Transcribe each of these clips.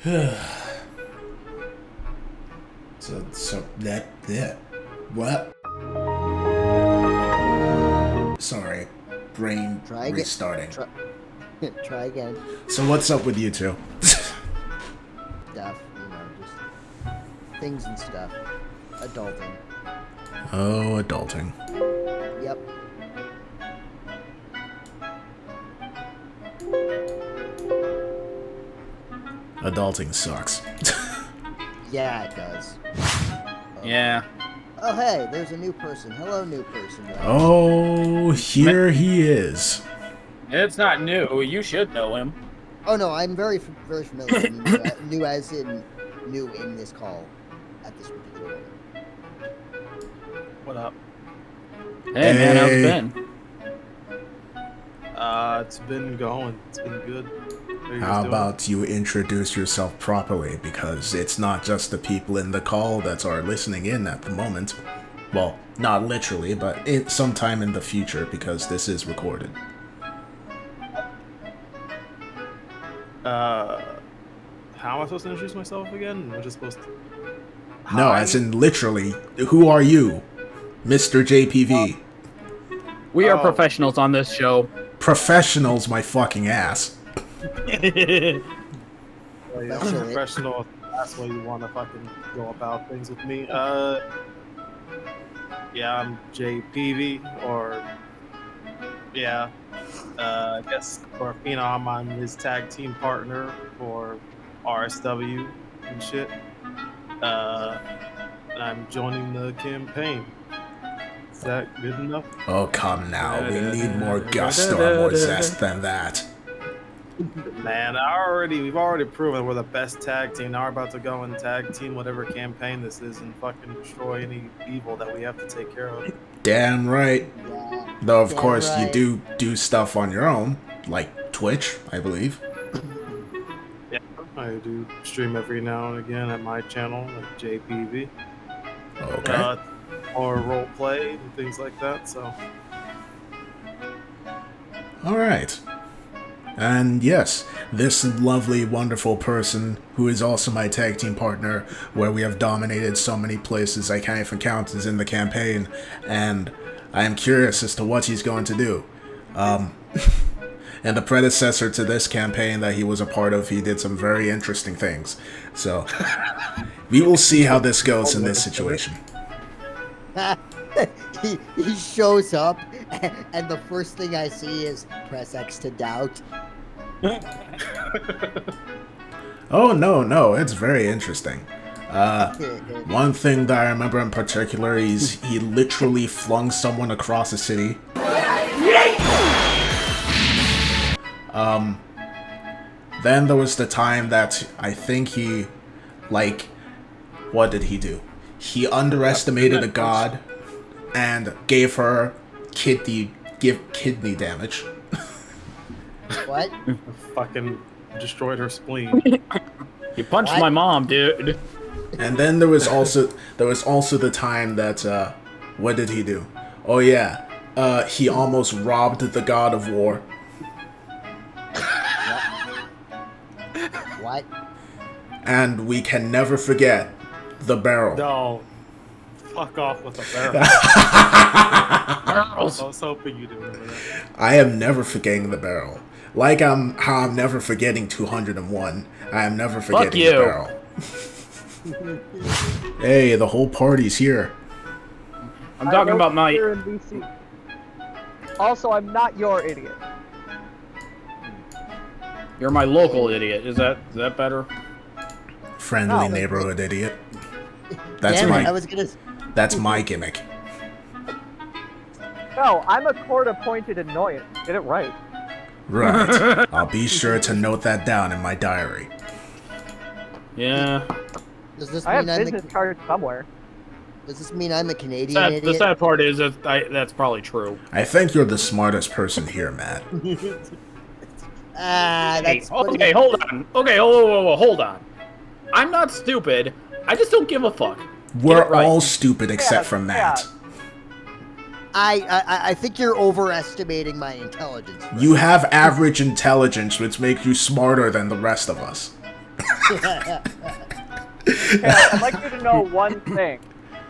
so that what? Sorry, brain Try again. restarting. Try again. So what's up with you two? Stuff, just things and stuff. Adulting. Oh, adulting. Yep. Adulting sucks. Yeah, it does. Yeah. Oh, hey, there's a new person. Hello, new person. Oh, here he is. It's not new. You should know him. Oh no, I'm very familiar. New as in new in this call at this particular moment. What up? Hey, man, how's it been? It's been going. It's been good. How about you introduce yourself properly, because it's not just the people in the call that are listening in at the moment. Well, not literally, but sometime in the future, because this is recorded. How am I supposed to introduce myself again? I'm just supposed to... No, as in literally, who are you? Mr. JPV. We are professionals on this show. Professionals, my fucking ass. Professional, that's why you want to fucking go about things with me. Yeah, I'm JPV, or... Yeah. I guess for Phenom, I'm his tag team partner for RSW and shit. And I'm joining the campaign. Is that good enough? Oh, come now. We need more gusto and more zest than that. Man, we've already proven we're the best tag team. Now we're about to go and tag team whatever campaign this is and fucking destroy any evil that we have to take care of. Damn right. Yeah. Though, of Damn course, right. you do stuff on your own, like Twitch, I believe. Yeah, I do stream every now and again at my channel, like JPV. Okay. Or role play and things like that, so. Alright. And yes, this lovely, wonderful person, who is also my tag team partner, where we have dominated so many places I can't even count, is in the campaign, and I am curious as to what he's going to do. And the predecessor to this campaign that he was a part of, he did some very interesting things. So, we will see how this goes in this situation. he shows up, and the first thing I see is press X to doubt. Oh, no, it's very interesing. One thing that I remember in particular is he literally flung someone across the city. Then there was the time that I think he, what did he do? He underestimated a god and gave her kidney damage. What? Fucking destroyed her spleen. You punched my mom, dude. And then there was also the time that what did he do? Oh yeah, he almost robbed the god of war. What? And we can never forget the barrel. No. Fuck off with the barrel. I was hoping you didn't remember that. I am never forgetting the barrel. Like how I'm never forgetting 201. I am never forgetting the barrel. Hey, the whole party's here. I'm talking about my... Here in BC. Also, I'm not your idiot. You're my local idiot. Is that better? Friendly No, neighborhood idiot. That's Damn it, my I was gonna. that's my gimmick. No, I'm a court-appointed annoyance. Get it right. Right. I'll be sure to note that down in my diary. Yeah. Does this I have mean I'm business the? cards somewhere. Does this mean I'm a Canadian The idiot? sad part is that's probably true. I think you're the smartest person here, Matt. That's Okay, hold on. Okay, hold on. I'm not stupid. I just don't give a fuck. We're right. all stupid except for Matt. I think you're overestimating my intelligence. You have average intelligence, which makes you smarter than the rest of us. I'd like you to know one thing.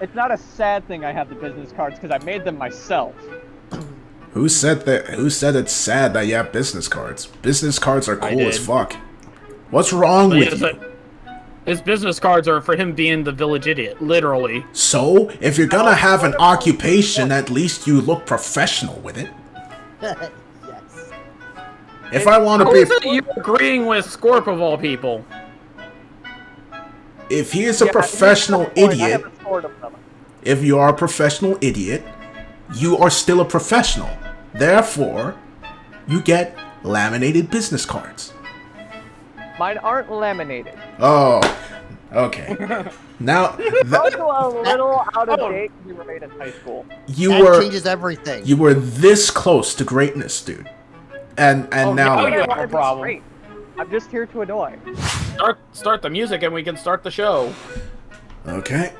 It's not a sad thing I have the business cards because I made them myself. Who said that? Who said it's sad that you have business cards? Business cards are cool as did. fuck. What's wrong But with yeah, you? his business cards are for him being the village idiot, literally. So, if you're gonna have an occupation, at least you look professional with it. Yes. If I want How to is be, it you're agreeing with Scorp of all people? if he is a Yeah, professional here's the point. I idiot, have a sword of them. if you are a professional idiot, you are still a professional. Therefore, you get laminated business cards. Mine aren't laminated. Oh, okay. Now, Also a little out of date because we were made in high school. you That were changes everything. you were this close to greatness, dude. And Oh, now, yeah, what? you have I wanna a be problem. straight. I'm just here to annoy. Start the music and we can start the show. Okay.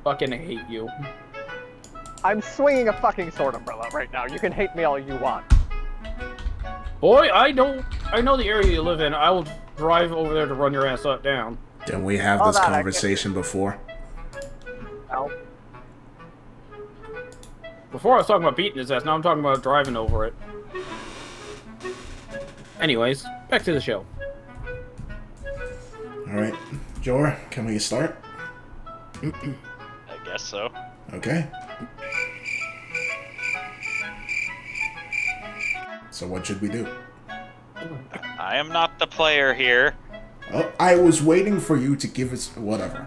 Fucking hate you. I'm swinging a fucking sword umbrella right now. You can hate me all you want. Boy, I know the area you live in. I will drive over there to run your ass up down. Didn't we have Hold this on, I conversation before? No. Before I was talking about beating his ass, now I'm talking about driving over it. Anyways, back to the show. Alright. Jor, can we start? I guess so. Okay. So what should we do? I am not the player here. Oh, I was waiting for you to give us whatever.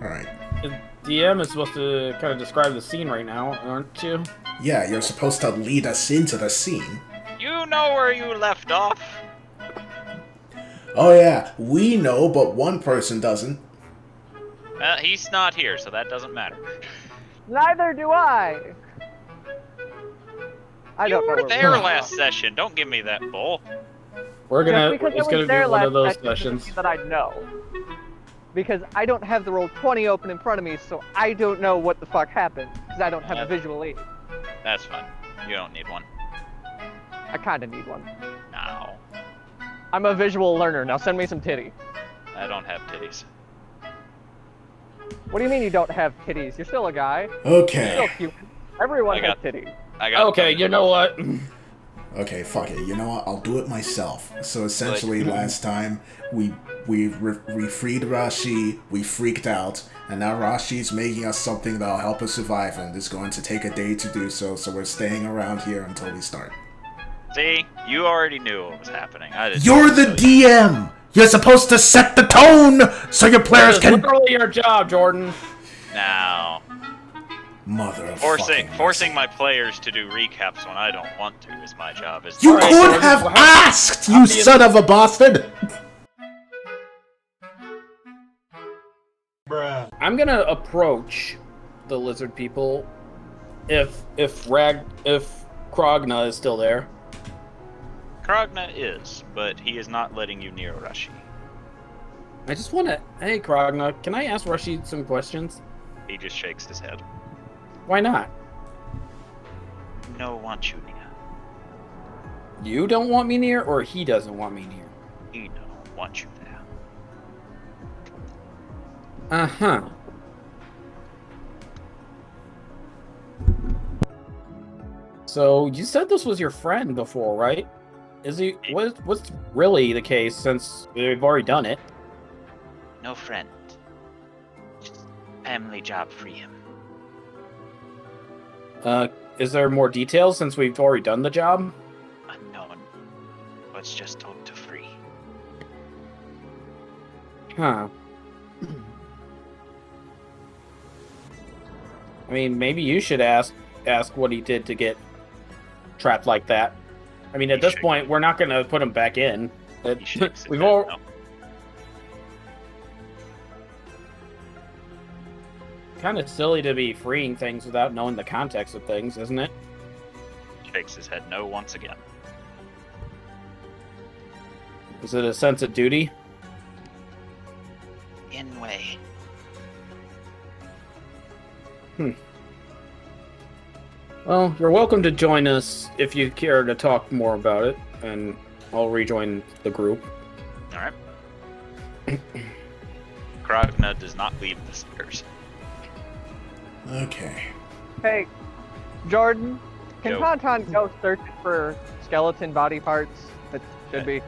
Alright. The DM is supposed to kind of describe the scene right now, aren't you? Yeah, you're supposed to lead us into the scene. You know where you left off. Oh yeah, we know, but one person doesn't. He's not here, so that doesn't matter. Neither do I. I You don't know were where there we're last session. Don't give me that bull. We're gonna. Just because It's I gonna was be there one last of those session doesn't sessions. mean that I know. Because I don't have the roll 20 open in front of me, so I don't know what the fuck happened. Because I don't have a visual aid. That's fine. You don't need one. I kinda need one. No. I'm a visual learner. Now send me some titty. I don't have titties. What do you mean you don't have titties? You're still a guy. Okay. You're still human. Everyone I has got- titties. I got Okay, you know what? Okay, fuck it. You know what? I'll do it myself. So essentially, last time we freed Rashi, we freaked out, and now Rashi's making us something that'll help us survive, and it's going to take a day to do so. So we're staying around here until we start. See, you already knew what was happening. I didn't. You're the DM. You're supposed to set the tone so your players It's can. literally your job, Jordan. Now, Mother of forcing fucking my players to do recaps when I don't want to is my job. Is You Alright, could Jordan, have how- asked, how you do you- son of a bastard. I'm gonna approach the lizard people if Krogna is still there. Krogna is, but he is not letting you near Rashi. I just wanna. Hey, Krogna, can I ask Rashid some questions? He just shakes his head. Why not? No, want you near. You don't want me near, or he doesn't want me near? He don't want you there. Uh-huh. So, you said this was your friend before, right? Is he... What's really the case, since we've already done it? No friend. Just family job for him. Is there more details, since we've already done the job? Unknown. Was just told to free. Huh. I mean, maybe you should ask what he did to get trapped like that. I mean, at this point, we're not gonna put him back in. He shakes his We've head all no. kind of silly to be freeing things without knowing the context of things, isn't it? Shakes his head no once again. Is it a sense of duty? In way. Well, you're welcome to join us if you care to talk more about it, and I'll rejoin the group. All right. Krogna does not leave the stairs. Okay. Hey, Jordan, can Yo. Tauntaun go searching for skeleton body parts that should be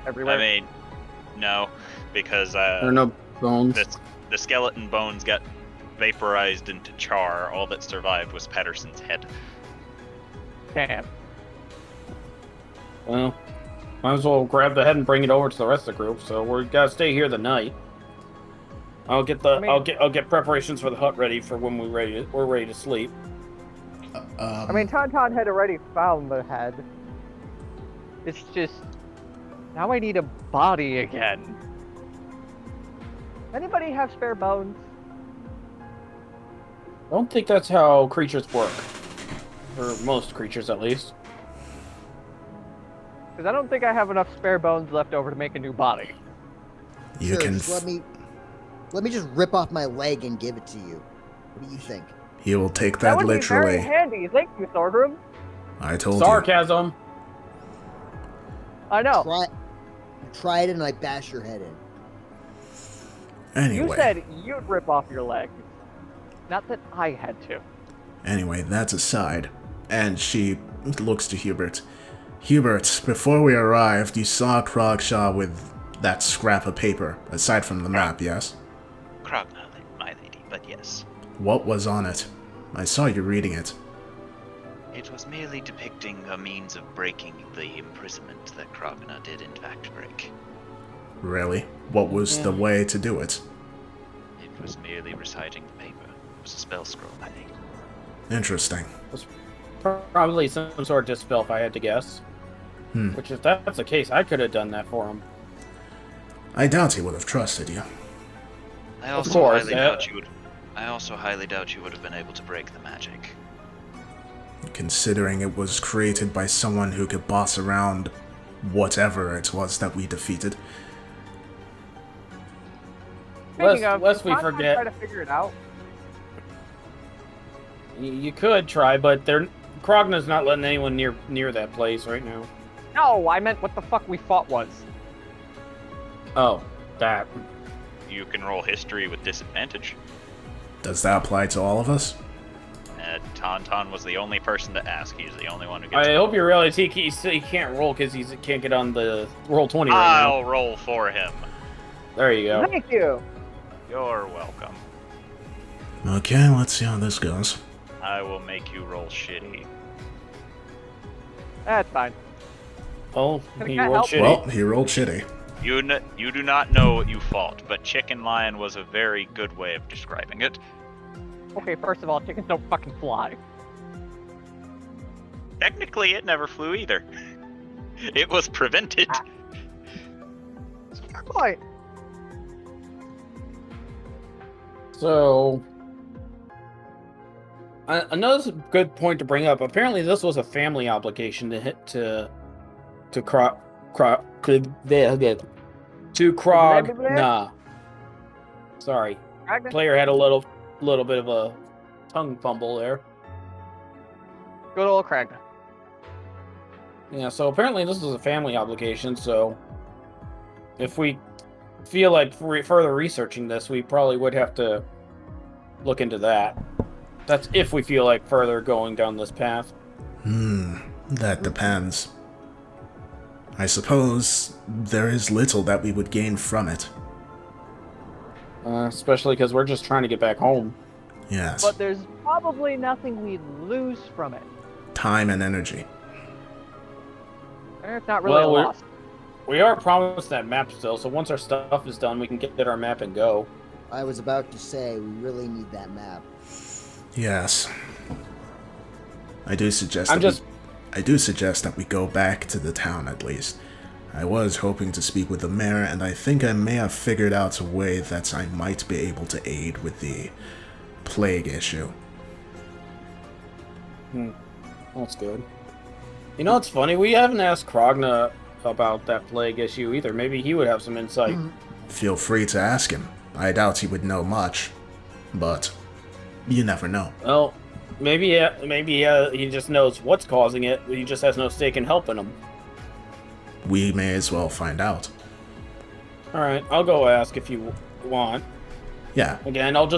everywhere? I mean, no, because There are no bones. the skeleton bones got vaporized into char. All that survived was Patterson's head. Damn. Well, might as well grab the head and bring it over to the rest of the group. So we gotta stay here the night. I'll get I'll get preparations for the hut ready for when we're ready to sleep. I mean, Tauntaun had already found the head. It's just now I need a body again. Anybody have spare bones? I don't think that's how creatures work. For most creatures, at least. Because I don't think I have enough spare bones left over to make a new body. You Sure, can. just let me just rip off my leg and give it to you. What do you think? He will take That that would be very literally. handy. Thank you, Thorgrim. I told Sarcasm. I know. Try it and I bash your head in. you. Anyway. You said you'd rip off your leg. Not that I had to. Anyway, that's aside. And she looks to Hubert. Hubert, before we arrived, you saw Krogshaw with that scrap of paper, aside from the map, yes? Krogna, my lady, but yes. What was on it? I saw you reading it. It was merely depicting a means of breaking the imprisonment that Krogna did in fact break. Really? What was the way to do it? It was merely reciting the paper. It was a spell scroll, I think. Interesting. Probably some sort of dispel, if I had to guess. Which, if that's the case, I could have done that for him. I doubt he would have trusted you. I also course, highly doubt you would. I also highly doubt you would have been able to break the magic. Considering it was created by someone who could boss around whatever it was that we defeated. Speaking of, lest can we Tauntaun forget- try to figure it out. You could try, but Krogna's not letting anyone near that place right now. No, I meant what the fuck we fought was. Oh, that. You can roll history with disadvantage. Does that apply to all of us? Tauntaun was the only person to ask. He's the only one who gets. I hope you realize he can't roll because he can't get on the roll 20 right now. I'll roll for him. There you go. Thank you. You're welcome. Okay, let's see how this goes. I will make you roll shitty. That's fine. Oh, Can he I rolled help? shitty. Well, he rolled shitty. You do not know what you fought, but Chicken Lion was a very good way of describing it. Okay, first of all, chickens don't fucking fly. Technically, it never flew either. It was prevented. Fair point. So, another good point to bring up. Apparently, this was a family obligation to Krog. Nah. Sorry, Ragnar? player had a little bit of a tongue fumble there. Good old Craig. Yeah. So apparently, this was a family obligation. So, if we feel like further researching this, we probably would have to look into that. That's if we feel like further going down this path. That depends. I suppose there is little that we would gain from it. Especially because we're just trying to get back home. Yes. But there's probably nothing we'd lose from it. Time and energy. It's not really Well, a loss. We are promised that map still, so once our stuff is done, we can get our map and go. I was about to say, we really need that map. Yes. I do suggest I'm that just... I do suggest that we go back to the town at least. I was hoping to speak with the mayor, and I think I may have figured out a way that I might be able to aid with the plague issue. That's good. You know, it's funny, we haven't asked Krogna about that plague issue either. Maybe he would have some insight. Feel free to ask him. I doubt he would know much, but you never know. Well, Maybe he just knows what's causing it. He just has no stake in helping him. We may as well find out. All right, I'll go ask if you want. Yeah. Again, I'll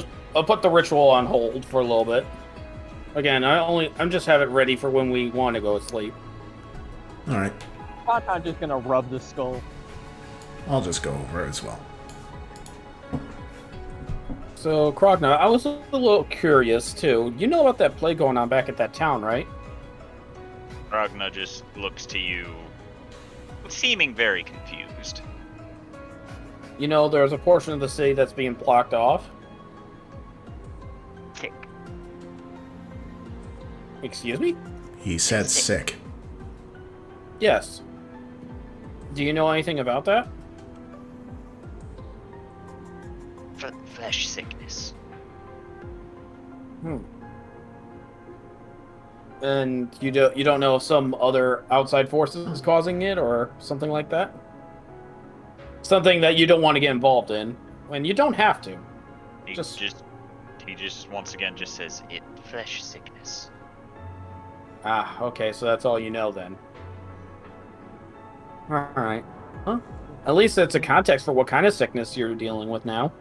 put the ritual on hold for a little bit. Again, I'm just have it ready for when we want to go to sleep. All right. I'm just gonna rub the skull. I'll just go over as well. So, Krogna, I was a little curious too. You know about that play going on back at that town, right? Ragna just looks to you, seeming very confused. You know, there's a portion of the city that's being blocked off. Tick. Excuse me? He said sick. Yes. Do you know anything about that? Flesh sickness. And you don't know if some other outside force is causing it or something like that? Something that you don't want to get involved in. When you don't have to. He just once again just says it flesh sickness. Ah, okay, so that's all you know then. Alright. Huh? At least it's a context for what kind of sickness you're dealing with now.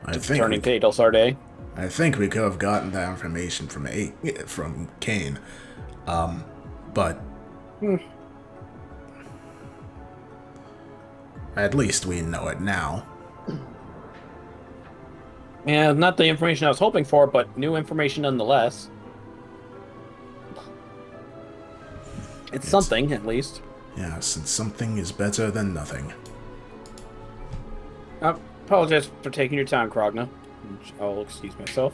I think Turning to Adel Sarday. I think we could have gotten that information from Kane. But at least we know it now. Yeah, not the information I was hoping for, but new information nonetheless. It's something, at least. Yes, and something is better than nothing. I apologize for taking your time, Krogna. I'll excuse myself.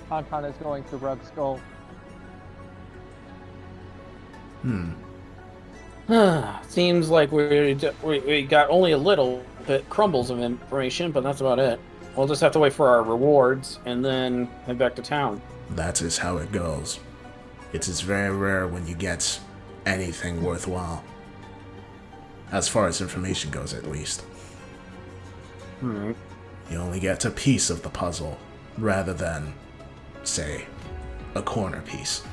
Tauntaun is going to rub skull. Seems like we got only a little bit crumbles of information, but that's about it. We'll just have to wait for our rewards and then head back to town. That is how it goes. It is very rare when you get anything worthwhile. As far as information goes, at least. Alright. You only get a piece of the puzzle, rather than, say, a corner piece.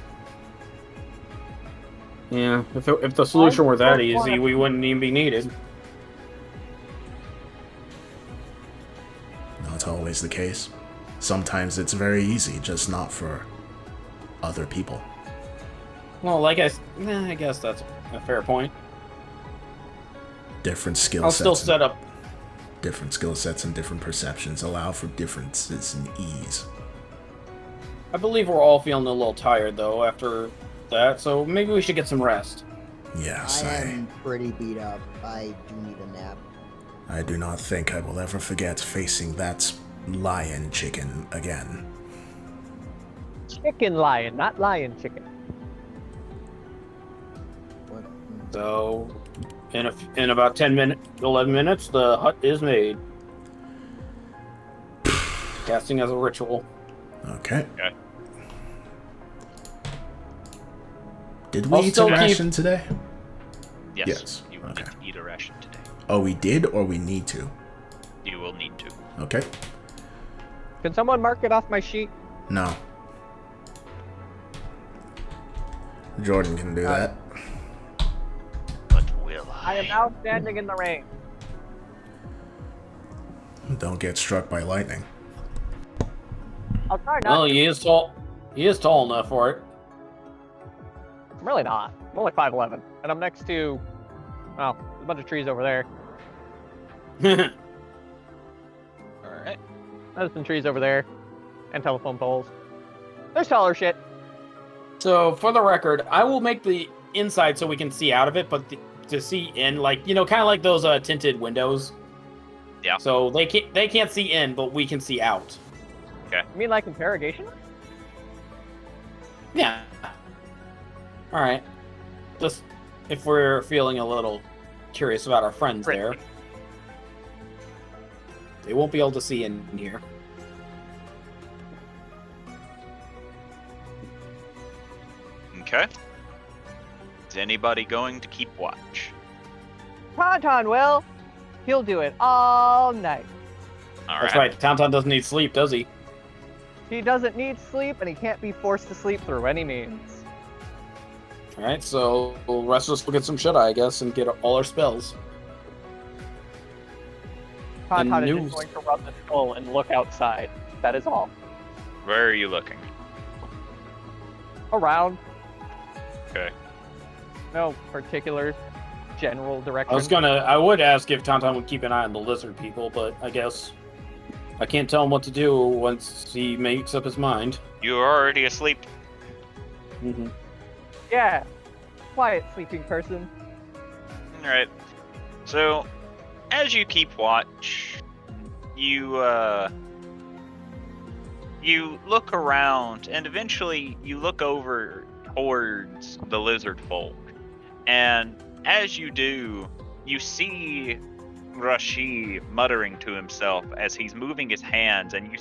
Yeah, if the solution were that easy, we wouldn't even be needed. Not always the case. Sometimes it's very easy, just not for other people. Well, I guess that's a fair point. Different skill I'll sets. still set up. Different skill sets and different perceptions allow for differences in ease. I believe we're all feeling a little tired though after that, so maybe we should get some rest. Yes, I am pretty beat up. I do need a nap. I do not think I will ever forget facing that lion chicken again. Chicken lion, not lion chicken. What? So, in about 11 minutes, the hut is made. Casting as a ritual. Okay. Okay. Did we eat a ration today? Yes. You will okay. need to eat a ration today. Oh, we did, or we need to? You will need to. Okay. Can someone mark it off my sheet? No. Jordan can do that. But will I am now standing in the rain. Don't get struck by lightning. I'll try not. Well, he is tall. He is tall enough for it. I'm really not. I'm only 5'11", and I'm next to, well, there's a bunch of trees over there. Alright. There's some trees over there, and telephone poles. There's taller shit. So, for the record, I will make the inside so we can see out of it, but to see in, like, kind of like those tinted windows. Yeah. So they can't see in, but we can see out. You mean like interrogation? Yeah. All right. Just if we're feeling a little curious about our friends there, they won't be able to see in here. Okay. Is anybody going to keep watch? Tauntaun will. He'll do it all night. All That's right. Tauntaun doesn't need sleep, does he? He doesn't need sleep, and he can't be forced to sleep through any means. All right, so the rest of us will get some shut eye, I guess, and get all our spells. Tauntaun is news. just going to rub the skull and look outside. That is all. Where are you looking? Around. Okay. No particular general direction. I would ask if Tauntaun would keep an eye on the lizard people, but I guess I can't tell him what to do once he makes up his mind. You are already asleep. Mm-hmm. Yeah. Quiet sleeping person. All right. So, as you keep watch, you look around, and eventually you look over towards the lizard folk. And as you do, you see Rashi muttering to himself as he's moving his hands, and you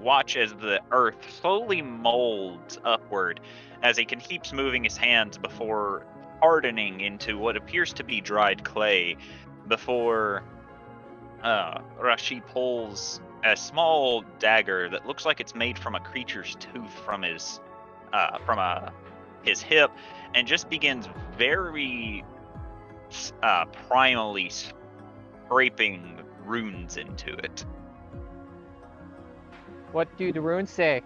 watch as the earth slowly molds upward as he keeps moving his hands before hardening into what appears to be dried clay before Rashi pulls a small dagger that looks like it's made from a creature's tooth from his hip, and just begins very primally scraping runes into it. What do the runes say?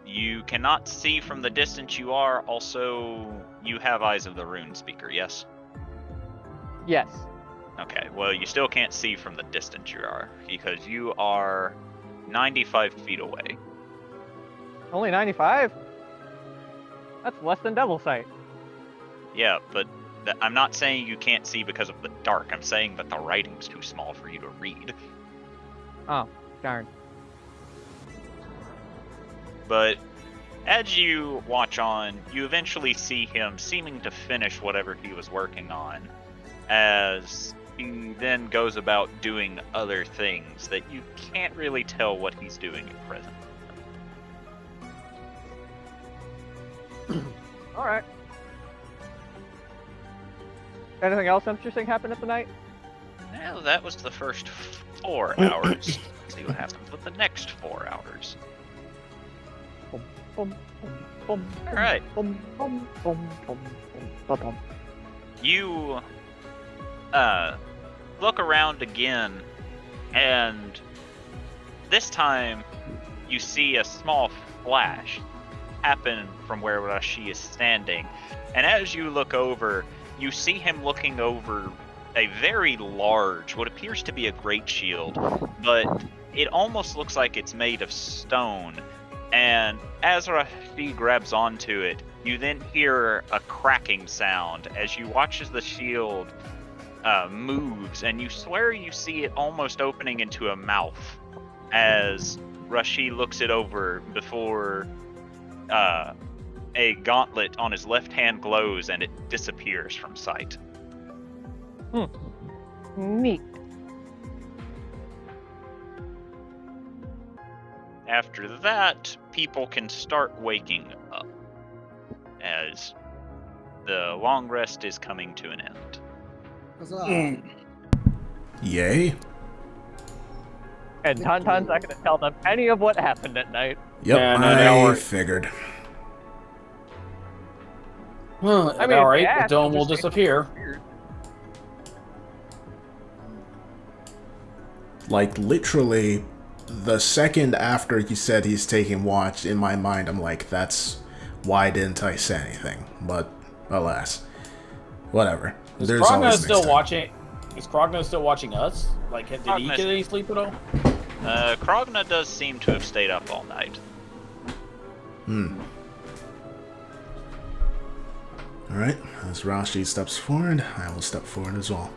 You cannot see from the distance you are. Also, you have eyes of the rune speaker, yes? Yes. Okay, well, you still can't see from the distance you are, because you are 95 feet away. Only 95? That's less than double sight. Yeah, but I'm not saying you can't see because of the dark. I'm saying that the writing's too small for you to read. Oh, darn. But as you watch on, you eventually see him seeming to finish whatever he was working on, as he then goes about doing other things that you can't really tell what he's doing at present. Alright. Anything else interesting happened at the night? Well, that was the first 4 hours. Let's see what happens with the next 4 hours. Bum, bum, All right. bum, bum, bum, bum, bum, bum. You look around again, and this time you see a small flash happen from where Rashi is standing. And as you look over, you see him looking over a very large, what appears to be a great shield, but it almost looks like it's made of stone. And as Rashi grabs onto it, you then hear a cracking sound as you watch as the shield moves, and you swear you see it almost opening into a mouth as Rashi looks it over before a gauntlet on his left hand glows and it disappears from sight. Neat. After that, people can start waking up, as the long rest is coming to an end. Huzzah. Yay. And Tauntaun's not going to tell them any of what happened at night. Yep, And I our- figured. Well, I mean, all right, yeah, the dome will just- disappear. Like, literally, the second after he said he's taking watch, in my mind, I'm like, why didn't I say anything? But, alas. Whatever. Is There's Krogna always still next time. watching? Is Krogna still watching us? Like, did he Krogna's- get any sleep at all? Krogna does seem to have stayed up all night. Alright, as Rashi steps forward, I will step forward as well.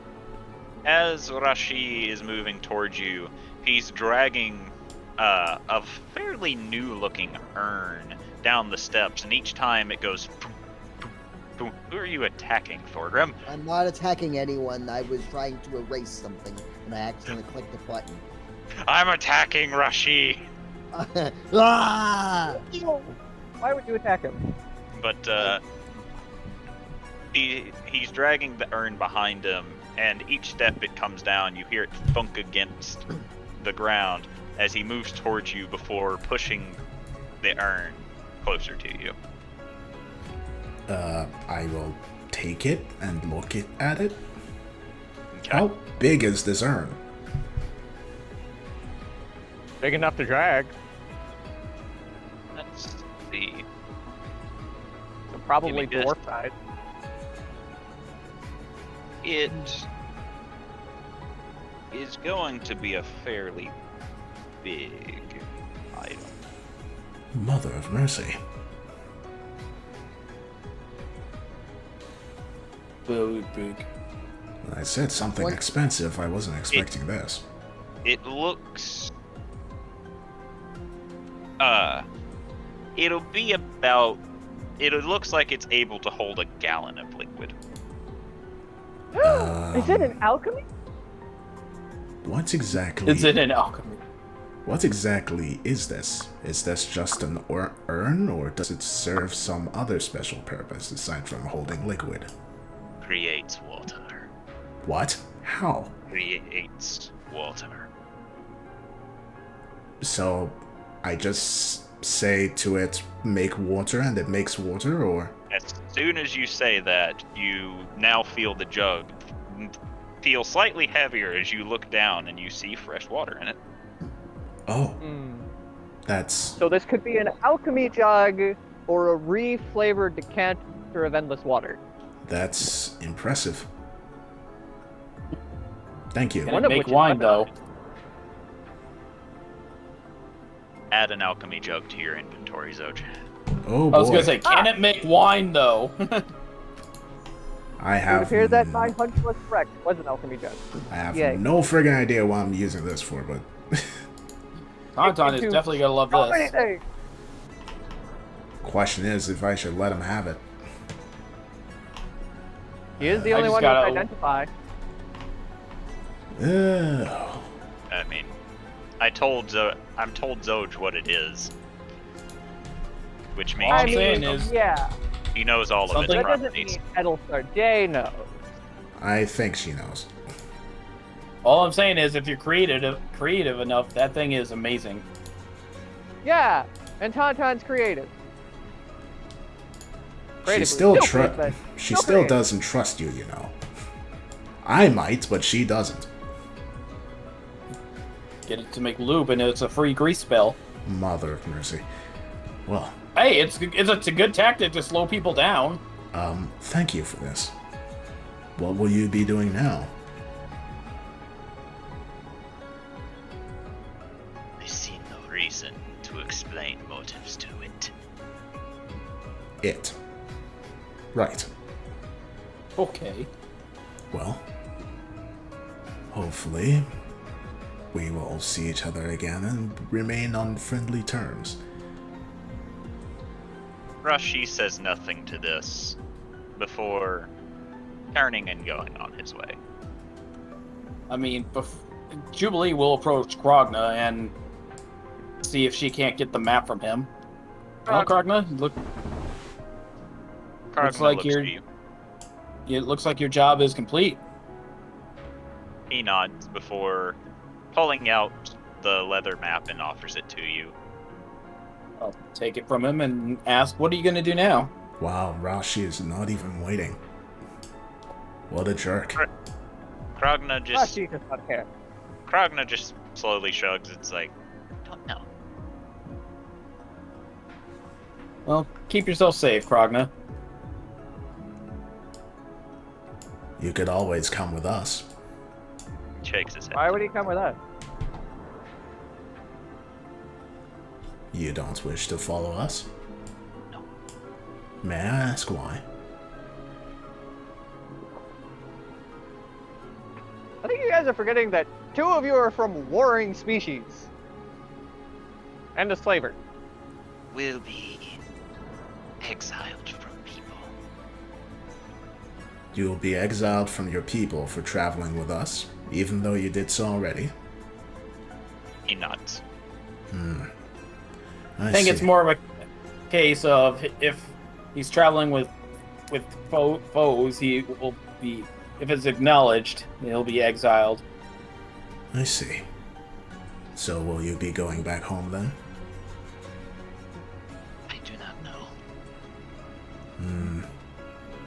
As Rashi is moving towards you, he's dragging a fairly new-looking urn down the steps, and each time it goes... Who are you attacking, Thorgrim? I'm not attacking anyone. I was trying to erase something, and I accidentally clicked the button. I'm attacking Rashi! Ah! Why would you attack him? But he's dragging the urn behind him, and each step it comes down, you hear it thunk against the ground as he moves towards you before pushing the urn closer to you. I will take it and look at it. Okay. How big is this urn? Big enough to drag. Let's see. So probably Give me dwarf size. It is going to be a fairly big item. Mother of mercy. Very big. I said something What? expensive. I wasn't expecting this. It looks... it'll be about... It looks like it's able to hold a gallon of liquid. Is it an alchemy? What exactly? Is it an alchemy? What exactly is this? Is this just an urn, or does it serve some other special purpose aside from holding liquid? Creates water. What? How? Creates water. So, I just say to it, make water, and it makes water, or? As soon as you say that, you now feel the jug feel slightly heavier as you look down and you see fresh water in it. Oh, that's... So this could be an alchemy jug or a re-flavored decanter of endless water. That's impressive. Thank you. Can One it of make which is wine, though? Add an alchemy jug to your inventory, Zoj. Oh boy. I was gonna say, can it make wine, though? I It have... would appear that my hunch was correct. It was an alchemy jug. I have Yay. no friggin' idea what I'm using this for, but... Tauntaun is Into definitely gonna love so many this. things. Question is if I should let him have it. He is the I only just one to gotta- identify. Oh. I mean, I'm told Zoj what it is. Which means All I'm he, saying is- yeah. he knows all of Something- its That doesn't properties. mean Edelstar J knows. I think she knows. All I'm saying is, if you're creative enough, that thing is amazing. Yeah, and Tauntaun's creative. She Creatively still stupid, but she still still creative. doesn't trust you, you know. I might, but she doesn't. Get it to make lube, and it's a free grease spell. Mother of mercy. Well, Hey, it's a good tactic to slow people down. thank you for this. What will you be doing now? I see no reason to explain motives to it. It. Right. Okay. Well, hopefully we will see each other again and remain on friendly terms. Rashi says nothing to this before turning and going on his way. I mean, Jubilee will approach Krogna and see if she can't get the map from him. Well, Krogna, looks Krogna like looks you're- to you. it looks like your job is complete. He nods before pulling out the leather map and offers it to you. I'll take it from him and ask, what are you going to do now? Wow, Rashi is not even waiting. What a jerk. Krogna Ah, just she does not care. Krogna just slowly shrugs. It's like, don't know. Well, keep yourself safe, Krogna. You could always come with us. Shakes his head. Why would he come with us? You don't wish to follow us? No. May I ask why? I think you guys are forgetting that 2 of you are from warring species. And a slaver. Will be exiled from people. You will be exiled from your people for traveling with us, even though you did so already. He nods. I think it's more of a case of if he's traveling with foes, he will be, if it's acknowledged, he'll be exiled. I see. So will you be going back home then? I do not know.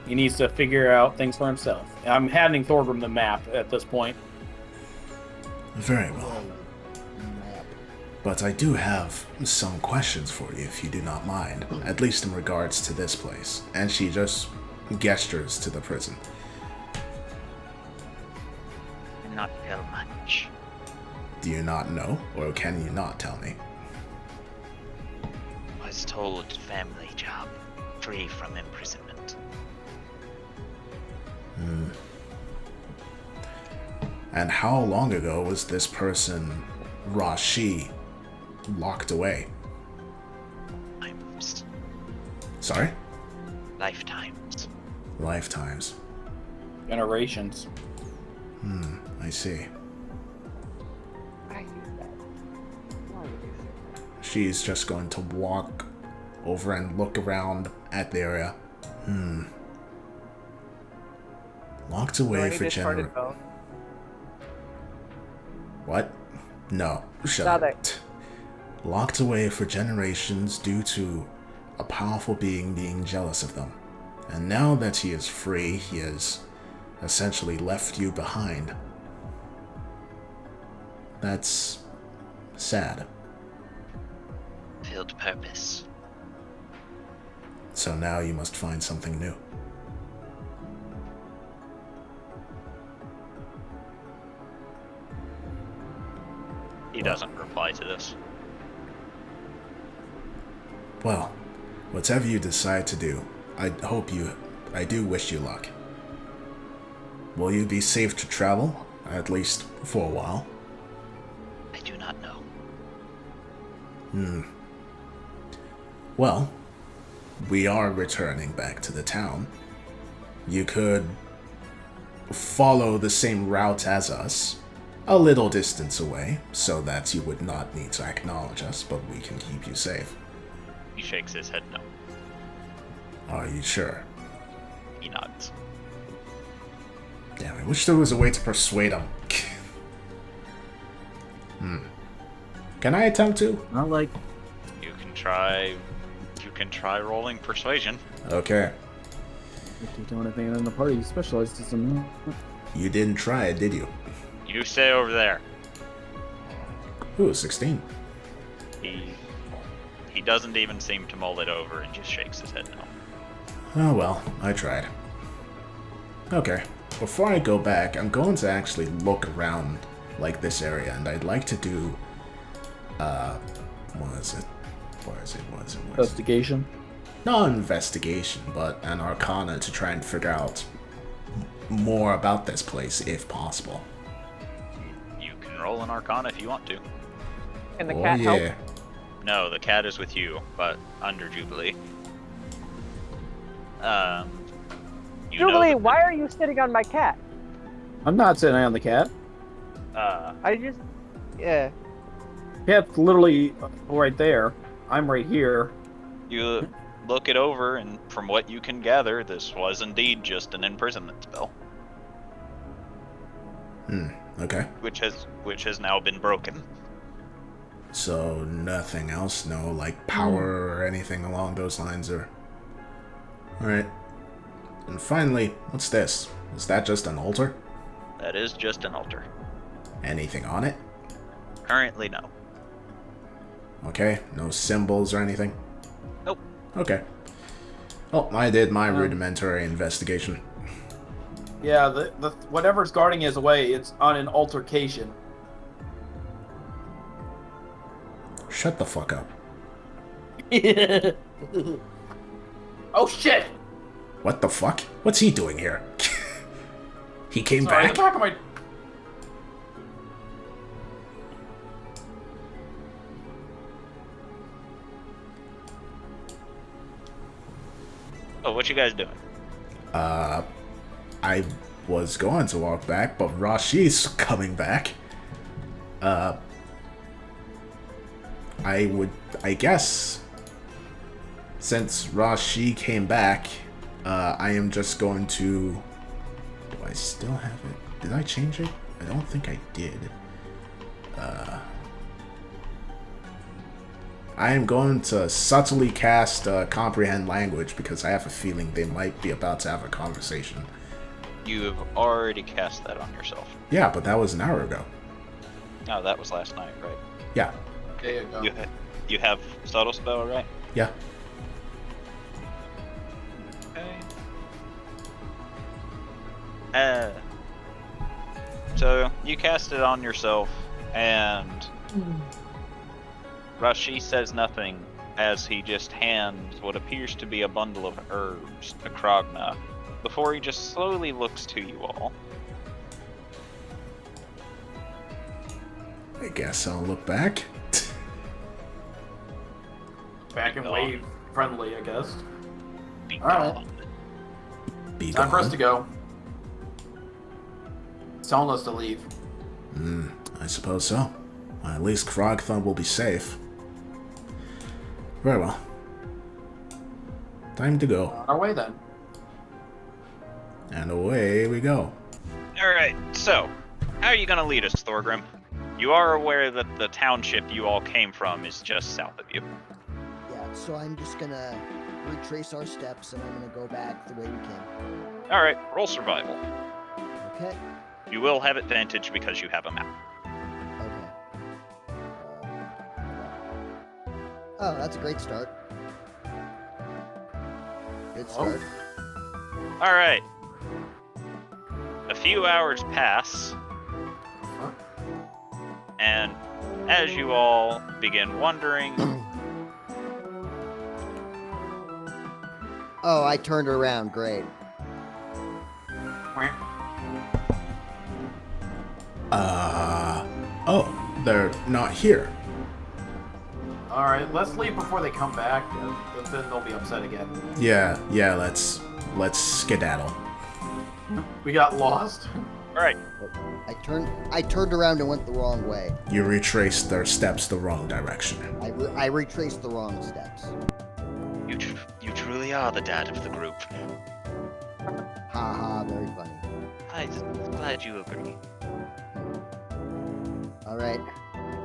He needs to figure out things for himself. I'm handing Thorgrim the map at this point. Very well. Map. But I do have some questions for you, if you do not mind, at least in regards to this place. And she just gestures to the prison. Not tell much. Do you not know, or can you not tell me? Was told family job, free from imprisonment. And how long ago was this person, Rashi, locked away? Times. Sorry? Lifetimes. Lifetimes. Generations. I see. I use that. Why would you say that? She's just going to walk over and look around at the area. Locked So away any for discarded bone? What? No. Shut Nothing. up. Locked away for generations due to a powerful being being jealous of them. And now that he is free, he has essentially left you behind. That's sad. Filled purpose. So now you must find something new. He doesn't reply to this. Well, whatever you decide to do, I do wish you luck. Will you be safe to travel, at least for a while? I do not know. Well, we are returning back to the town. You could follow the same route as us, a little distance away, so that you would not need to acknowledge us, but we can keep you safe. He shakes his head no. Are you sure? He nods. Damn, I wish there was a way to persuade him. Can I attempt to? Not like You can try rolling persuasion. Okay. if you don't have anyone in the party who specializes in that. You didn't try it, did you? You stay over there. Ooh, 16. He doesn't even seem to mull it over and just shakes his head no. Oh well, I tried. Okay, before I go back, I'm going to actually look around, like, this area, and I'd like to do, what is it? Investigation. Not an investigation, but an arcana to try and figure out more about this place, if possible. You can roll an arcana if you want to. Can the Oh cat yeah. help? No, the cat is with you, but under Jubilee. You know Jubilee, that why are you sitting on my cat? I'm not sitting on the cat. I just, yeah. Cat's literally right there. I'm right here. you look it over, and from what you can gather, this was indeed just an imprisonment spell, Okay. which has now been broken. So nothing else, no, like, power or anything along those lines, or... Alright. And finally, what's this? Is that just an altar? That is just an altar. Anything on it? Currently, no. Okay, no symbols or anything? Nope. Okay. Oh, I did my rudimentary investigation. Yeah, the whatever's guarding his away, it's on an altercation. Shut the fuck up. Oh shit! What the fuck? What's he doing here? He came Sorry, back? the back of my... Oh, what you guys doing? I was going to walk back, but Rashi's coming back. I guess, since Rashi came back, I am just going to... Do I still have it? Did I change it? I don't think I did. I am going to subtly cast Comprehend Language because I have a feeling they might be about to have a conversation. You have already cast that on yourself. Yeah, but that was an hour ago. No, that was last night, right? Yeah. There you go. You have Subtle Spell, right? Yeah. Okay. So you cast it on yourself, and Rashi says nothing as he just hands what appears to be a bundle of herbs to Kragna, before he just slowly looks to you all. I guess I'll look back. Back and wave friendly, I guess. Be All right. gone. Be Time for us gone. to go. It's telling us to leave. I suppose so. Well, at least Krogthumb will be safe. Very well. Time to go. On our way then. And away we go. Alright, so, how are you gonna lead us, Thorgrim? You are aware that the township you all came from is just south of you. Yeah, so I'm just gonna retrace our steps and I'm gonna go back the way we came. Alright, roll survival. Okay. You will have advantage because you have a map. Okay. Oh, that's a great start. Good start. Alright. A few hours pass, and as you all begin wondering, Oh, I turned around. Great. Oh, they're not here. All right, let's leave before they come back, and then they'll be upset again. Yeah, let's skedaddle. We got lost. alright, I turned around and went the wrong way. You retraced their steps the wrong direction. I retraced the wrong steps. you truly are the dad of the group. Ha ha, very funny. I'm glad you agree. All right,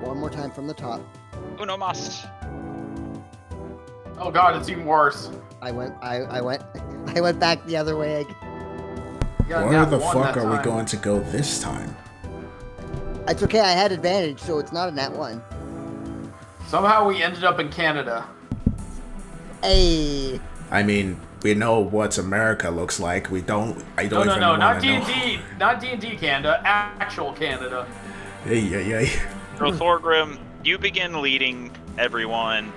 one more time from the top. Uno mas. Oh god, it's even worse. I went back the other way. You got Where nat the one fuck that are we time. going to go this time? It's okay. I had advantage, so it's not a nat one. Somehow we ended up in Canada. Hey. I mean, we know what America looks like. I don't No, even not want to D&D, not D&D Canada, actual Canada. know. Hey. So Thorgrim, you begin leading everyone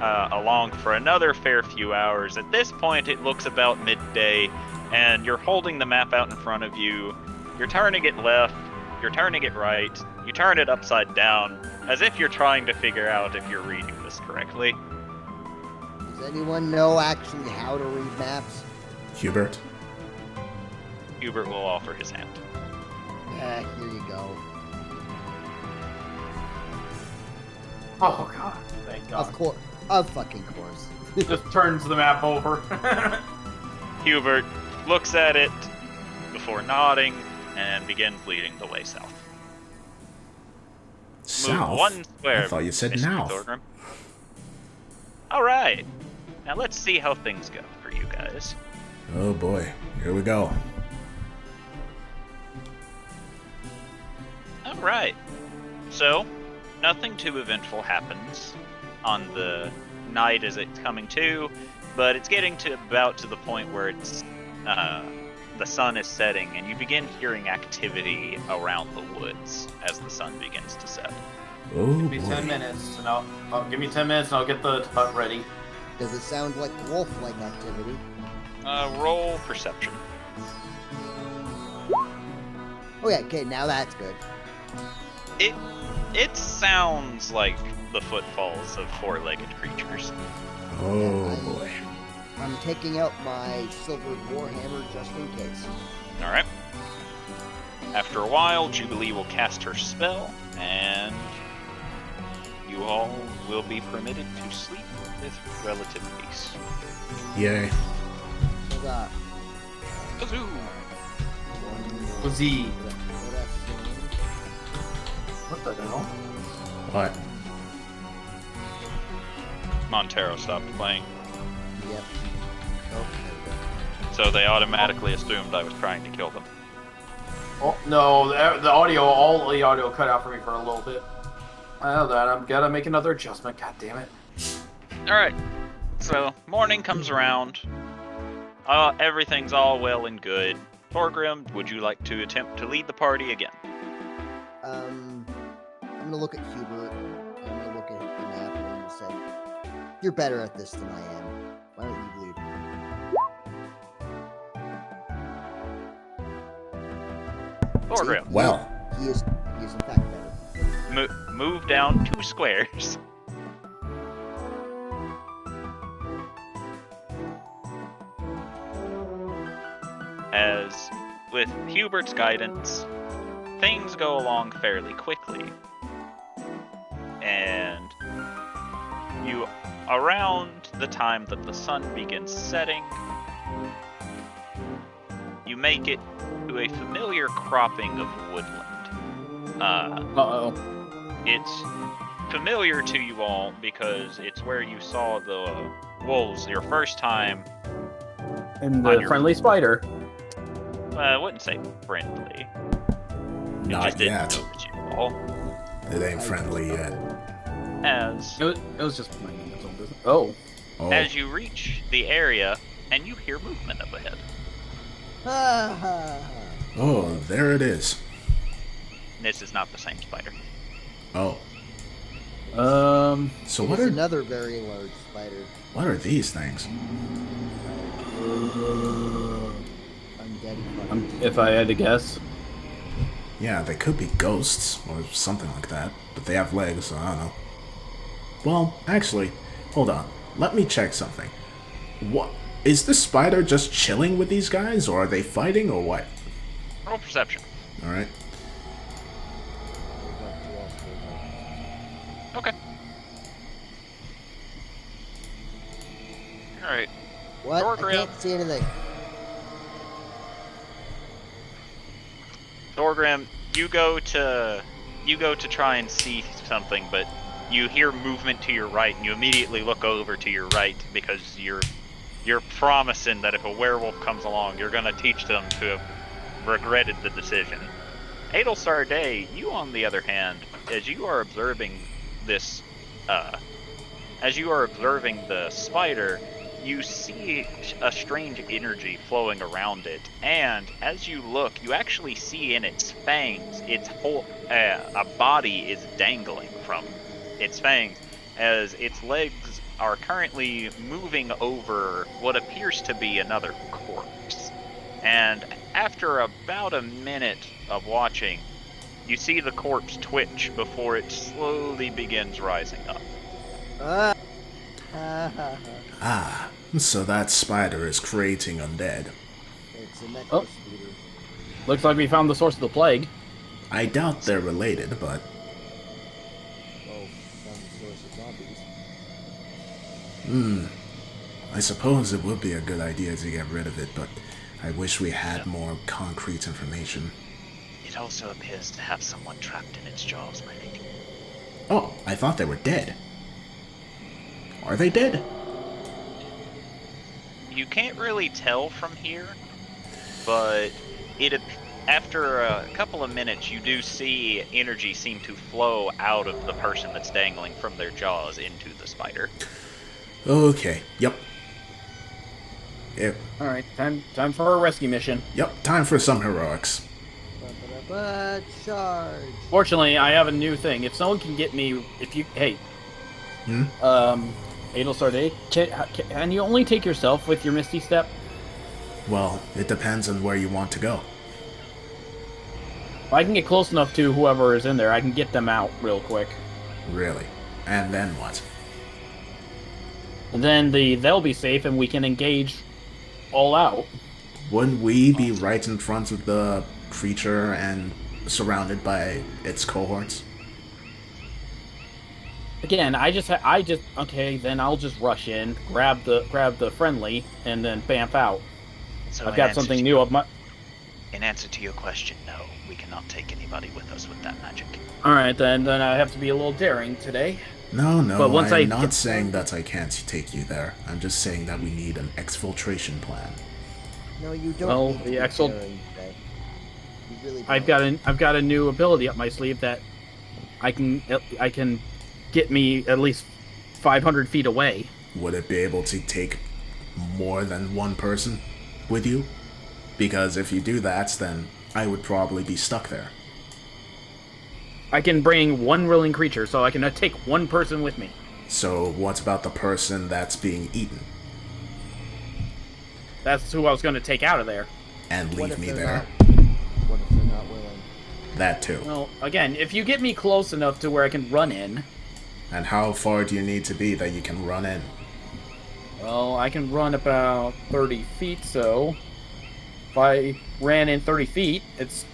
along for another fair few hours. At this point, it looks about midday, and you're holding the map out in front of you. You're turning it left, you're turning it right, you turn it upside down, as if you're trying to figure out if you're reading this correctly. Does anyone know actually how to read maps? Hubert. Hubert will offer his hand. Here you go. Oh god, thank god. Of course. Of fucking course. Just turns the map over. Hubert looks at it before nodding and begins leading the way south. South? Move one square. I thought you said Mr. north. Thorgrim. All right. Now let's see how things go for you guys. Oh boy, here we go. All right. So, nothing too eventful happens on the night as it's coming to, but it's getting to about to the point where it's the sun is setting, and you begin hearing activity around the woods as the sun begins to set. Oh Give me 10 boy. minutes, and give me 10 minutes, and I'll get the hut ready. Does it sound like wolf-like activity? Roll perception. Okay, now that's good. It sounds like the footfalls of four-legged creatures. Oh boy. I'm taking out my silver warhammer just in case. All right. After a while, Jubilee will cast her spell, and you all will be permitted to sleep with relative peace. Yay. Huzzah. Kazoo! Z. What the hell? What? Montero stopped playing. Yep. Oh, there we go. So they automatically assumed I was trying to kill them. Oh, no, all the audio cut out for me for a little bit. I'm gotta make another adjustment, god damn it. Alright, so morning comes around. Everything's all well and good. Thorgrim, would you like to attempt to lead the party again? I'm gonna look at Hubert, and I'm gonna look at the map, and I'm gonna say, "You're better at this than I am. Why don't you lead?" Thorgrim, Well, He is in fact better. move down 2 squares. As with Hubert's guidance, things go along fairly quickly. And you, around the time that the sun begins setting, you make it to a familiar cropping of woodland. Uh-oh. It's familiar to you all because it's where you saw the wolves your first time. And On the your- friendly spider. I wouldn't say friendly. It not just didn't yet. notice you all. It ain't friendly yet. As It was just my own business. Oh. Oh, as you reach the area and you hear movement up ahead. Ha ha ha. oh, there it is. This is not the same spider. Oh, so It what is are another very large spider. what are these things? Undead. If I had to guess. Yeah, they could be ghosts or something like that, but they have legs, so I don't know. Well, actually, hold on. Let me check something. What is this spider just chilling with these guys, or are they fighting, or what? Roll perception. All right. Okay. Alright. What? I Thorgrim. can't see anything. Thorgrim, you go to try and see something, but you hear movement to your right, and you immediately look over to your right because you're promising that if a werewolf comes along, you're gonna teach them to have regretted the decision. Adelsar Day, you on the other hand, as you are observing this, as you are observing the spider, you see a strange energy flowing around it, and as you look, you actually see in its fangs, its whole a body is dangling from its fangs, as its legs are currently moving over what appears to be another corpse. And after about a minute of watching, you see the corpse twitch before it slowly begins rising up. Ah. Ha ha ha. Ah, so that spider is creating undead. It's a necro Oh. speeder. Looks like we found the source of the plague. I doubt they're related, but Oh, some source of zombies. I suppose it would be a good idea to get rid of it, but I wish we had more concrete information. It also appears to have someone trapped in its jaws, my lady. Oh, I thought they were dead. Are they dead? You can't really tell from here, but after a couple of minutes, you do see energy seem to flow out of the person that's dangling from their jaws into the spider. Okay, yep. Alright, time for a rescue mission. Yep, time for some heroics. But charge. Fortunately, I have a new thing. If someone can get me, hey, Adelsar Day, can you only take yourself with your Misty Step? Well, it depends on where you want to go. If I can get close enough to whoever is in there, I can get them out real quick. Really. And then what? And then they'll be safe and we can engage all out. Wouldn't we be right in front of the creature and surrounded by its cohorts? Again, okay, then I'll just rush in, grab the friendly, and then bamf out. So I've got something new of my... In answer to your question, no, we cannot take anybody with us with that magic. Alright, then I have to be a little daring today. No, But once I'm I not get- saying that I can't take you there. I'm just saying that we need an exfiltration plan. No, you don't Well, need to the be Exfil- carrying that. You really I've don't. got a new ability up my sleeve that I can get me at least 500 feet away. Would it be able to take more than one person with you? Because if you do that, then I would probably be stuck there. I can bring one willing creature, so I can take one person with me. So what about the person that's being eaten? That's who I was going to take out of there. And What leave if me they're there? What if they're not willing? That too. Well, again, if you get me close enough to where I can run in, And how far do you need to be that you can run in? well, I can run about 30 feet, so if I ran in 30 feet, it's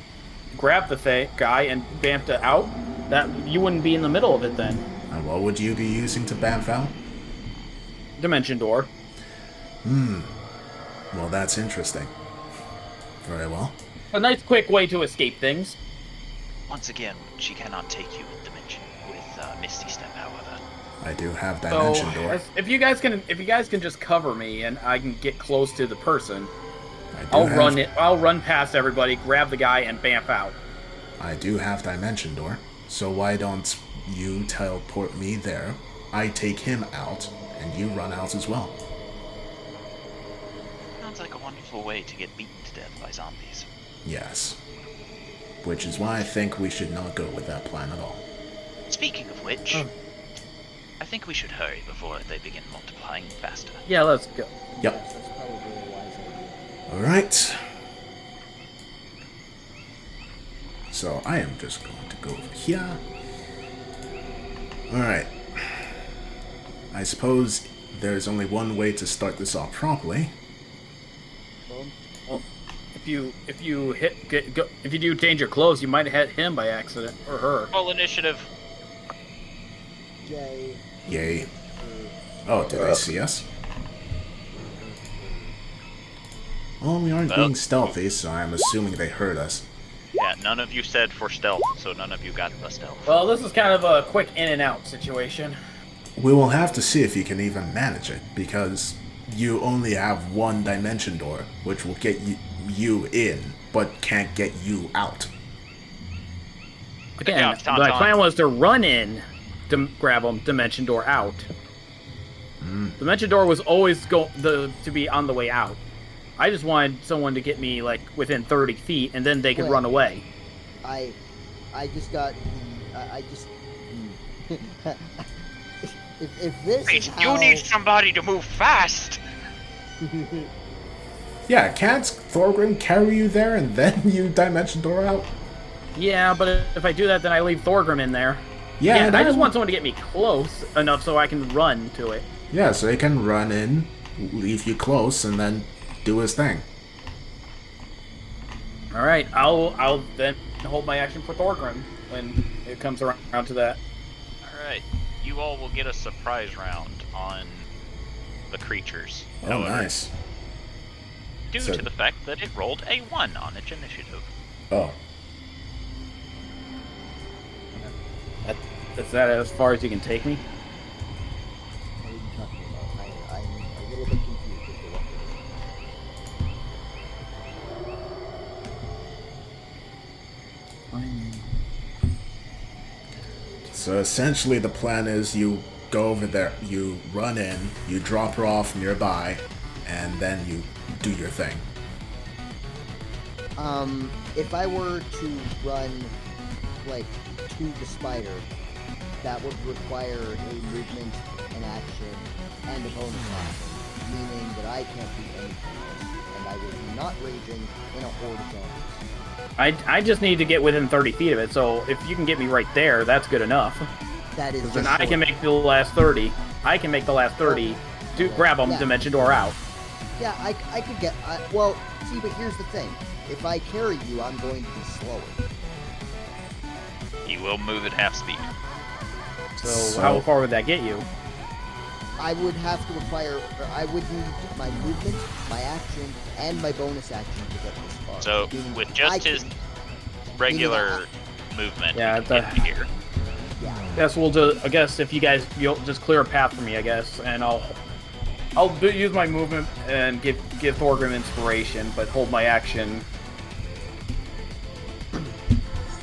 grab the guy and bamfed it out. That you wouldn't be in the middle of it then. And what would you be using to bamf out? Dimension door. Well, that's interesting. Very well. A nice quick way to escape things. Once again, she cannot take you with Dimension with Misty Step, however. I do have So Dimension Door. if you guys can just cover me and I can get close to the person, I do I'll have, run it. I'll run past everybody, grab the guy, and bamf out. I do have Dimension Door. So why don't you teleport me there? I take him out, and you run out as well. Sounds like a wonderful way to get beaten to death by zombies. Yes. Which is why I think we should not go with that plan at all. Speaking of which, I think we should hurry before they begin multiplying faster. Yeah, let's go. Yep. Yes, that's probably a wise idea. Alright. So I am just going to go over here. Alright. I suppose there's only one way to start this off properly. Well, if you do change your clothes, you might hit him by accident or her. Roll initiative. Yay. Yay. Oh, did they see us? Well, we aren't Well- being stealthy, so I'm assuming they heard us. Yeah, none of you said for stealth, so none of you got the stealth. Well, this is kind of a quick in and out situation. We will have to see if you can even manage it, because you only have one dimension door, which will get you in, but can't get you out. Again, Yeah, Tom, my Tom. plan was to run in, to grab him, dimension door out. Dimension door was always to be on the way out. I just wanted someone to get me like within 30 feet, and then they could Well, run away. I just got the. I just. if this is how. You need somebody to move fast! Yeah, can't Thorgrim carry you there and then you dimension door out? Yeah, but if I do that, then I leave Thorgrim in there. Yeah, I just then- want someone to get me close enough so I can run to it. Yeah, so he can run in, leave you close, and then do his thing. All right, I'll then hold my action for Thorgrim when it comes around to that. Alright, you all will get a surprise round on the creatures. Oh, However, nice. Due So- to the fact that it rolled a 1 on its initiative. Oh, Is that as far as you can take me? What are you talking about? I'm a little bit confused as to what this is. so essentially the plan is you go over there, you run in, you drop her off nearby, and then you do your thing. If I were to run, like, to the spider, that would require a movement, an action, and a bonus action, meaning that I can't do anything else, and I would be not raging in a horde of zombies. I just need to get within 30 feet of it, so if you can get me right there, that's good enough. That is Then just I can short. make the last 30. I can make the last 30. Grab them, Yeah. dimension door out. Yeah, I could get. Well, see, but here's the thing: if I carry you, I'm going to be slower. You will move at half speed. So how far would that get you? I would have to require, or I would need my movement, my action, and my bonus action to get this far. So, Meaning with I just can- his regular movement, Yeah, you can get the- here. Guess we'll do. I guess if you'll just clear a path for me, I guess, and I'll use my movement and give Thorgrim inspiration, but hold my action.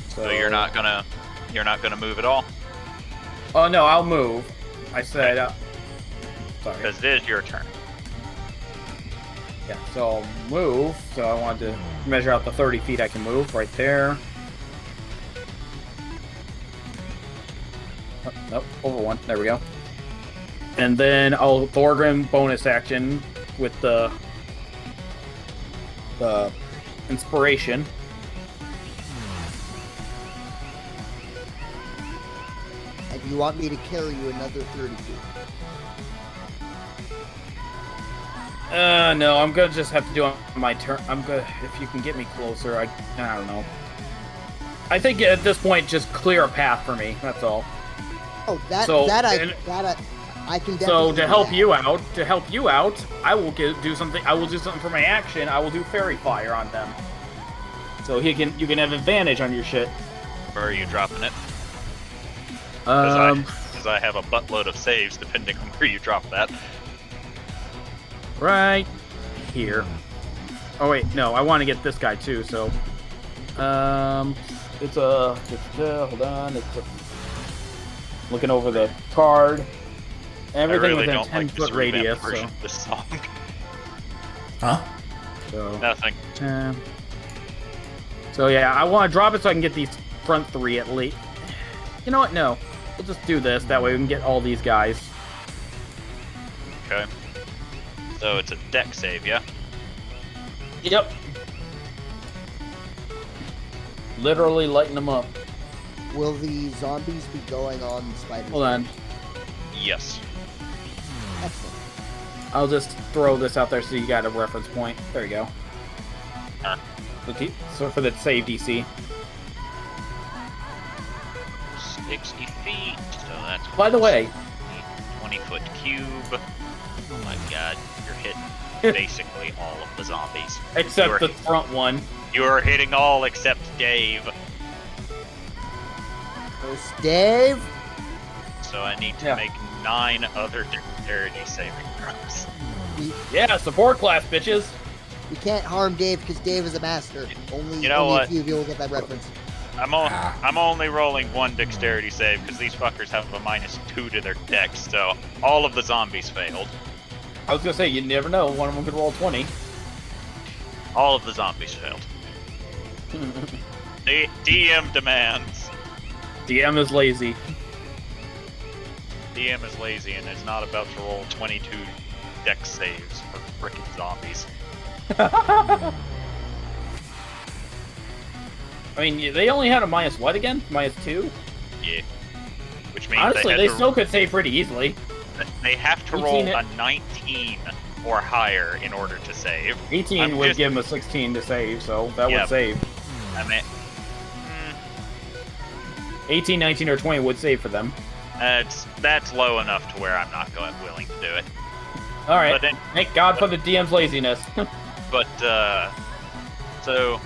So you're not gonna move at all? Oh no, I'll move. I said. Sorry. Because it is your turn. Yeah, so I'll move. So I wanted to measure out the 30 feet I can move right there. Oh, nope, over one. There we go. And then I'll Thorgrim bonus action with the inspiration. And you want me to carry you another 30 feet? No, I'm gonna just have to do it on my turn. I'm gonna, if you can get me closer, I don't know. I think at this point, just clear a path for me. That's all. Oh, I can definitely. So to do help that. you out, I will do something. I will do something for my action. I will do fairy fire on them. So you can have advantage on your shit. Where are you dropping it? Um, Because I have a buttload of saves depending on where you drop that. right here. Oh wait, no, I want to get this guy too. So, it's a hold on. It's a looking over the card. Everything I really within don't 10-foot like this radius. version of this song. Huh? So, Nothing. so yeah, I want to drop it so I can get these front three at least. You know what? No, we'll just do this. That way we can get all these guys. Okay. So it's a deck save, yeah? Yep. Literally lighting them up. Will the zombies be going on the spiders? Hold on. Yes. Excellent. I'll just throw this out there so you got a reference point. There you go. Huh. So for the save DC. 60 feet, so that's... By the way, 20-foot cube. Oh my god, you're hitting basically all of the zombies. except the front one. You are hitting all except Dave. First, Dave. So I need to Yeah. make 9 other dexterity saving throws. Yeah, support class, bitches. We can't harm Dave because Dave is a master. Only, You know only what? a few of you will get that reference. I'm only rolling 1 dexterity save because these fuckers have a -2 to their dex, so all of the zombies failed. I was gonna say, you never know. One of them could roll 20. All of the zombies failed. The DM demands. DM is lazy. DM is lazy and is not about to roll 22 dex saves for frickin' zombies. I mean, they only had a minus what again? -2? Yeah. Which means Honestly, they still could save pretty easily. they have to 18 roll a 19 or higher in order to save. 18 I'm would just- give them a 16 to save, so that Yeah. would save. I mean, 18, 19, or 20 would save for them. that's low enough to where I'm not willing to do it. All right. But then- Thank God for the DM's laziness. But, so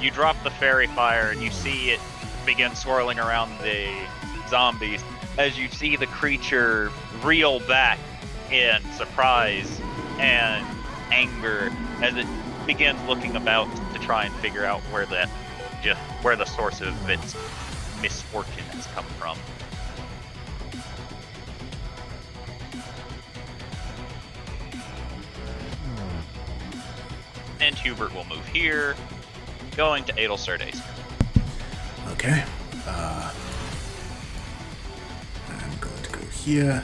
you drop the fairy fire and you see it begin swirling around the zombies as you see the creature reel back in surprise and anger as it begins looking about to try and figure out where the source of its misfortune has come from. And Hubert will move here, going to Adelcerdes. Okay. I'm going to go here.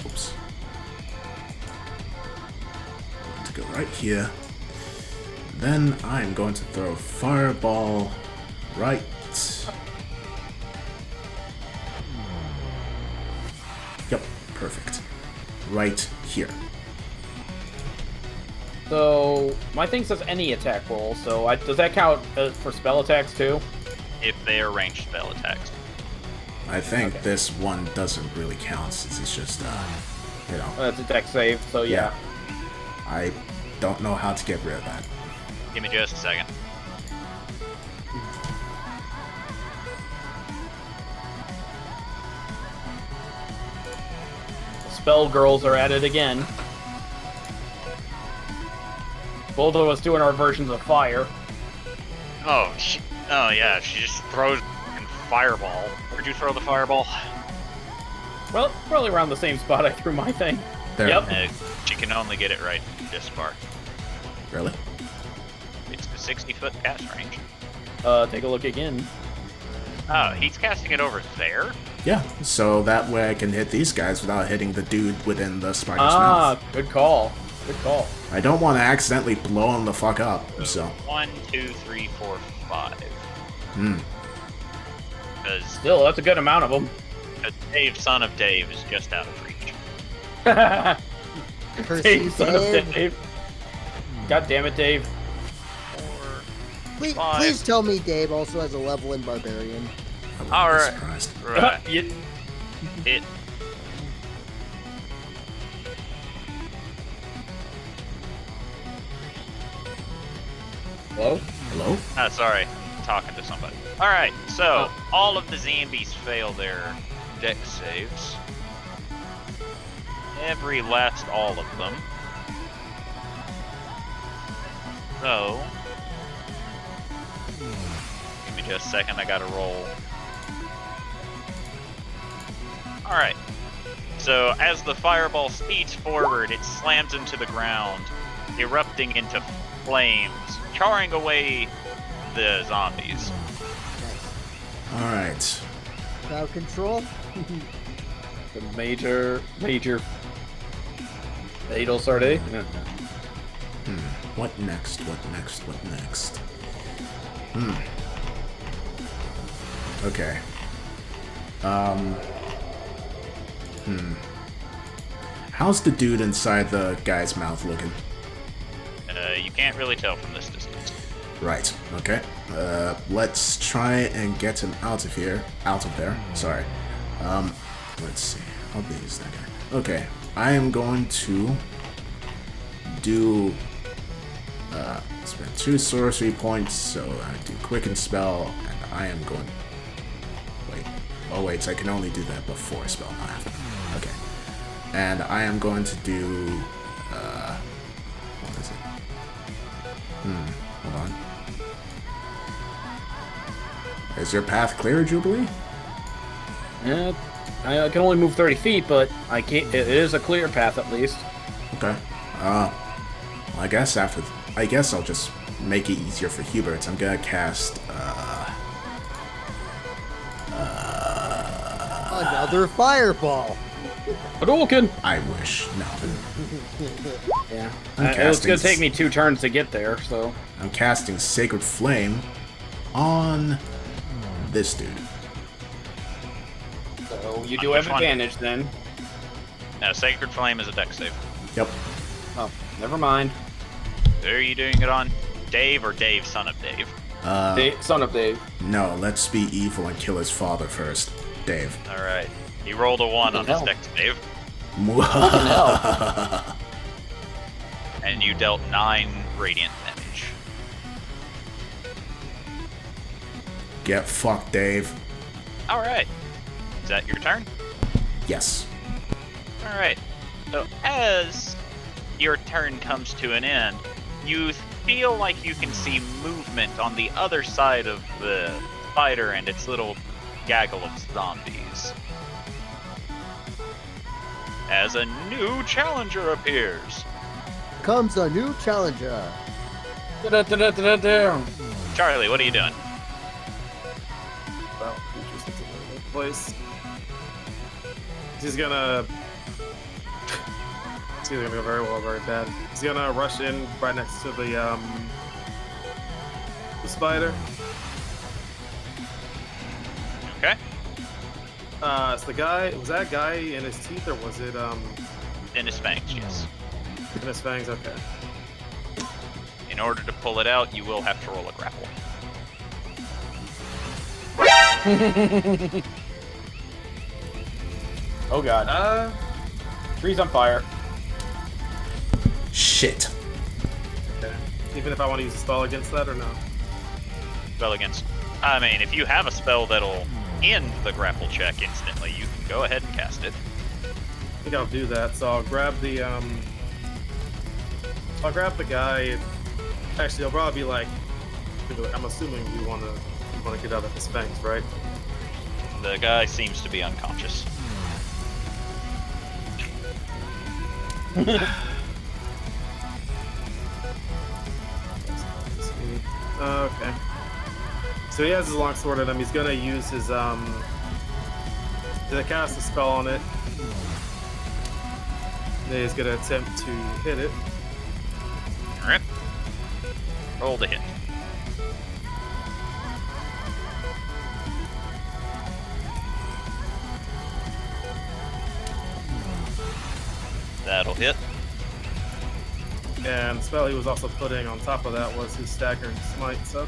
Oops. I'm going to go right here. Then I'm going to throw fireball right. Yep, perfect. Right here. So my thing says any attack roll. So does that count for spell attacks too? If they are ranged spell attacks. I think Okay. this one doesn't really count since it's just, you know, That's a deck save. So yeah. I don't know how to get rid of that. Give me just a second. spell girls are at it again. Both of us doing our versions of fire. Oh, yeah, she just throws a fireball. Where'd you throw the fireball? Well, probably around the same spot I threw my thing. There. Yep. She can only get it right this far. Really? It's the 60-foot cast range. Take a look again. Oh, he's casting it over there? Yeah, so that way I can hit these guys without hitting the dude within the spider's mouth. Good call. Good call. I don't want to accidentally blow him the fuck up, so. 1, 2, 3, 4, 5. Because Still, that's a good amount of them. Dave, son of Dave, is just out of reach. Dave, son of Dave. God damn it, Dave. 4, 5. Please tell me Dave also has a level in Barbarian. I wouldn't All be right. surprised. Right. It. Hello? Hello? Sorry, talking to somebody. All right, so all of the zombies fail their dex saves. Every last all of them. So, give me just a second. I gotta roll. All right. So as the fireball speeds forward, it slams into the ground, erupting into flames, charring away the zombies. Alright. Crowd control. The major fatal sortie. What next? What next? What next? Okay. How's the dude inside the guy's mouth looking? You can't really tell from this distance. Right. Okay. Let's try and get him out of here. Out of there. Sorry. Let's see. How big is that guy? Okay. I am going to do spend 2 sorcery points, so I do quicken spell, and I am going. Wait. Oh wait, so I can only do that before spell, not after. Okay. And I am going to do. What is it? Hold on. Is your path clear, Jubilee? Yeah, I can only move 30 feet, but I can't. It is a clear path at least. Okay. Well, I guess I guess I'll just make it easier for Hubert. I'm gonna cast. Another fireball. Hadouken! I wish. No. Yeah. I'm It's casting gonna take me 2 turns to get there, so. I'm casting Sacred Flame on this dude. So you do have Which one? advantage then. Now, Sacred Flame is a dex save. Yep. Oh, never mind. Are you doing it on Dave or Dave, son of Dave? Son of Dave. No, let's be evil and kill his father first. Dave. All right. He rolled a 1 on his hell? dex save, hell? and you dealt 9 radiant damage. Get fucked, Dave. All right. Is that your turn? Yes. All right. So as your turn comes to an end, you feel like you can see movement on the other side of the spider and its little gaggle of zombies. As a new challenger appears. Comes a new challenger. Charlie, what are you doing? Well, interesting place. He's gonna. It's either gonna go very well or very bad. He's gonna rush in right next to the spider. Okay. So the guy, was that guy in his teeth or was it In his fangs, yes. in his fangs? Okay. In order to pull it out, you will have to roll a grapple. Oh god. Tree's on fire. Shit. Okay. Even if I want to use a spell against that or no? Spell against. I mean, if you have a spell that'll end the grapple check instantly, you can go ahead and cast it. think I'll do that. So I'll grab the guy. Actually, I'll probably be like, I'm assuming you want to get out of his fangs, right? The guy seems to be unconscious. Okay. So he has his longsword on him. He's gonna use his to cast a spell on it. Then he's gonna attempt to hit it. Alright. Roll the hit. That'll hit. And the spell he was also putting on top of that was his staggering smite. So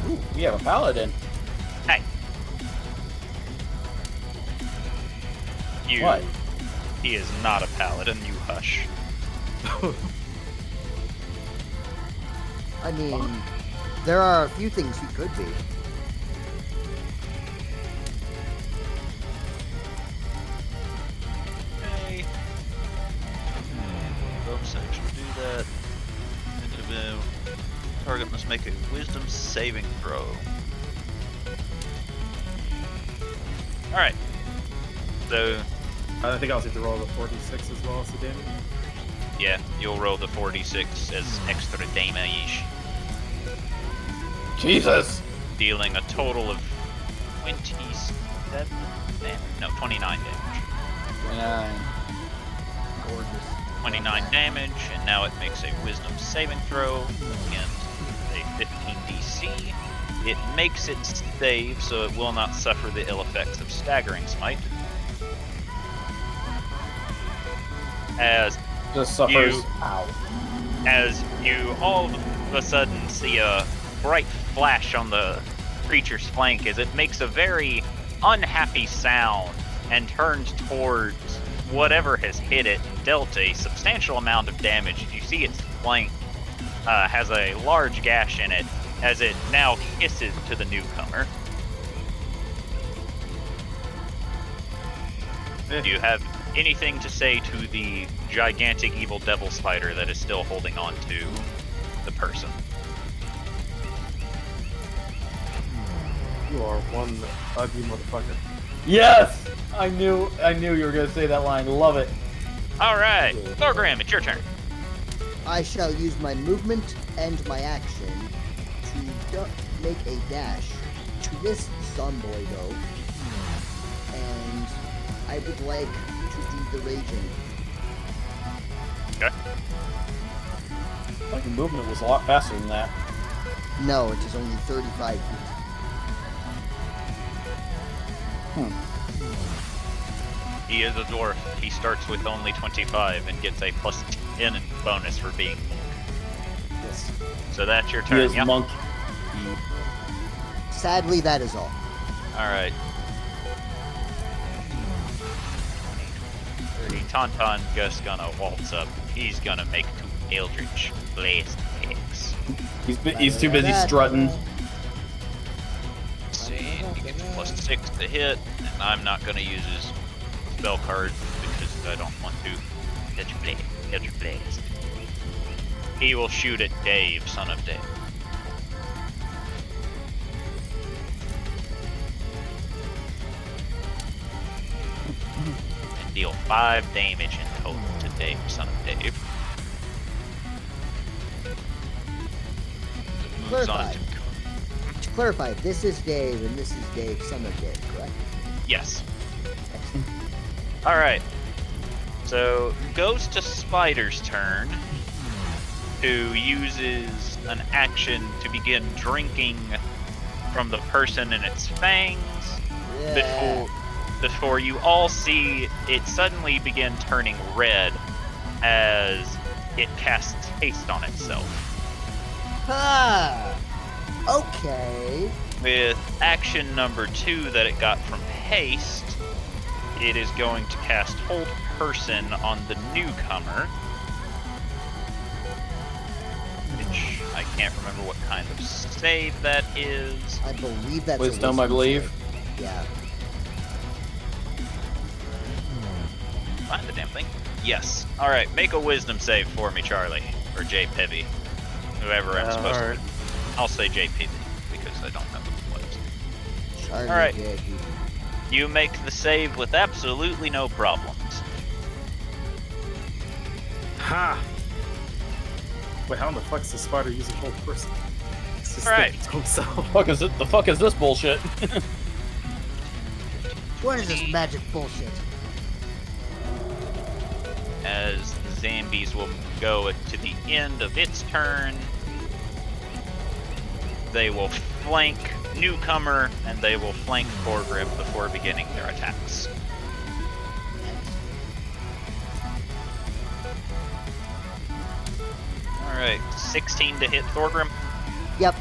Ooh, we have a paladin. Hey. You. What? He is not a paladin, you hush. I mean, there are a few things he could be. Okay. Bonus action to do that. Target must make a wisdom saving throw. Alright. So, I think I'll need to roll the 46 as well as the damage. yeah, you'll roll the 46 as extra damage, Jesus! dealing a total of 27 damage. No, 29 damage. 29. Gorgeous. 29 damage, and now it makes a wisdom saving throw against a 15 DC. It makes it save, so it will not suffer the ill effects of staggering smite. As Just suffers. You- Ow. as you all of a sudden see a bright flash on the creature's flank as it makes a very unhappy sound and turns towards whatever has hit it and dealt a substantial amount of damage. You see its flank has a large gash in it as it now hisses to the newcomer. Do you have anything to say to the gigantic evil devil spider that is still holding on to the person? You are one ugly motherfucker. Yes! I knew you were gonna say that line. Love it. Alright, Thorgrim, it's your turn. I shall use my movement and my action to make a dash to this zomboido, and I would like to do the raging. Okay. Like movement was a lot faster than that. No, it is only 35 feet. He is a dwarf. He starts with only 25 and gets a plus 10 bonus for being. Yes. So that's your He turn, is yeah? monk. Sadly, that is all. Alright. 30. Tauntaun just gonna waltz up. He's gonna make 2 Eldritch Blast attacks. He's too busy strutting. Let's see, he gets plus 6 to hit, and I'm not gonna use his spell card because I don't want to. Eldritch Blast. He will shoot at Dave, son of Dave. And deal 5 damage in total to Dave, son of Dave. Moves on Clarify. To clarify, this is Dave and this is Dave, son of Dave, correct? Yes. Excellent. Alright. So, goes to Spider's turn, who uses an action to begin drinking from the person in its fangs Yeah. before you all see it suddenly begin turning red as it casts haste on itself. Ah. Okay. With action number 2 that it got from haste, it is going to cast Hold Person on the newcomer. Which I can't remember what kind of save that is. I believe that's a Wisdom, I believe. save. Yeah. find the damn thing. Yes. All right, make a wisdom save for me, Charlie, or JPivy, whoever I'm supposed Alright. to. I'll say JPivy because I don't know what. Charlie, Alright. JP. You make the save with absolutely no problems. Ha! Wait, how in the fuck is the spider using whole person? It's just Alright. thinking to himself. The fuck is this bullshit? What is this magic bullshit? As the Zambies will go to the end of its turn, they will flank Newcomer and they will flank Thorgrim before beginning their attacks. Alright, 16 to hit Thorgrim. Yep.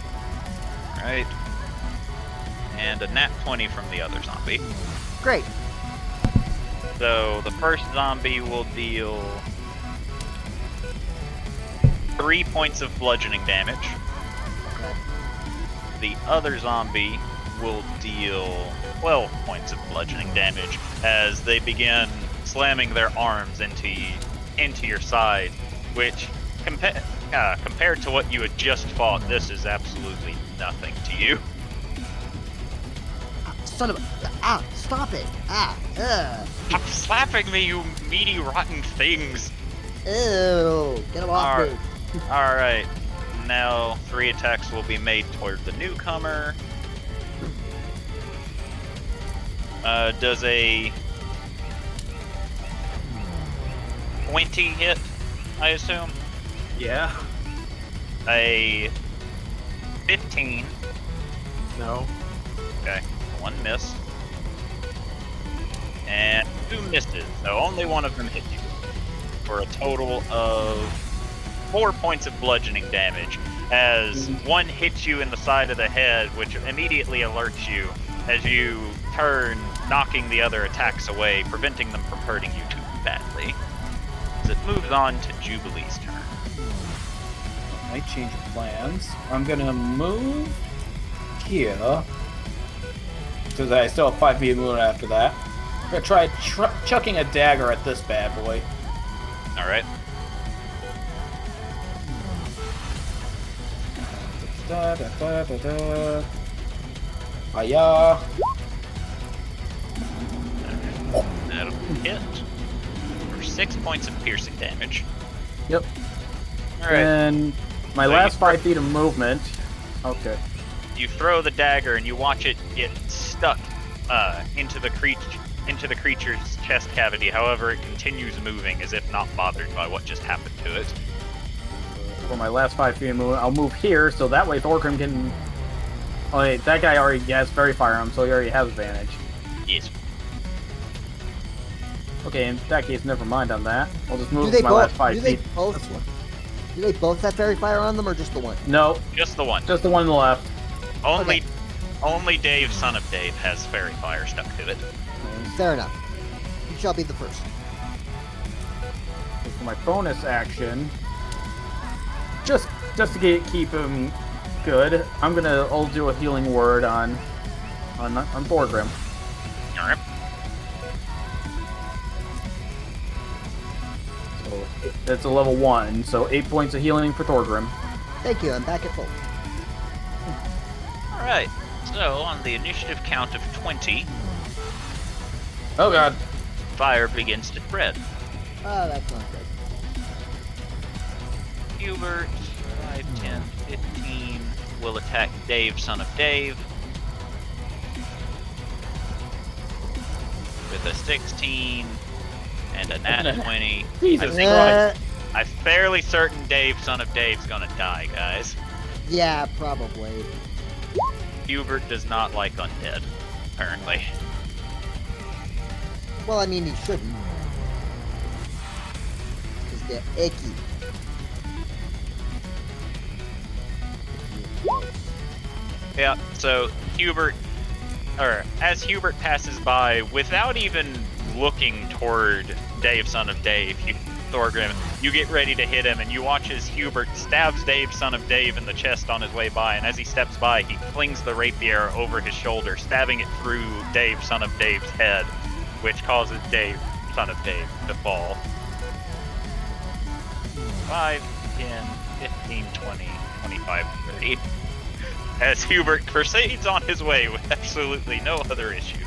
Alright. And a nat 20 from the other zombie. Great. So the first zombie will deal 3 points of bludgeoning damage. Okay. The other zombie will deal 12 points of bludgeoning damage as they begin slamming their arms into your side, which compared to what you had just fought, this is absolutely nothing to you. Son of a... Ah, stop it. Stop slapping me, you meaty, rotten things. Ew. Get him off me. Alright, now 3 attacks will be made toward the newcomer. Does a 20 hit, I assume? Yeah. A 15. No. Okay, 1 missed. And 2 misses, so only one of them hit you. For a total of 4 points of bludgeoning damage, as one hits you in the side of the head, which immediately alerts you as you turn, knocking the other attacks away, preventing them from hurting you too badly. As it moves on to Jubilee's turn. I change of plans. I'm gonna move here. Because I still have 5 feet of movement after that. I'm gonna try chucking a dagger at this bad boy. Alright. Da, da, da, da, da. Hiya. That'll hit for 6 points of piercing damage. Yep. Alright. And my So last you- 5 feet of movement. Okay. You throw the dagger and you watch it get stuck into the creature's chest cavity. However, it continues moving as if not bothered by what just happened to it. For my last 5 feet of movement, I'll move here so that way Thorgrim can. Oh wait, that guy already has Fairy Fire on him, so he already has advantage. Yes. Okay, in that case, never mind on that. I'll just move Do they my both? last 5 Do they feet. both? This one. Do they both have fairy fire on them, or just the one? No, Just the one. just the one on the left. Only Dave, son of Dave, has fairy fire stuck to it. Fair enough. You shall be the first. For my bonus action, just to keep him good, I'll do a healing word on Thorgrim. Alright. So it's a level 1, so 8 points of healing for Thorgrim. Thank you. I'm back at full. Alright. So, on the initiative count of 20, Oh god. fire begins to spread. Oh, that's not good. Hubert, 5, 10, 15, will attack Dave, son of Dave. With a 16 and a nat 20. Jesus think- Christ. I'm fairly certain Dave, son of Dave's gonna die, guys. Yeah, probably. Hubert does not like undead, apparently. Well, I mean, he shouldn't. Because they're icky. Yeah, so as Hubert passes by, without even looking toward Dave, son of Dave, Thorgrim, you get ready to hit him, and you watch as Hubert stabs Dave, son of Dave, in the chest on his way by, and as he steps by, he flings the rapier over his shoulder, stabbing it through Dave, son of Dave's head, which causes Dave, ton of pig to fall. 5, 10, 15, 20, 25, 30. As Hubert proceeds on his way with absolutely no other issues.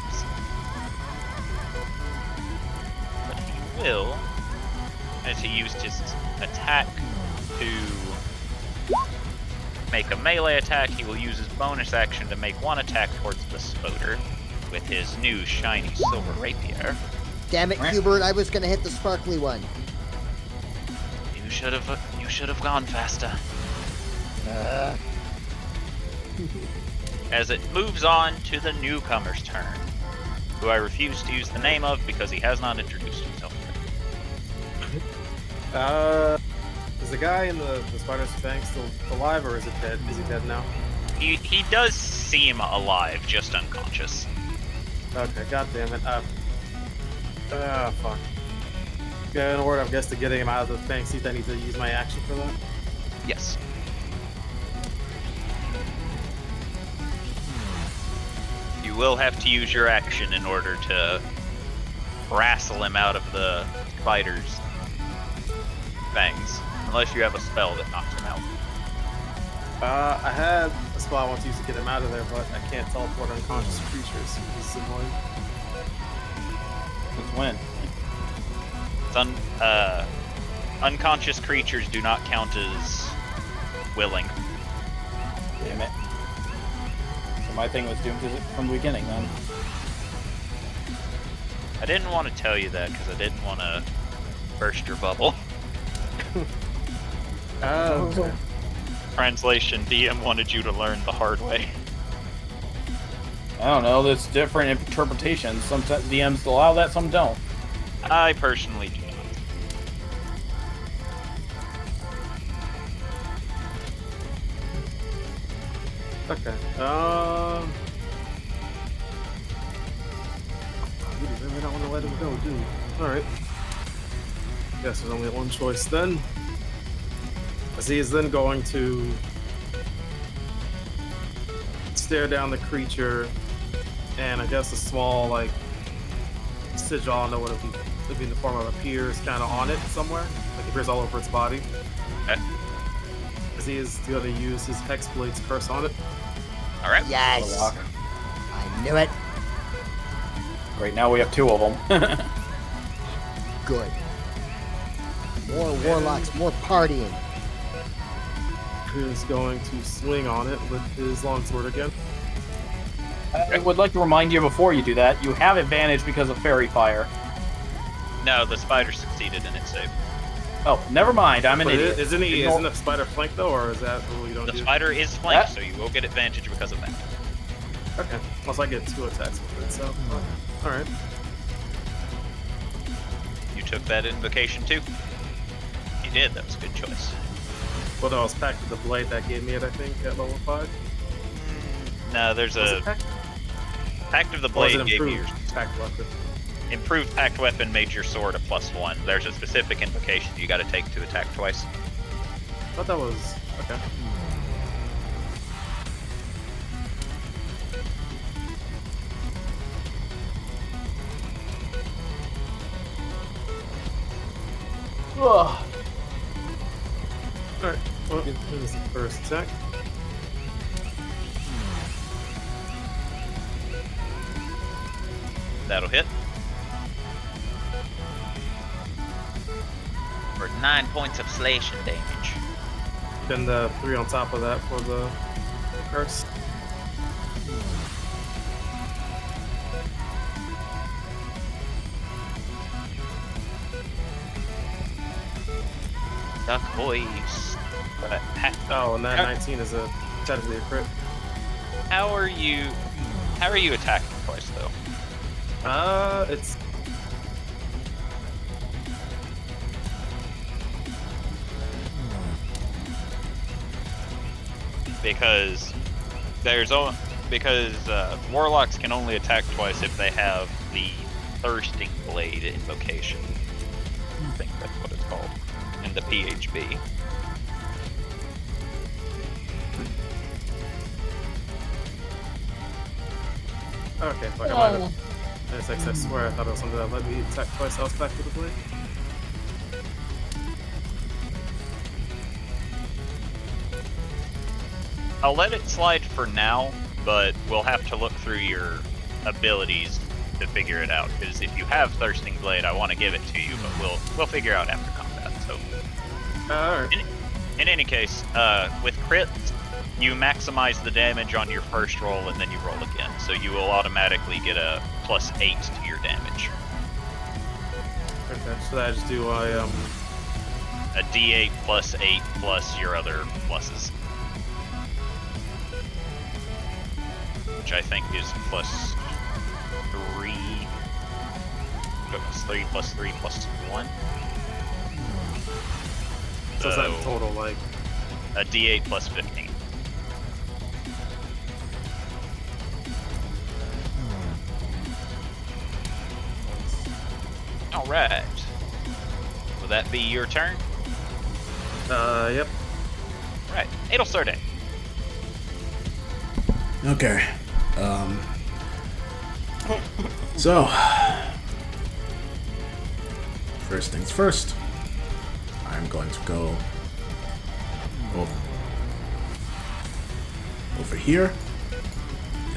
But he will, as he used his attack to make a melee attack, he will use his bonus action to make one attack towards the Spoder with his new shiny silver rapier. Damn it, Hubert! I was gonna hit the sparkly one. You should have gone faster. As it moves on to the newcomer's turn, who I refuse to use the name of because he has not introduced himself yet. Is the guy in the spider's fang still alive, or is it dead? Is he dead now? He does seem alive, just unconscious. Okay, god damn it. Fuck. Yeah, in order, I guess, to getting him out of the fang seat, I need to use my action for that. Yes. You will have to use your action in order to wrestle him out of the spider's fangs. Unless you have a spell that knocks him out. I had a spell I want to use to get him out of there, but I can't teleport unconscious creatures. This is annoying. Since when? Unconscious creatures do not count as willing. Damn it. So my thing was doomed from the beginning then. I didn't want to tell you that because I didn't want to burst your bubble. Okay. Translation, DM wanted you to learn the hard way. I don't know, there's different interpretations. Some DMs allow that, some don't. I personally do not. Okay. You really don't want to let him go, do you? Alright. Guess there's only one choice then. As he is then going to stare down the creature, and I guess a small, like, sigil, I don't know what it would be in the form of, appears kind of on it somewhere. Like, it appears all over its body. Okay. As he is going to use his Hexblade's curse on it. Alright. Yes! I knew it. Great, now we have two of them. Good. More warlocks, more partying. Is going to swing on it with his longsword again. I would like to remind you before you do that, you have advantage because of fairy fire. No, the spider succeeded in its save. Oh, never mind, I'm an But idiot. isn't the spider flanked though, or is that a rule you don't The do? spider is flanked, so you will get advantage because of that. Okay. Plus I get 2 attacks with it, so alright. You took that invocation too? You did, that was a good choice. Well, that was Pact of the Blade that gave me it, I think, at level 5. No, there's Was a it Pact? Pact of the Or was Blade it gave you your improved Pact weapon? improved pact weapon made your sword a +1. There's a specific invocation you gotta take to attack twice. I thought that was okay. Ugh. Alright, well, here's the first attack. That'll hit. For 9 points of slashing damage. Then the 3 on top of that for the curse. Duck boys. Oh, and that 19 is technically a crit. How are you attacking twice though? It's Because warlocks can only attack twice if they have the thirsting blade invocation. I think that's what it's called in the PHB. okay. Fuck, I might have I swear I thought it was something that let me attack twice. I was back to the blade. I'll let it slide for now, but we'll have to look through your abilities to figure it out. Because if you have Thirsting Blade, I want to give it to you, but we'll figure out after combat. So, Alright. in any case, with crits, you maximize the damage on your first roll, and then you roll again. So you will automatically get a +8 to your damage. Okay, so I just do A D8 +8 plus your other pluses. Which I think is +3. +3 +3 +1. So is that in total, like? A D8 +15. Alright. Will that be your turn? Yep. Right. Adelsarde. Okay. So, first things first, I'm going to go over here.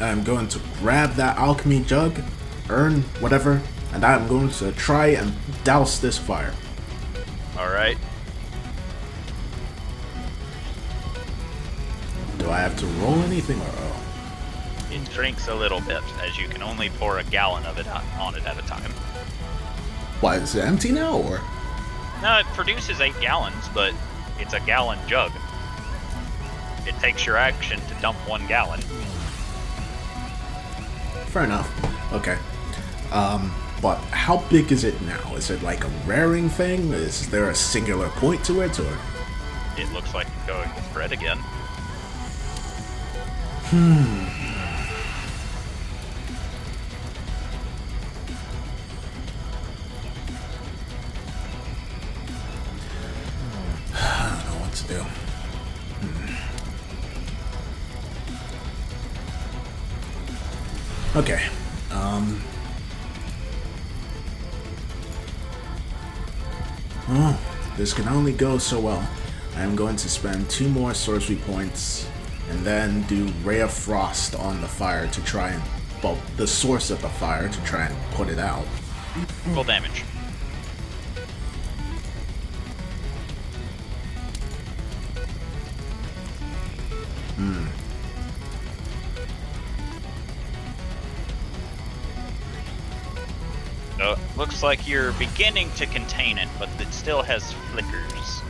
I'm going to grab that alchemy jug, earn whatever, and I'm going to try and douse this fire. Alright. Do I have to roll anything or It drinks a little bit, as you can only pour a gallon of it on it at a time. why is it empty now or? No, it produces 8 gallons, but it's a gallon jug. It takes your action to dump 1 gallon. Fair enough. Okay. But how big is it now? Is it like a raring thing? Is there a singular point to it, or? It looks like it's going with bread again. I don't know what to do. Okay. Oh, this can only go so well. I'm going to spend 2 more sorcery points and then do Ray of Frost on the fire to try and, well, the source of the fire to try and put it out. Full damage. So, looks like you're beginning to contain it, but it still has flickers.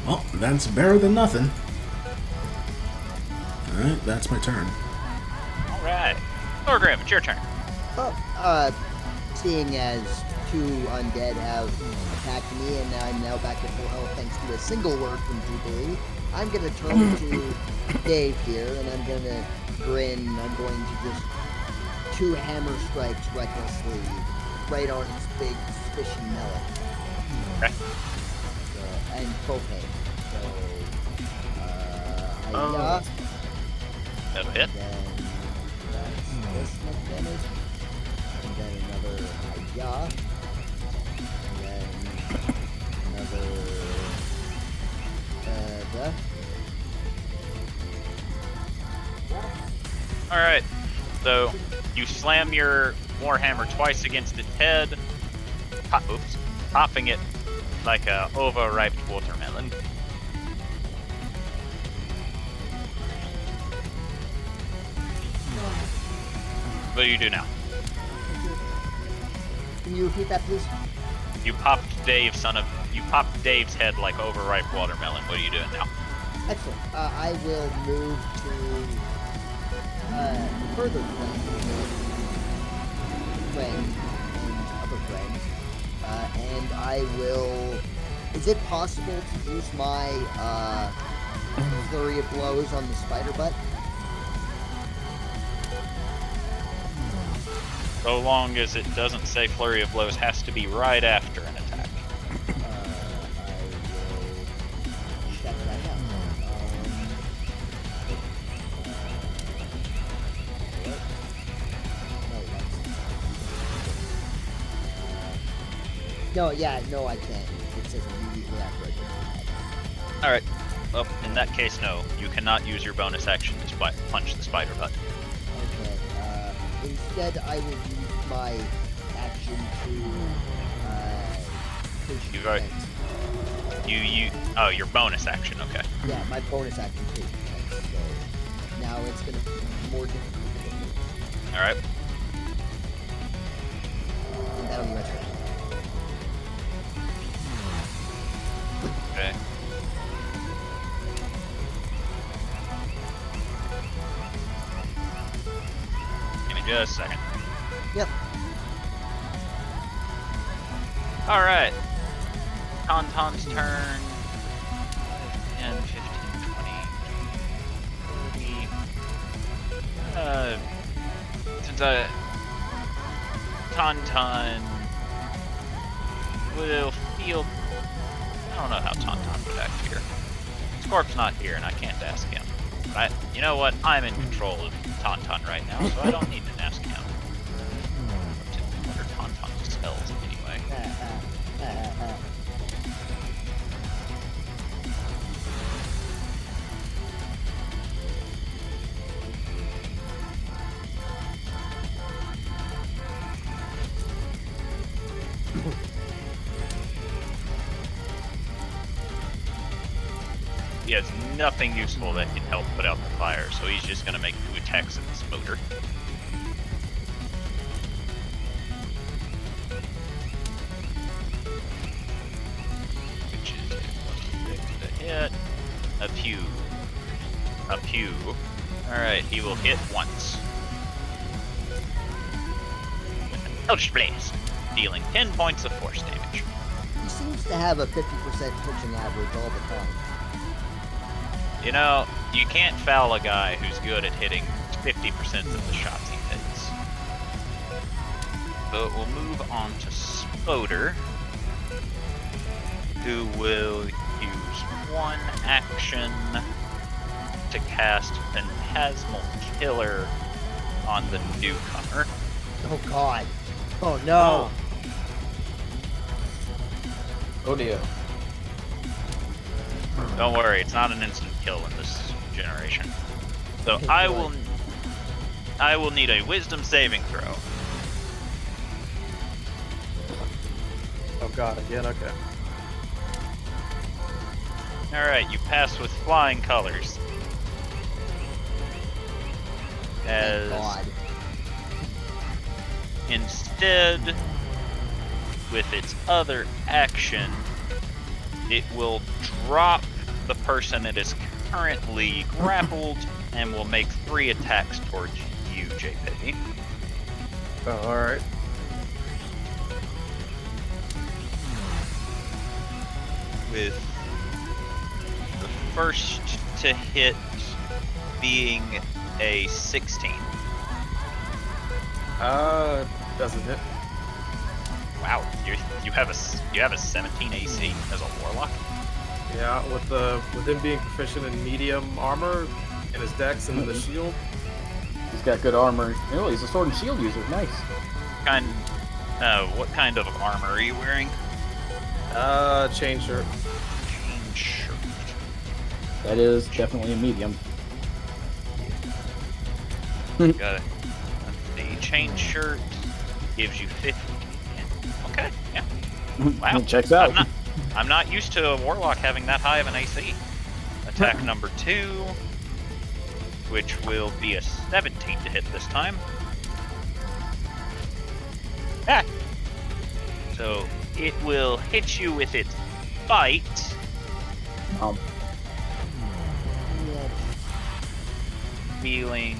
Well, that's better than nothing. Alright, that's my turn. Alright. Thorgrim, it's your turn. Seeing as 2 undead have attacked me and I'm now back at full health thanks to a single word from Jubilee, I'm gonna turn to Dave here and I'm gonna grin. I'm going to just 2 hammer strikes recklessly right on its big suspicion melon. Okay. So, and propane. So, Oh. yeah. That'll hit. Then that's this much damage. And then another hiya. And then another Alright. So, you slam your Warhammer twice against its head, popping it like a overripe watermelon. What do you do now? Can you repeat that, please? You popped Dave's head like overripe watermelon. What are you doing now? Excellent. I will move to further friend and other friends, and I will. Is it possible to use my flurry of blows on the spider butt? So long as it doesn't say flurry of blows, has to be right after an attack. I will check that out. No, No, yeah, no, I can't. It says immediately after I get the Alright. Well, in that case, no. You cannot use your bonus action to punch the spider button. Okay. Instead, I will use my action to push You've already- defense. Oh, your bonus action, okay. Yeah, my bonus action push defense. So now it's gonna be more difficult to hit me. Alright. And that'll be my turn. Okay. Give me just a second. Yep. Alright. Tauntaun's turn. 10, 15, 20, 30. Since Tauntaun will feel... I don't know how Tauntaun would act here. Scorp's not here and I can't ask him. But you know what? I'm in control of Tauntaun right now, so I don't need to ask him. What are Tauntaun's spells anyway? He has nothing useful that can help put out the fire, so he's just gonna make 2 attacks at this motor. Which is a hit. A pew. A pew. Alright, he will hit once. With an Eldritch Blast, dealing 10 points of force damage. He seems to have a 50% pitching average all the time. You know, you can't foul a guy who's good at hitting 50% of the shots he hits. So we'll move on to Spoder, who will use 1 action to cast Phantasmal Killer on the newcomer. Oh god. Oh no. Oh dear. Don't worry, it's not an instant kill in this generation. So Okay, I good. will need a Wisdom saving throw. Oh god, again, okay. Alright, you pass with flying colors. As Thank god. instead, with its other action, it will drop the person it is currently grappled and will make 3 attacks towards you, JP. Oh, alright. With the first to hit being a 16. Doesn't hit. Wow, you have a 17 AC as a warlock. Yeah, with him being proficient in medium armor and his dex and the shield. He's got good armor. Oh, he's a sword and shield user. Nice. What kind of armor are you wearing? Chain shirt. Chain shirt. That is definitely a medium. Got it. The chain shirt gives you 50. Okay, yeah. Wow. It checks out. I'm not used to a warlock having that high of an AC. Attack number 2, which will be a 17 to hit this time. Ah! So it will hit you with its bite. Um, Yeah. Dealing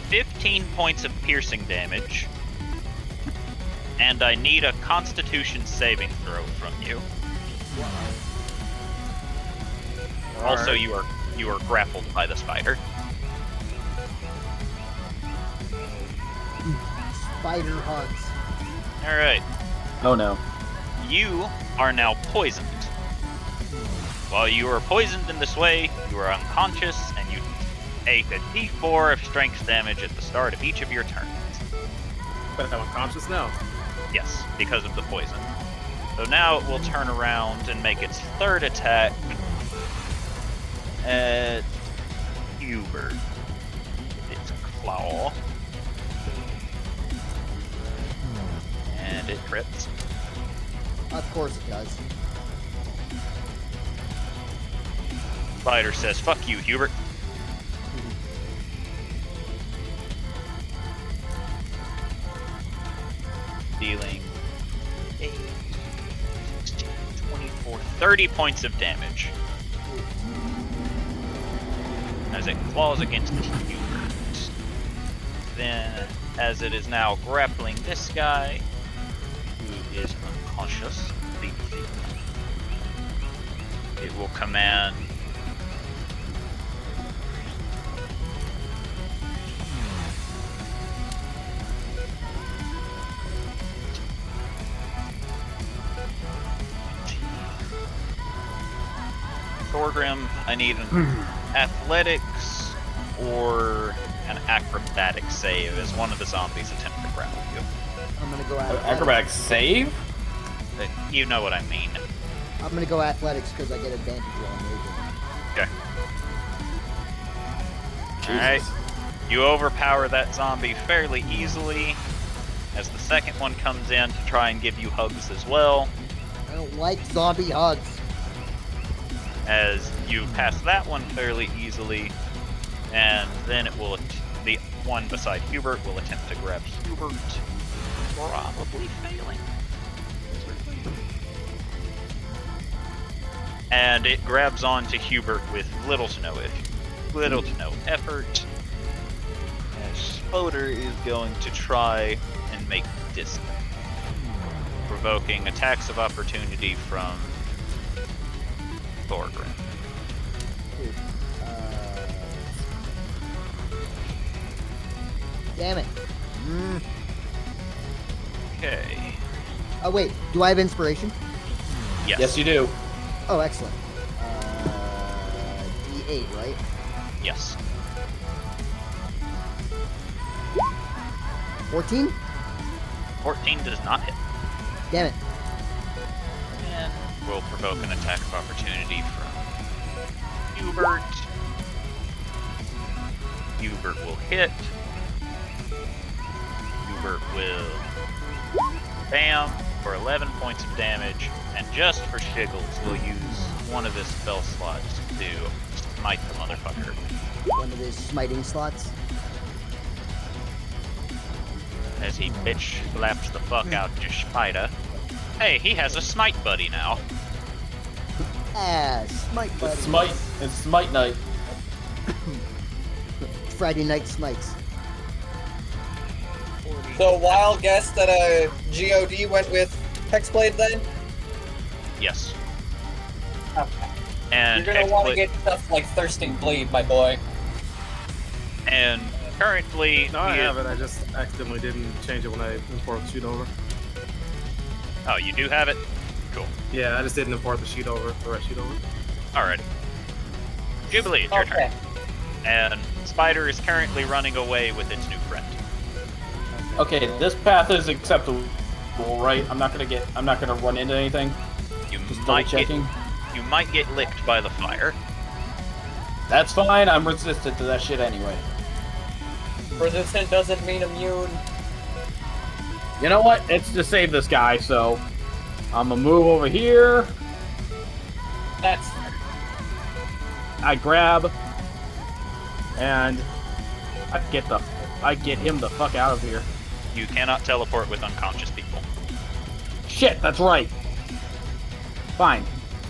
15 points of piercing damage, and I need a Constitution saving throw from you. Also, you are grappled by the spider. Spider hunts. All right, oh no. you are now poisoned. While you are poisoned in this way, you are unconscious and you take a d4 of strength damage at the start of each of your turns. But I'm unconscious now. Yes, because of the poison. So now it will turn around and make its third attack at Hubert. Its claw. And it crits. Of course it does. Spider says, "Fuck you, Hubert." Dealing 8, 16, 24, 30 points of damage. As it claws against Hubert. Then, as it is now grappling this guy, who is unconscious, it will command Thorgrim. I need an athletics or an acrobatics save as one of the zombies attempt to grapple you. I'm gonna go athletics. Acrobatics save? You know what I mean. I'm gonna go athletics because I get advantage on moving. Okay. Alright. You overpower that zombie fairly easily as the second one comes in to try and give you hugs as well. I don't like zombie hugs. As you pass that one fairly easily, and then it will, the one beside Hubert will attempt to grab Hubert, probably failing. And it grabs onto Hubert with little to no effort. As Spoder is going to try and make distance, provoking attacks of opportunity from Thorgrim. Damn it. Okay. Oh wait, do I have inspiration? Yes. Yes, you do. Oh, excellent. D8, right? Yes. 14? 14 does not hit. Damn it. And will provoke an attack of opportunity from Hubert. Hubert will hit. Hubert will bam for 11 points of damage, and just for shiggles, we'll use one of his spell slots to smite the motherfucker. One of his smiting slots. As he bitch slaps the fuck out your spider. Hey, he has a smite buddy now. Smite buddy. It's smite night. Friday night smites. So wild guess that a God went with Hexblade then? Yes. Okay. And You're gonna want to Hexblade- get stuff like Thirsting Bleed, my boy. and currently No, I he is- have it. I just accidentally didn't change it when I imported the sheet over. Oh, you do have it? Cool. Yeah, I just didn't import the sheet over, the right sheet over. Alrighty. Jubilee, it's your Okay. turn. And Spider is currently running away with its new friend. Okay, this path is acceptable, right? I'm not gonna run into anything. You Just double might get checking. you might get licked by the fire. That's fine. I'm resistant to that shit anyway. Resistant doesn't mean immune. You know what? It's to save this guy, so I'm gonna move over here. That's I grab and I get him the fuck out of here. You cannot teleport with unconscious people. Shit, that's right. Fine.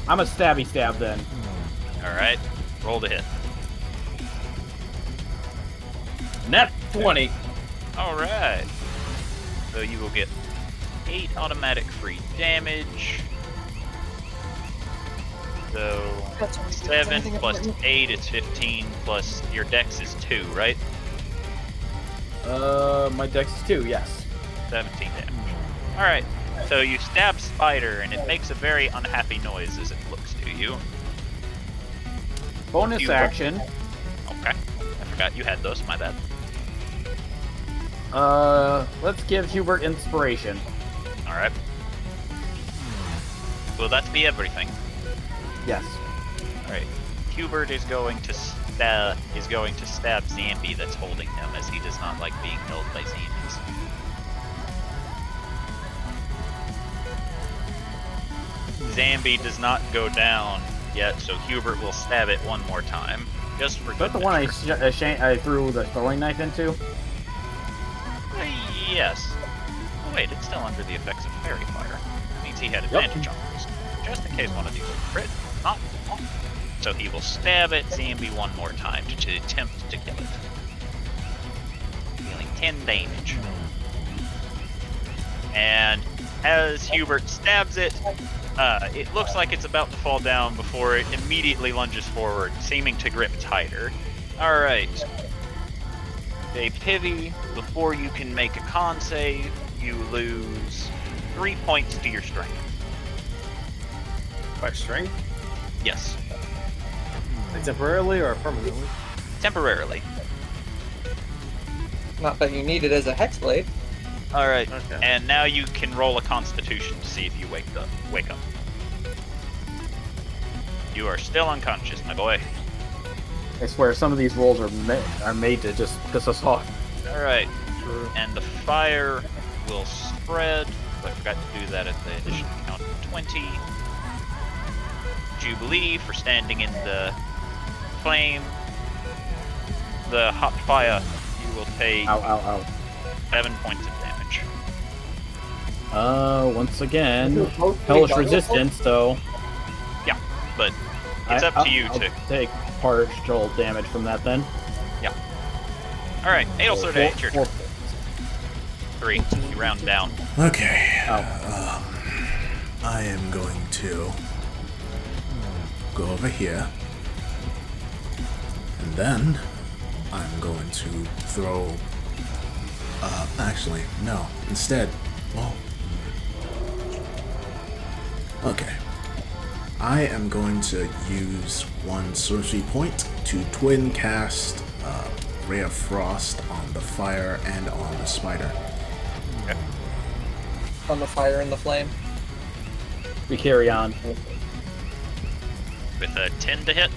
I'm a stabby stab then. Alright. Roll to hit. Net 20. Alright. So you will get 8 automatic free damage. So That's what we do. 7 Anything plus about- 8 is 15 plus your dex is 2, right? My dex is 2, yes. 17 damage. Alright. So you stab Spider and it makes a very unhappy noise as it looks to you. Bonus You- action. Okay. Forgot you had those. My bad. Let's give Hubert inspiration. All right. Will that be everything? Yes. All right. Hubert is going to stab Zambi that's holding him, as he does not like being held by Zambis. Zambi does not go down yet, so Hubert will stab it one more time, just for Is that good the one measure. I threw the throwing knife into? Yes. Oh wait, it's still under the effects of fairy fire. That means he had advantage on this, just in case one of these will crit. Not. So he will stab at Zambi one more time to attempt to kill it. Dealing 10 damage. And as Hubert stabs it, it looks like it's about to fall down before it immediately lunges forward, seeming to grip tighter. Alright. Pivy, before you can make a con save, you lose 3 points to your strength. By strength? Yes. Like temporarily or permanently? Temporarily. Not that you need it as a hexblade. Alright, Okay. and now you can roll a constitution to see if you wake up. You are still unconscious, my boy. I swear, some of these rolls are made to just piss us off. Alright, True. and the fire will spread. I forgot to do that at the additional count of 20. Jubilee for standing in the flame. The hot fire, you will take Ow, ow, 7 points of damage. ow. Once again, hellish resistance, so But it's up to you I'll to. take partial damage from that then. Alright, Adelsorday, it's your turn. 4 3. You round down. Okay. Ow. I am going to go over here. And then I'm going to throw... actually, no. Instead, well... Okay. I am going to use one sorcery point to twin cast Ray of Frost on the fire and on the spider. Okay. On the fire and the flame. We carry on. With a 10 to hit.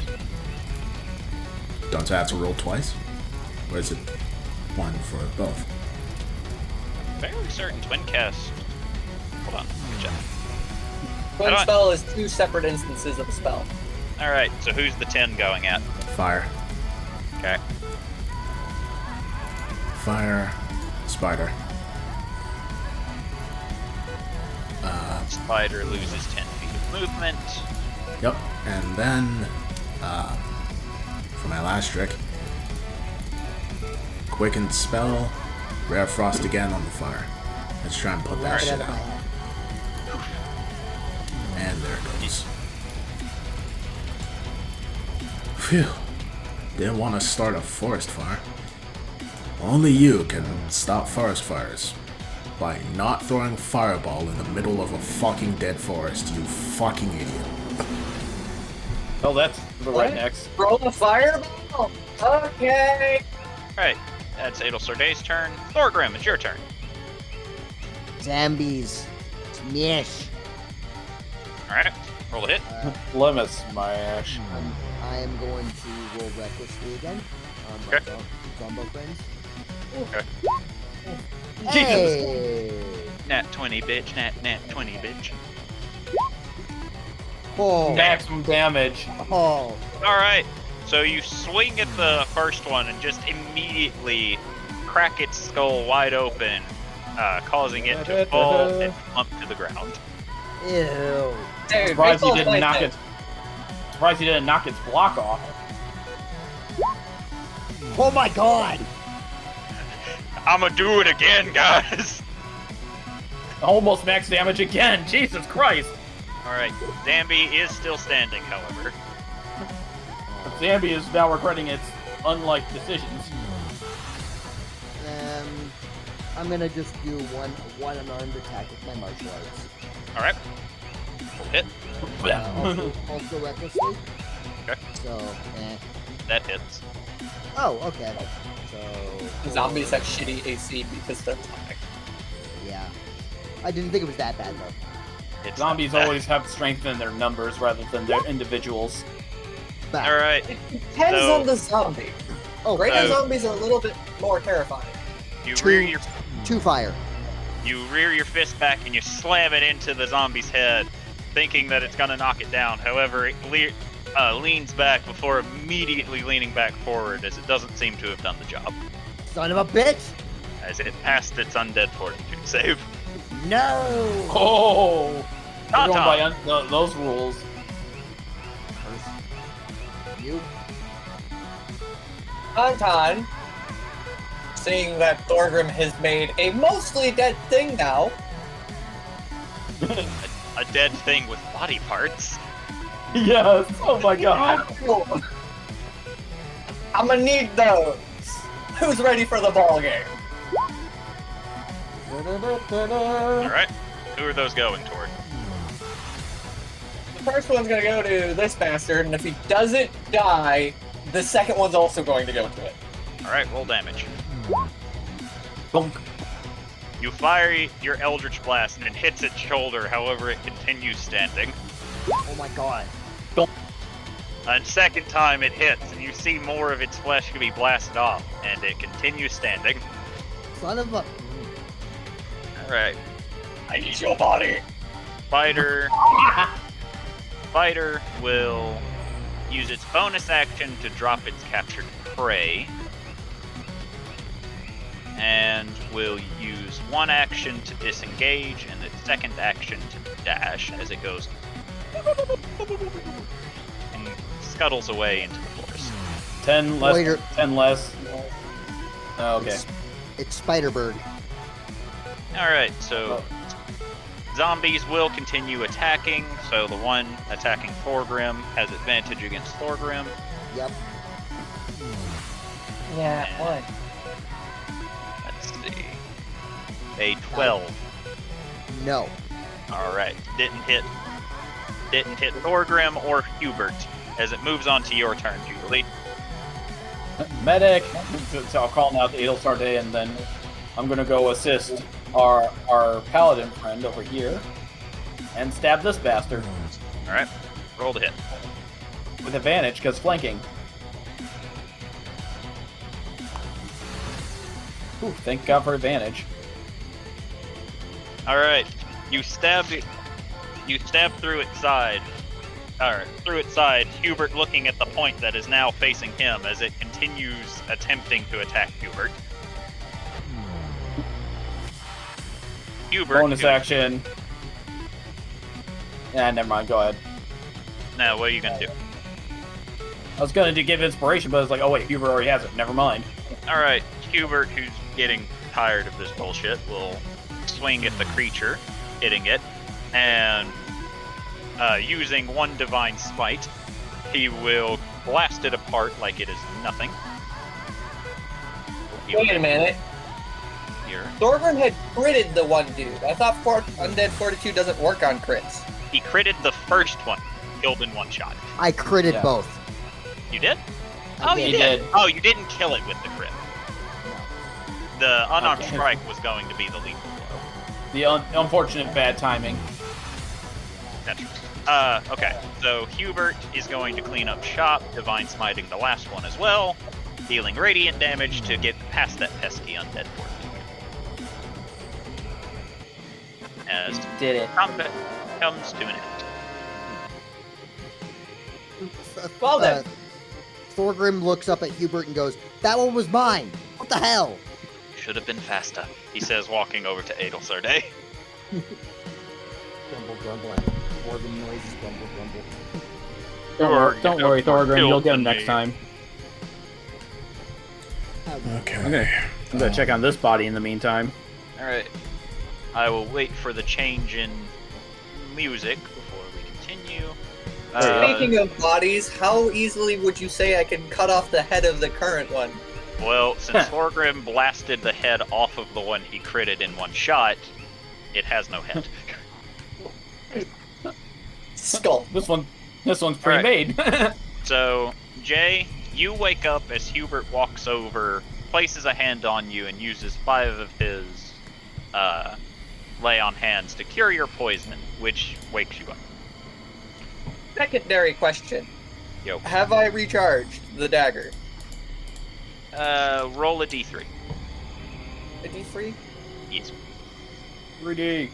Don't I have to roll twice? Or is it one for both? Fairly certain twin cast. Hold on, let me check. Twin Alright. spell is 2 separate instances of a spell. Alright, so who's the 10 going at? Fire. Okay. Fire. Spider. Spider loses 10 feet of movement. Yep. And then, for my last trick, Quicken Spell, Rare Frost again on the fire. Let's try and put that Knock it shit out of my out. head. And there it goes. Phew. Didn't want to start a forest fire. Only you can stop forest fires. By not throwing fireball in the middle of a fucking dead forest, you fucking idiot. Oh, that's the What? rednecks. Roll a fireball! Okay! Alright, that's Adelsorday's turn. Thorgrim, it's your turn. Zombies. Smash. Alright, roll a hit. Lemma smash. I am going to roll recklessly again on my Okay. combo friends. Okay. Hey! Nat 20, bitch. Nat 20, bitch. Oh, Maximum damage. oh. Alright, so you swing at the first one and just immediately crack its skull wide open, causing it to fall and plump to the ground. Ew. Dude, Surprised he Rachel's didn't like knock that. it. Surprised he didn't knock its block off. Oh my god! I'ma do it again, guys! Almost max damage again. Jesus Christ. Alright, Zambi is still standing, however. Zambi is now regretting its unlike decisions. I'm gonna just do one unarmed attack with my martial arts. Alright. Hit. Also recklessly. Okay. So, That hits. Oh, okay. So Zombies have shitty AC because they're black. yeah, I didn't think it was that bad though. It's Zombies not bad. always have strength in their numbers rather than their individuals. Bad. All right. It depends So- on the zombie. Oh, Great So- zombies are a little bit more terrifying. You Two- rear your two fire. fist back and you slam it into the zombie's head, thinking that it's gonna knock it down. However, it leans back before immediately leaning back forward, as it doesn't seem to have done the job, Son of a bitch! as it passed its undead fortitude save. No! Oh, we're Ta-ta. going by those rules. You? Anton, seeing that Thorgrim has made a mostly dead thing now, A dead thing with body parts. Yes. Oh my god. I'm gonna need those. Who's ready for the ball game? All right. Who are those going toward? The first one's gonna go to this bastard, and if he doesn't die, the second one's also going to go to it. All right. Roll damage. Bonk. You fire your Eldritch Blast and it hits its shoulder. However, it continues standing. Oh my god. And second time it hits, and you see more of its flesh to be blasted off, and it continues standing. Son of a... Alright. I need your body. Fighter will use its bonus action to drop its captured prey. And will use one action to disengage and its second action to dash as it goes and scuttles away into the forest. 10 less. Waiter. 10 less. Oh, okay. It's Spider-Bird. Alright, so zombies will continue attacking, so the one attacking Thorgrim has advantage against Thorgrim. Yep. Yeah, what? Let's see. A 12. No. Alright. Didn't hit Thorgrim or Hubert. As it moves on to your turn, Jubilee. Medic. So I'll call out the Adelstar Day, and then I'm gonna go assist our paladin friend over here and stab this bastard Alright. Roll to hit. with advantage because flanking. Ooh, thank God for advantage. Alright. You stab through its side. Alright, through its side, Hubert looking at the point that is now facing him as it continues attempting to attack Hubert. Hubert. Bonus action. Yeah, never mind. Go ahead. Now, what are you gonna do? I was gonna give inspiration, but it's like, oh wait, Hubert already has it. Never mind. Alright, Hubert, who's getting tired of this bullshit, will swing at the creature, hitting it, and using one divine smite, he will blast it apart like it is nothing. Wait a minute. Here. Thorgrim had critted the one dude. I thought Undead Fortitude doesn't work on crits. He critted the first one, killed in one shot. I critted Yeah. both. You did? I Oh, did. you did. did. Oh, you didn't kill it with the crit. The unarmed Okay. strike was going to be the lethal blow. The unfortunate bad timing. That's right. Okay. So Hubert is going to clean up shop, divine smiting the last one as well, dealing radiant damage to get past that pesky undead fortitude. As Did it. combat comes to an end. Well then. Thorgrim looks up at Hubert and goes, "That one was mine! What the hell?" Should have been faster, he says, walking over to Adelsarday. Grumble, grumble, and Dwarven noises, grumble, grumble. Don't worry, Thorgrim. You'll get him me. next time. Okay. I'm gonna check on this body in the meantime. Alright. I will wait for the change in music before we continue. Speaking of bodies, how easily would you say I can cut off the head of the current one? Well, since Thorgrim blasted the head off of the one he critted in one shot, it has no head. Skull. This one's pre-made. So, Jay, You wake up as Hubert walks over, places a hand on you, and uses 5 of his lay on hands to cure your poison, which wakes you up. Secondary question. Yo. Have I recharged the dagger? Roll a d3. A D3? Yes. 3D.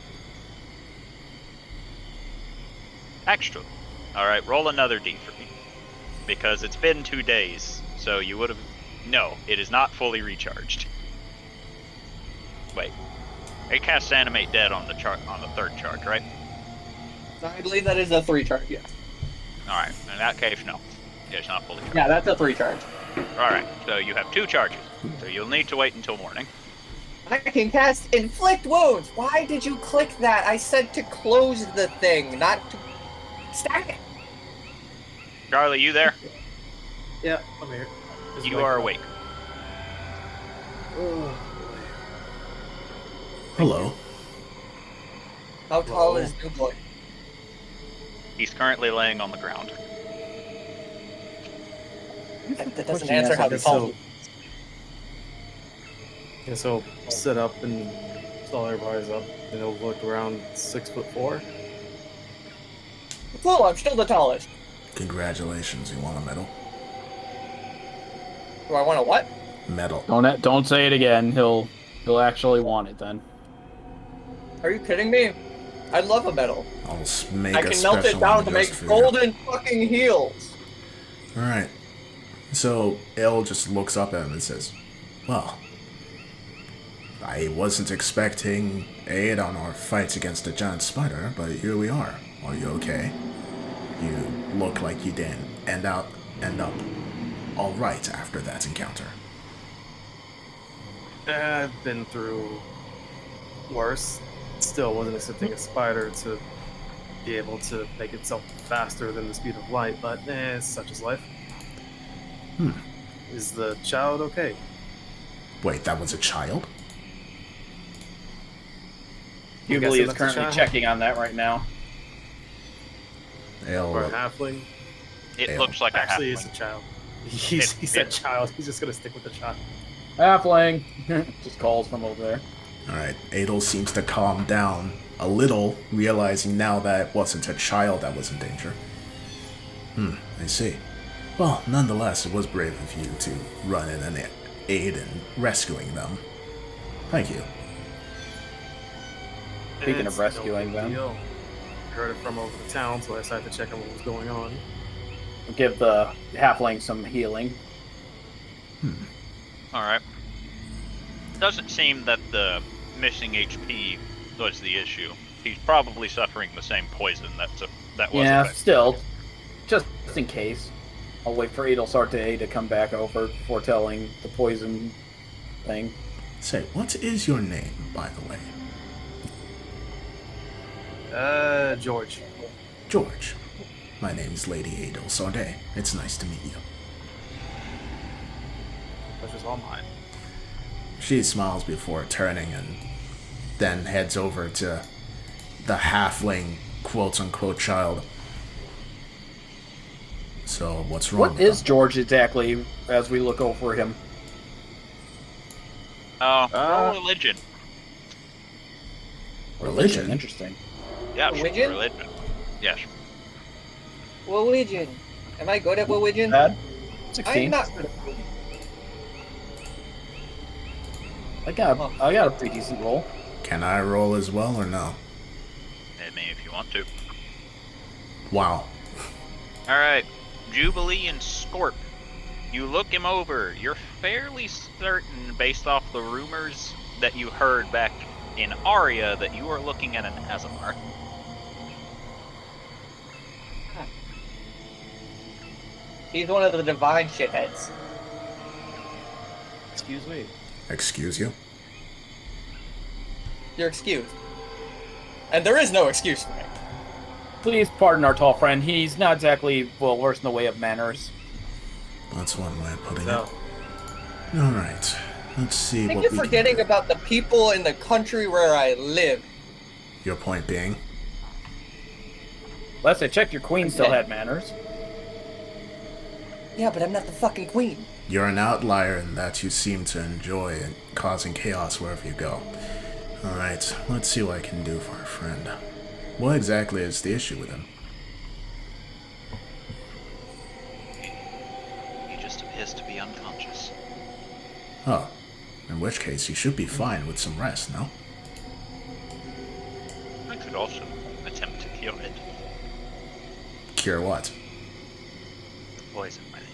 Actually. Alright, roll another d3. Because it's been 2 days, so you would have... No, it is not fully recharged. Wait. It casts Animate Dead on the third charge, right? I believe that is a 3 charge, yeah. Alright, in that case, no. It's not fully charged. Yeah, that's a 3 charge. Alright, so you have 2 charges. So you'll need to wait until morning. I can cast Inflict Wounds! Why did you click that? I said to close the thing, not to... Stack it! Charlie, you there? Yeah, I'm here. You are awake. Oh, Hello. How tall is New Boy? He's currently laying on the ground. That doesn't answer how tall so, yeah, so sit up and saw everybody's up, and he'll look around 6'4". Cool, I'm still the tallest. Congratulations. You want a medal? Do I want a what? Medal. Don't say it again. He'll actually want it then. Are you kidding me? I love a medal. I'll make I a can melt special it down one to just make for you. golden fucking heels. Alright. So, Elle just looks up at him and says, well, I wasn't expecting aid on our fights against the giant spider, but here we are. Are you okay? You look like you didn't end up alright after that encounter. I've been through worse. Still wasn't expecting a spider to be able to make itself faster than the speed of light, but such is life. Is the child okay? Wait, that was a child? Jubilee is that's a currently child? checking on that right now. Or a Elle, halfling? It Ew. looks like a Actually, halfling. it's a child. He said child. He's just gonna stick with the child. Halfling. Just calls from over there. Alright, Adel seems to calm down a little, realizing now that it wasn't a child that was in danger. I see. Well, nonetheless, it was brave of you to run in and aid in rescuing them. Thank you. Speaking of It's rescuing no big them. deal. Heard it from over the town, so I decided to check on what was going on. Give the halfling some healing. Alright. Doesn't seem that the missing HP was the issue. He's probably suffering the same poison that was Yeah, affected. still. Just in case. I'll wait for Edelsarte to come back over before telling the poison thing. Say, what is your name, by the way? George. George. My name's Lady Adel Sade. It's nice to meet you. Pleasure's all mine. She smiles before turning and then heads over to the halfling quote-unquote child. So, what's wrong What with is them? George exactly as we look over him? Roll religion. Religion? Interesting. Yeah, Religion? religion. Yes. Religion. Am I good at religion? Bad? I'm 16. not good at religion. I got a pretty decent roll. Can I roll as well or no? I mean, if you want to. Wow. Alright. Jubilee and Scorp. You look him over. You're fairly certain, based off the rumors that you heard back in Aria, that you are looking at an Azamar. He's one of the divine shitheads. Excuse me. Excuse you? You're excused. And there is no excuse for me. Please pardon our tall friend. He's not exactly well versed in the way of manners. That's one way of putting No. it. Alright. Let's see I think what you're we forgetting can do. about the people in the country where I live. Your point being? Last I checked, your queen still had manners. Yeah, but I'm not the fucking queen. You're an outlier in that you seem to enjoy causing chaos wherever you go. Alright, let's see what I can do for our friend. What exactly is the issue with him? He just appears to be unconscious. Oh, in which case he should be fine with some rest, no? I could also attempt to cure it. Cure what? The poison, my lady.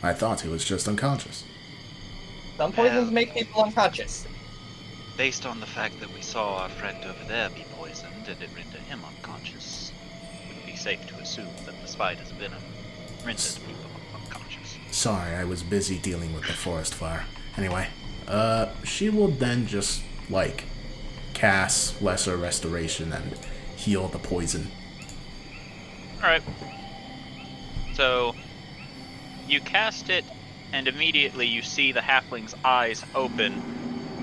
I thought he was just unconscious. Some poisons make people unconscious. Based on the fact that we saw our friend over there be poisoned and it rendered him unconscious, it would be safe to assume that the spider's venom renders people unconscious. Sorry, I was busy dealing with the forest fire. Anyway, she will then just, like, cast Lesser Restoration and heal the poison. Alright. So, you cast it, and immediately you see the halfling's eyes open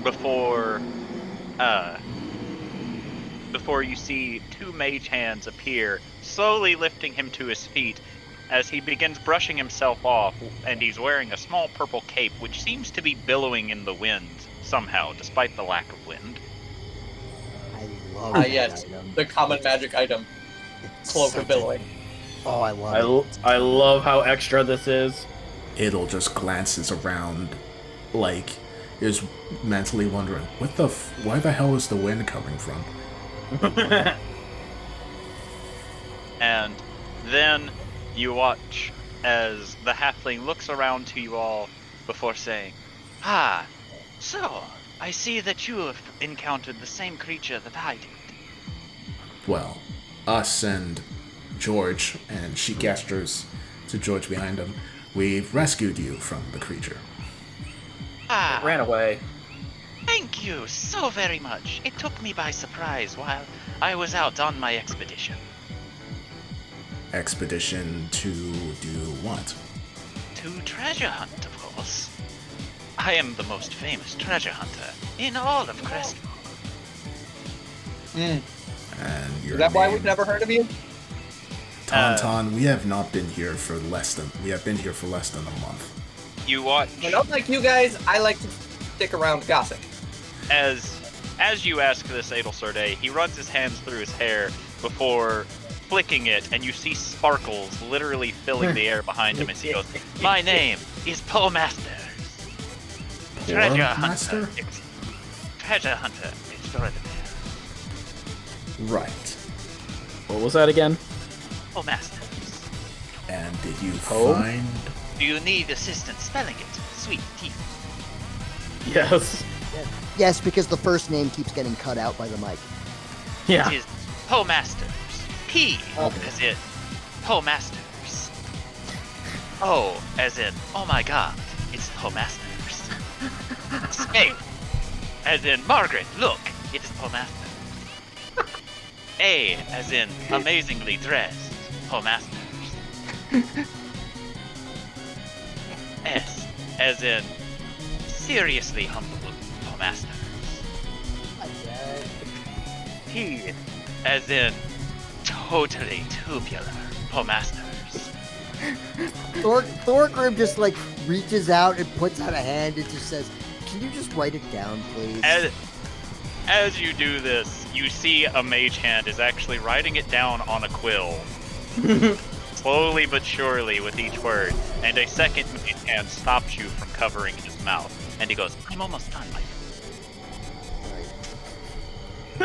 before you see two mage hands appear, slowly lifting him to his feet as he begins brushing himself off, and he's wearing a small purple cape which seems to be billowing in the wind somehow, despite the lack of wind. I love Ah, that yes, item. the common magic item, It's cloak such of billowing. Oh, I love it. I love how extra this is. It'll just glances around, like, is mentally wondering, why the hell is the wind coming from? And then you watch as the halfling looks around to you all before saying, "Ah, so I see that you have encountered the same creature that I did." Well, us and George, and she gestures to George behind him, we've rescued you from the creature. Ah, It ran away. thank you so very much. It took me by surprise while I was out on my expedition. Expedition to do what? To treasure hunt, of course. I am the most famous treasure hunter in all of Crestwood. And your Is that why name, we've never heard of you? Tauntaun, we have been here for less than a month. You watch And unlike you guys, I like to stick around gossip. as you ask this Adelsorde, he runs his hands through his hair before flicking it, and you see sparkles literally filling the air behind him as he goes, "My name is Poe Masters. Treasure Master? hunter. Treasure hunter extraordinaire. Right. What was that again? Poe Masters. And did you Poe? find... Do you need assistance spelling it? Sweet teeth. Yes. Yes, because the first name keeps getting cut out by the mic. Yeah. It is Poe Masters. P Okay. as in Poe Masters. O as in, oh my god, it's Poe Masters. A as in, Margaret, look, it is Poe Masters. A as in, amazingly dressed, Poe Masters. S as in, seriously humble, Poe Masters. T as in, totally tubular, Poe Masters. Thorgrim just like reaches out and puts out a hand and just says, "Can you just write it down, please?" As you do this, you see a mage hand is actually writing it down on a quill. Slowly but surely with each word, and a second mage hand stops you from covering his mouth. And he goes, "I'm almost done, Mike."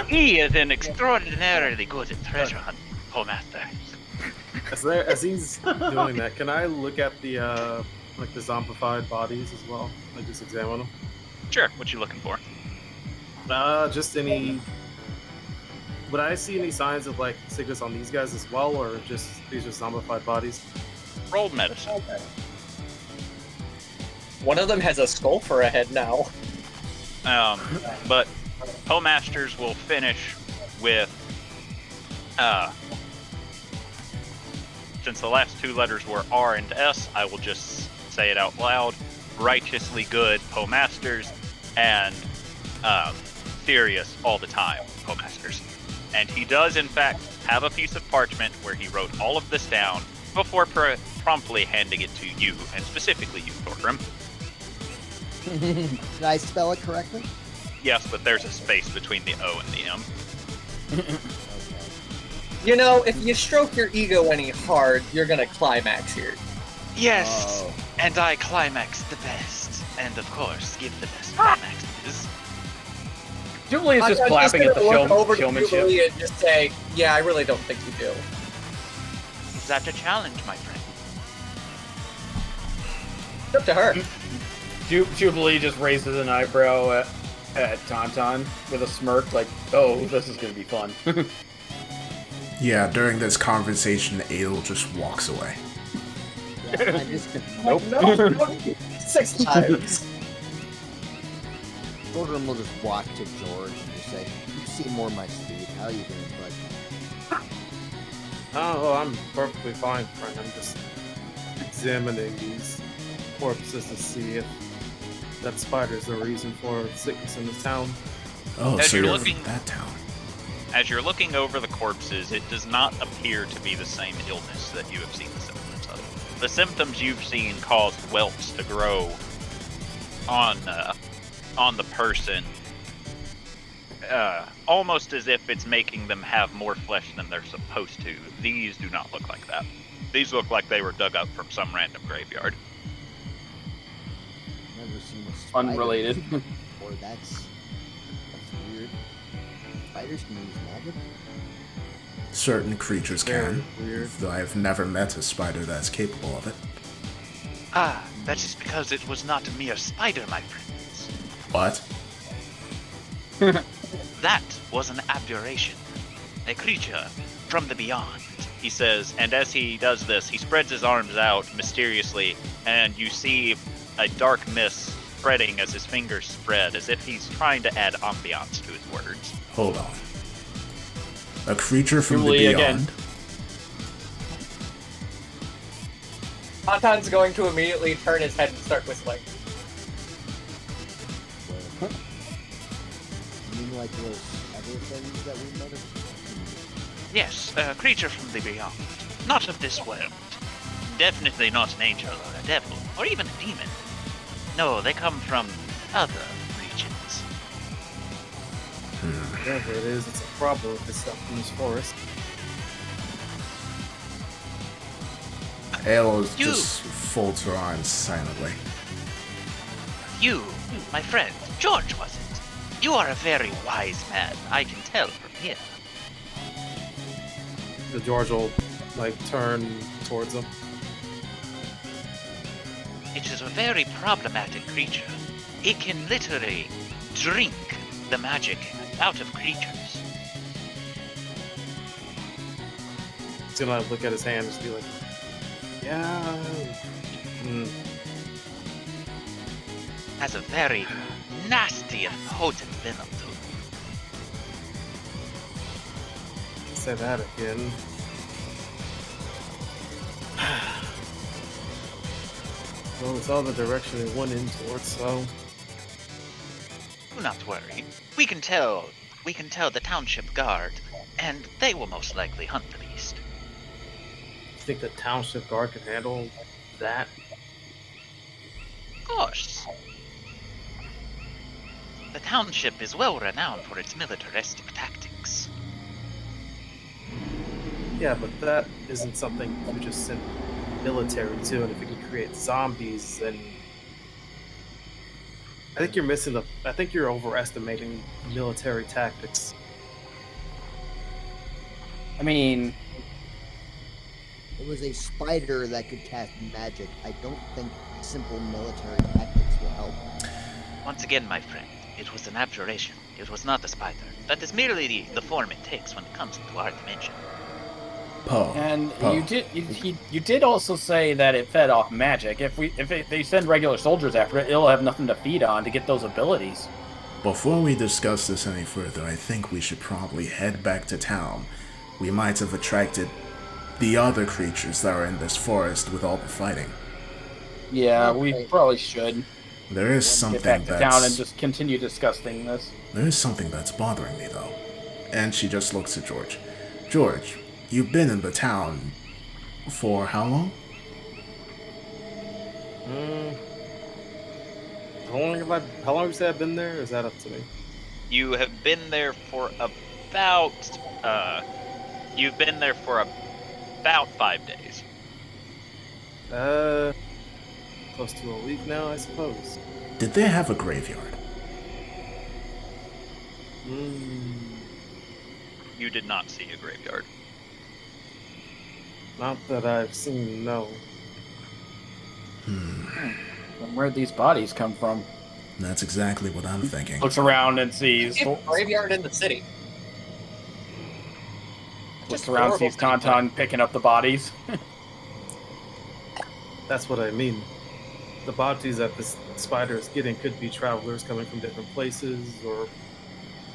He is an extraordinarily good at treasure hunting, Poe Masters. As he's doing that, can I look at the the zombified bodies as well? Like just examine them. Sure, what you looking for? Just any. Would I see any signs of like sickness on these guys as well, or just these are zombified bodies? Roll medicine. One of them has a skull for a head now. But Poe Masters will finish with, since the last two letters were R and S, I will just say it out loud. Righteously good, Poe Masters, and serious all the time, Poe Masters. And he does, in fact, have a piece of parchment where he wrote all of this down before promptly handing it to you, and specifically you, Thorgrim. Did I spell it correctly? Yes, but there's a space between the O and the M. Okay. You know, if you stroke your ego any hard, you're gonna climax here. Yes, Oh. and I climax the best, and of course, give the best climaxes. Julie is just I'm clapping at the gonna look over to showmanship. Julie and just say, yeah, I really don't think you do. Is that a challenge, my friend? It's up to her. Jubilee just raises an eyebrow at Tauntaun with a smirk, like, oh, this is gonna be fun. Yeah, during this conversation, Adel just walks away. Yeah, I just Nope. No, 6 times. Thorgrim will just walk to George and just say, "You seem more my speed. How are you doing, bud?" Oh, I'm perfectly fine, friend. I'm just examining these corpses to see if that spider's the reason for sickness in the town. Oh, As so you're you're looking- from that town. As you're looking over the corpses, it does not appear to be the same illness that you have seen the symptoms of. The symptoms you've seen cause welts to grow on the person, almost as if it's making them have more flesh than they're supposed to. These do not look like that. These look like they were dug up from some random graveyard. Never seen a spider Unrelated. before. That's weird. Spiders can use magic. Certain creatures can, Very weird. though I've never met a spider that's capable of it. Ah, that is because it was not a mere spider, my friends. What? That was an aberration. A creature from the beyond, he says, and as he does this, he spreads his arms out mysteriously, and you see a dark mist spreading as his fingers spread, as if he's trying to add ambiance to his words. Hold on. A creature from Julie the again. beyond? Tauntaun's going to immediately turn his head and start whistling. You mean like those other things that we noticed? Yes, a creature from the beyond. Not of this world. Definitely not an angel or a devil, or even a demon. No, they come from other regions. Whatever it is, it's a problem with this stuff in this forest. Adel You- just folds her arms silently. You, my friend, George was it? You are a very wise man, I can tell from here. The George will turn towards him. It is a very problematic creature. It can literally drink the magic out of creatures. He's gonna look at his hand and just be like, yeah. Has a very nasty and potent venom to it. Say that again. Well, it's all the direction it went in towards, so Do not worry. We can tell the township guard, and they will most likely hunt the beast. you think the township guard can handle that? Of course. The township is well renowned for its militaristic tactics. Yeah, but that isn't something you just send military to, and if you can create zombies, then I think you're missing I think you're overestimating military tactics. I mean, It was a spider that could cast magic. I don't think simple military tactics will help. Once again, my friend, it was an abjuration. It was not a spider. That is merely the form it takes when it comes into our dimension. Poe. and Poe. you did also say that it fed off magic. If they send regular soldiers after it, it'll have nothing to feed on to get those abilities. Before we discuss this any further, I think we should probably head back to town. We might have attracted the other creatures that are in this forest with all the fighting. Yeah, Okay. we probably should There is get something back to that's town and just continue discussing this. there is something that's bothering me though. And she just looks at George. George, you've been in the town for how long? How long have you said I've been there? Or is that up to me? You have been there for about 5 days. Close to a week now, I suppose. Did they have a graveyard? You did not see a graveyard. Not that I've seen, no. And where'd these bodies come from? That's exactly what I'm thinking. Looks around and sees. Graveyard in the city. Looks around, sees Tauntaun picking up the bodies. That's what I mean. The bodies that this spider is getting could be travelers coming from different places, or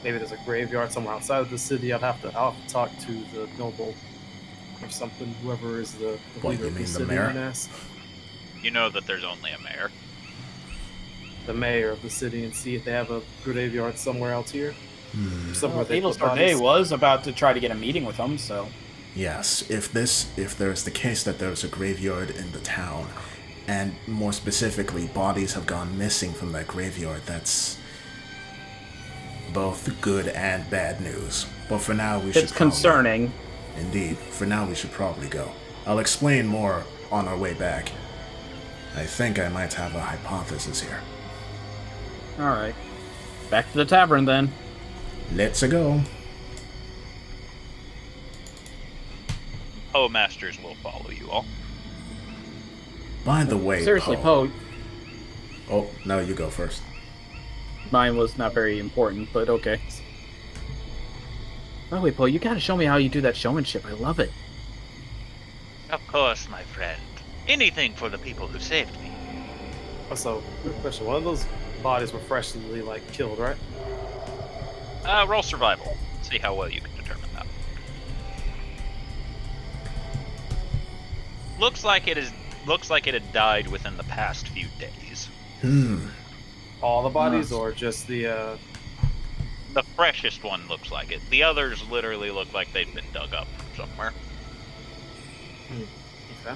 maybe there's a graveyard somewhere outside of the city. I'll have to talk to the noble or something, whoever is the What, leader you of the mean the city. mayor? And ask You know that there's only a mayor. the mayor of the city and see if they have a graveyard somewhere else here. Somewhere they Evil put Star Day bodies. was about to try to get a meeting with them, so. Yes, if there's the case that there's a graveyard in the town, and more specifically, bodies have gone missing from that graveyard, that's both good and bad news. But for now, we should It's concerning. Indeed, for now we should probably go. I'll explain more on our way back. I think I might have a hypothesis here. Alright. Back to the tavern then. Let's go. Masters will follow you all. By the way, Seriously, Poe. Poe, Oh, no, you go first. mine was not very important, but okay. By the way, Poe, you gotta show me how you do that showmanship. I love it. Of course, my friend. Anything for the people who saved me. Also, quick question: one of those bodies were freshly killed, right? Roll survival. See how well you can determine that. Looks like it had died within the past few days. All the bodies, Nice. or just the? The freshest one looks like it. The others literally look like they've been dug up from somewhere. Okay.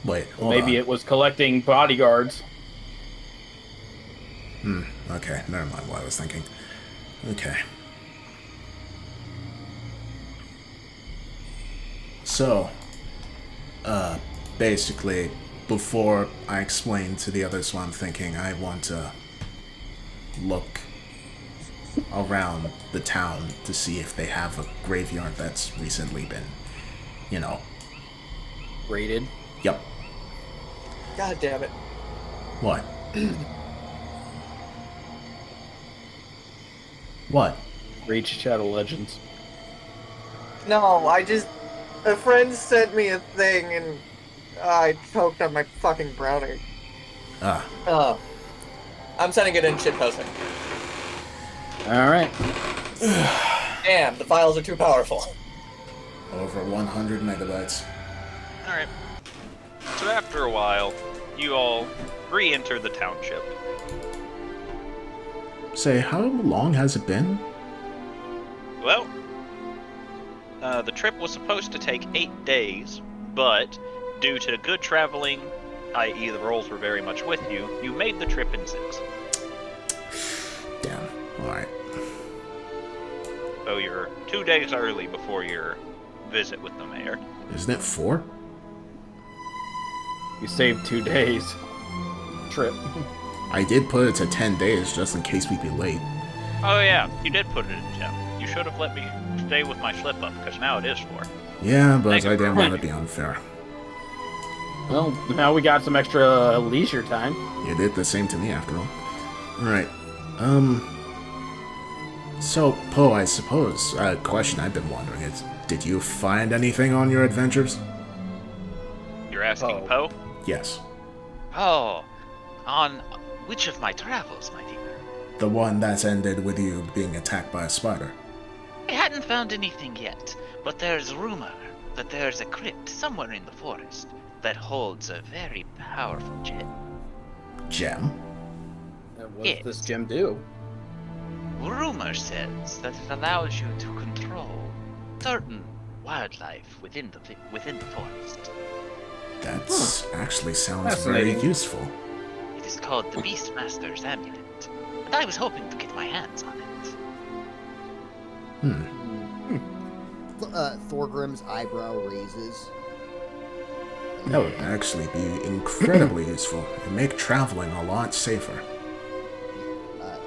Wait, hold Maybe on. it was collecting bodyguards. Okay, never mind what I was thinking. Okay. So, basically, before I explain to the others what I'm thinking, I want to look around the town to see if they have a graveyard that's recently been, Raided. Yep. God damn it. What? What? Reach Shadow Legends. No, a friend sent me a thing and I choked on my fucking brownie. Ah, I'm sending it in shitposting. Alright. Damn, the files are too powerful. over 100 megabytes. Alright. So after a while, you all re-enter the township. Say, how long has it been? Well, the trip was supposed to take 8 days, but due to good traveling, i.e. the rolls were very much with you, you made the trip in 6. Damn. Alright. So you're 2 days early before your visit with the mayor. Isn't it 4? You saved 2 days. Trip. I did put it to 10 days just in case we'd be late. Oh yeah, you did put it in 10. You should have let me stay with my slip-up, because now it is 4. Yeah, but Thank I you. didn't want to be unfair. Well, now we got some extra leisure time. You did the same to me after all. Alright. So, Poe, I suppose, a question I've been wondering is, did you find anything on your adventures? You're asking Poe. Poe? Yes. Oh, on which of my travels, my dear? The one that's ended with you being attacked by a spider. I hadn't found anything yet, but there's rumor that there's a crypt somewhere in the forest that holds a very powerful gem. Gem? What Yes. does this gem do? Rumor says that it allows you to control certain wildlife within the forest. That actually sounds very Fascinating. useful. It is called the Beastmaster's Amulet, and I was hoping to get my hands on it. Thorgrim's eyebrow raises. That would actually be incredibly useful and make traveling a lot safer. And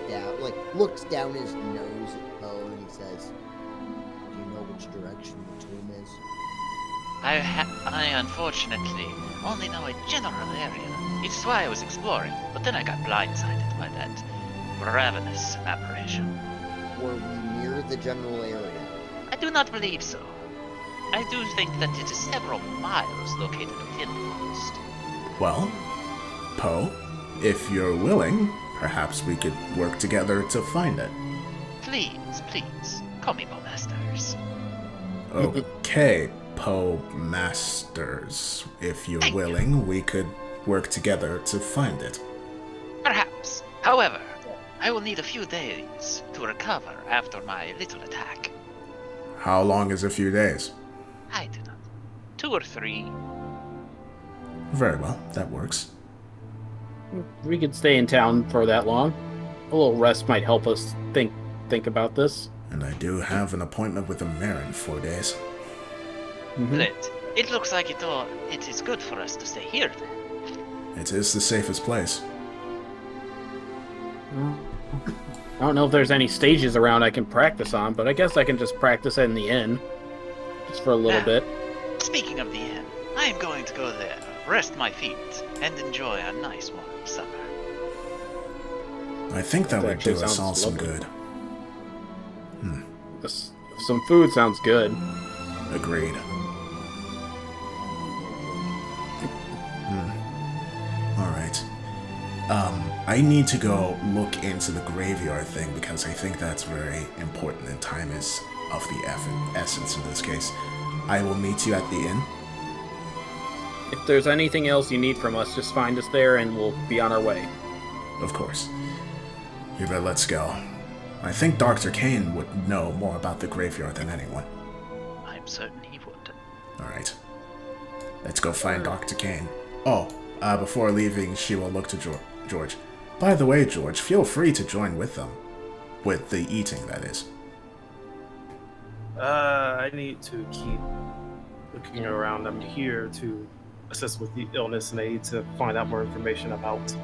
he looks down his nose at Poe and he says, "Do you know which direction the tomb is?" I unfortunately only know a general area. It's why I was exploring, but then I got blindsided by that ravenous apparition. Were we near the general area? I do not believe so. I do think that it is several miles located within the forest. Well, Poe, if you're willing, perhaps we could work together to find it. Please, please, call me Bowmasters. Okay, Poe Masters. If you're willing, we could work together to find it. Perhaps. However, I will need a few days to recover after my little attack. How long is a few days? I do not. 2 or 3. Very well, that works. We could stay in town for that long. A little rest might help us think about this. And I do have an appointment with the mayor in 4 days. Lit. It looks like it is good for us to stay here then. It is the safest place. I don't know if there's any stages around I can practice on, but I guess I can just practice in the inn. Just for a little bit. Speaking of the inn, I am going to go there, rest my feet, and enjoy a nice warm supper. I think that would actually do us sounds all some lovely. good. Some food sounds good. Agreed. Alright. I need to go look into the graveyard thing because I think that's very important and time is of the essence in this case. I will meet you at the inn. If there's anything else you need from us, just find us there and we'll be on our way. Of course. You better let's go. I think Dr. Kane would know more about the graveyard than anyone. I'm certain he would. Alright. Let's go find Dr. Kane. Oh, before leaving, she will look to George. By the way, George, feel free to join with them. With the eating, that is. I need to keep looking around. I'm here to assist with the illness and aid to find out more information about,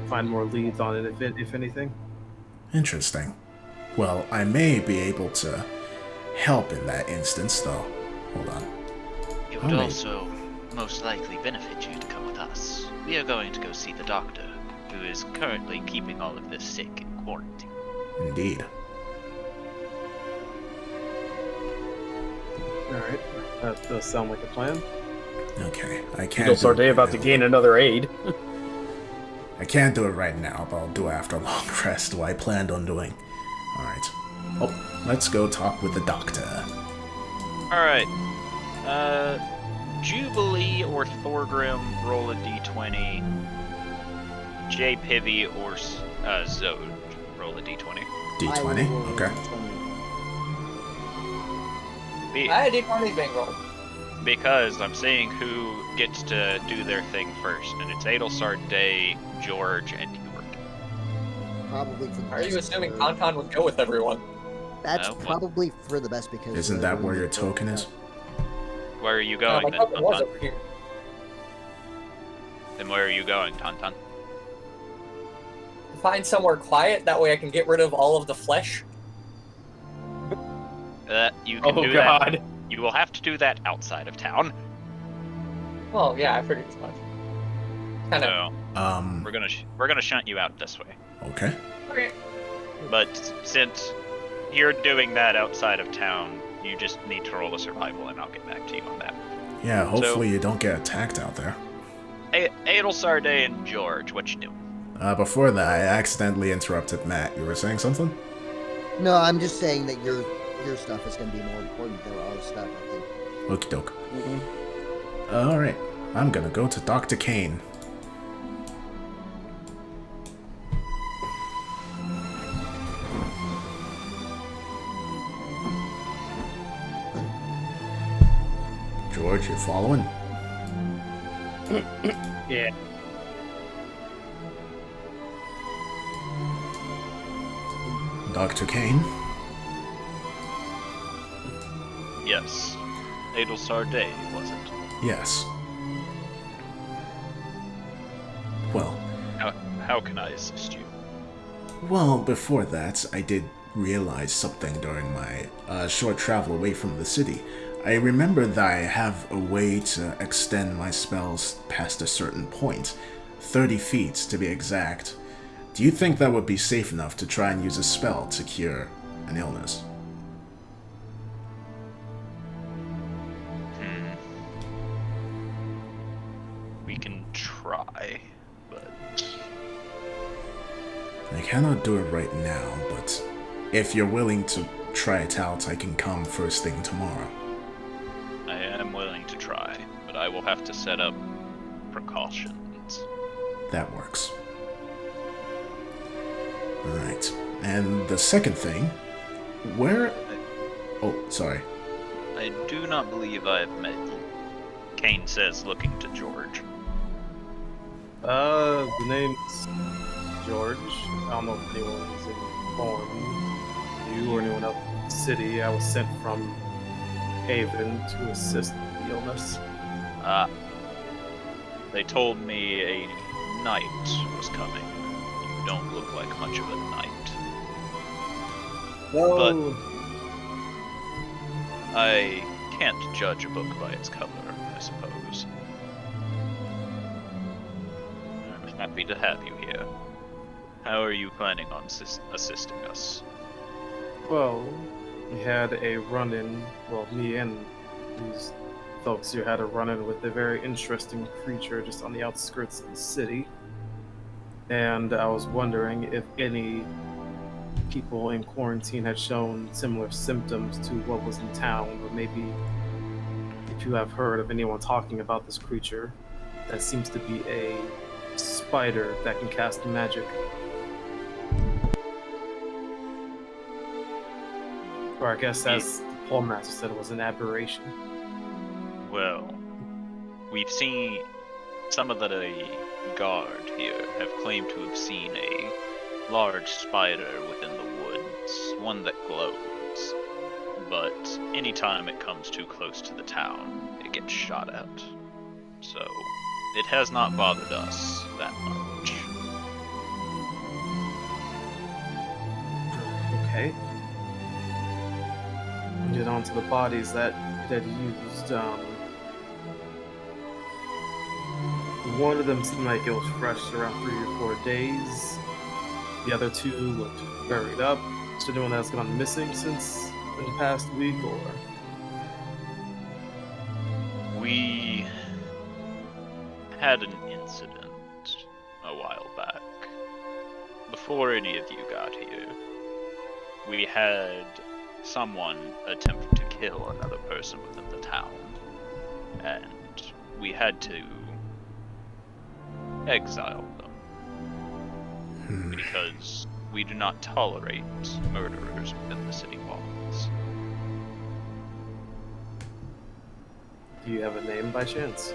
find more leads on it, if anything. Interesting. Well, I may be able to help in that instance, though. Hold on. It would also most likely benefit you to come with us. We are going to go see the doctor, who is currently keeping all of this sick in quarantine. Indeed. Alright, that does sound like a plan. Okay, I can't Eagle Sarday about to gain another aid. I can't do it right now, but I'll do it after a long rest, what I planned on doing. Alright. Oh, let's go talk with the doctor. Alright. Jubilee or Thorgrim, roll a d20. J. Pivy or Zode, roll a d20. D20? Okay. I did money being rolled. Because I'm seeing who gets to do their thing first, and it's Adelsard Day, George, and York. Probably for the Are you best assuming for- Tauntaun would go with everyone? That's No, what? probably for the best because... Isn't that where your token is? Where are you No, going my then, token was Tauntaun? over here. Then where are you going, Tauntaun? Find somewhere quiet, that way I can get rid of all of the flesh. You can Oh do god. that. You will have to do that outside of town. Well, yeah, I figured as much. Kind of. So we're gonna shunt you out this way. Okay. Okay. But since you're doing that outside of town, you just need to roll a survival, and I'll get back to you on that. Yeah, hopefully you don't get attacked out there. Adelsar Day and George, what you doing? Before that, I accidentally interrupted Matt. You were saying something? No, I'm just saying that your stuff is going to be more important than our stuff, I think. Okie doke. Alright, I'm gonna go to Dr. Kane. George, you following? Yeah. Dr. Kane? Yes. Adelstar Day, was it? Yes. Well, How can I assist you? well, before that, I did realize something during my short travel away from the city. I remember that I have a way to extend my spells past a certain point, 30 feet to be exact. Do you think that would be safe enough to try and use a spell to cure an illness? We can try, but I cannot do it right now, but if you're willing to try it out, I can come first thing tomorrow. I am willing to try, but I will have to set up precautions. That works. Alright. And the second thing, where... Oh, sorry. I do not believe I have met you. Kane says, looking to George. The name's George. I don't know if anyone is informed, you or anyone else in the city. I was sent from Haven to assist with the illness. They told me a knight was coming. You don't look like much of a knight. Well, I can't judge a book by its cover, I suppose. I'm happy to have you here. How are you planning on assisting us? well, we had a run-in. Well, me and these folks here had a run-in with a very interesting creature just on the outskirts of the city. And I was wondering if any people in quarantine had shown similar symptoms to what was in town, or maybe if you have heard of anyone talking about this creature that seems to be a spider that can cast magic. Or I guess as the Paul Master said, it was an aberration. Well, we've seen some of the guard here have claimed to have seen a large spider within the woods, one that glows. But anytime it comes too close to the town, it gets shot at. So, it has not bothered us that much. Okay. Get on to the bodies that it had used. One of them seemed like it was fresh around 3 or 4 days. The other two looked buried up. Is there anyone that's gone missing since in the past week, or? We had an incident a while back. Before any of you got here, we had someone attempt to kill another person within the town, and we had to exile them because we do not tolerate murderers within the city walls. Do you have a name by chance?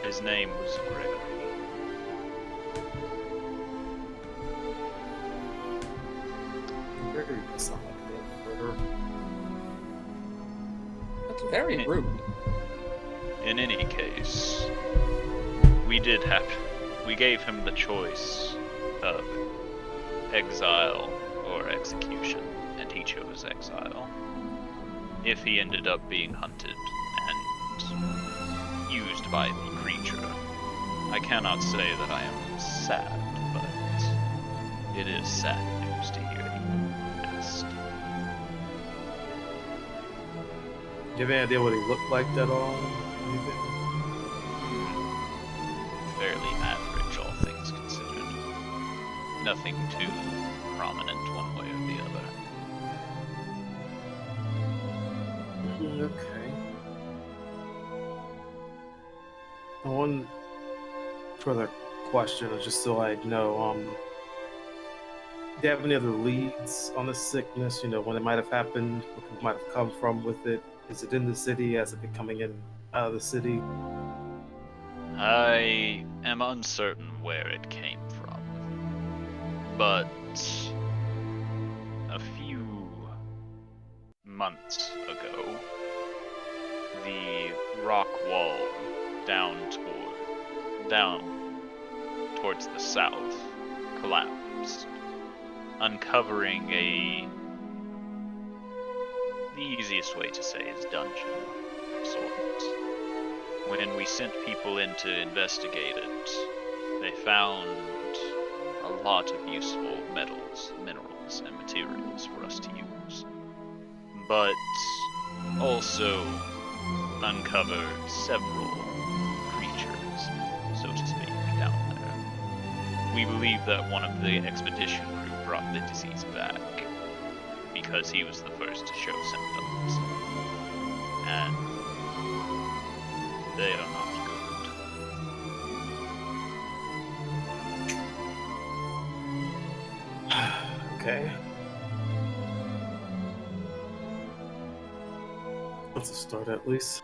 His name was Gregory. Gregory does sound like a murderer. That's very rude. In any case, we gave him the choice of exile or execution, and he chose exile. If he ended up being hunted and used by the creature, I cannot say that I am sad, but it is sad news to hear he passed. Do you have any idea what he looked like at all? Anything? Fairly average, all things considered. Nothing too prominent one way or the other. Okay. One further question, just so I know, do you have any other leads on this sickness? You know, when it might have happened, where people might have come from with it? Is it in the city? Has it been coming in out of the city? I am uncertain where it came from, but a few months ago, the rock wall down towards the south collapsed, uncovering the easiest way to say is dungeon of sorts. When we sent people in to investigate it, they found a lot of useful metals, minerals, and materials for us to use. But also uncovered several creatures, so to speak, down there. We believe that one of the expedition crew brought the disease back because he was the first to show symptoms. And they are not good. Okay. That's a start at least.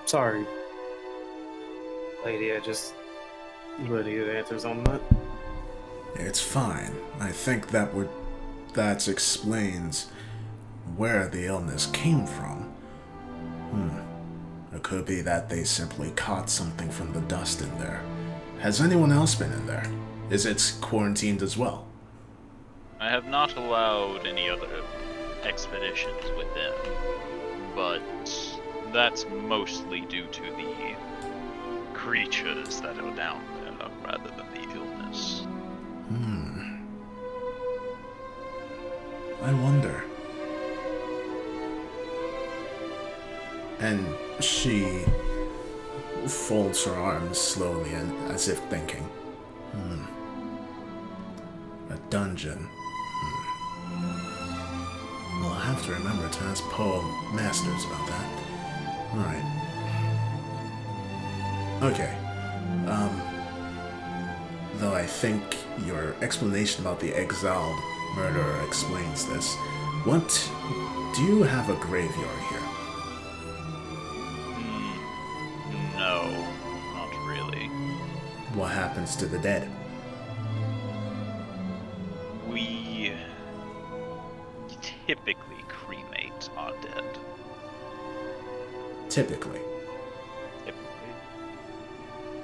Sorry, lady, I just really need answers on that. It's fine. I think that explains where the illness came from. It could be that they simply caught something from the dust in there. Has anyone else been in there? Is it quarantined as well? I have not allowed any other expeditions within, but that's mostly due to the creatures that are down there rather than the illness. I wonder. And she folds her arms slowly and as if thinking. A dungeon. Well, I'll have to remember to ask Poe Masters about that. Alright. Okay. Though I think your explanation about the exiled murderer explains this. Do you have a graveyard here? No, not really. What happens to the dead? We typically cremate our dead. Typically.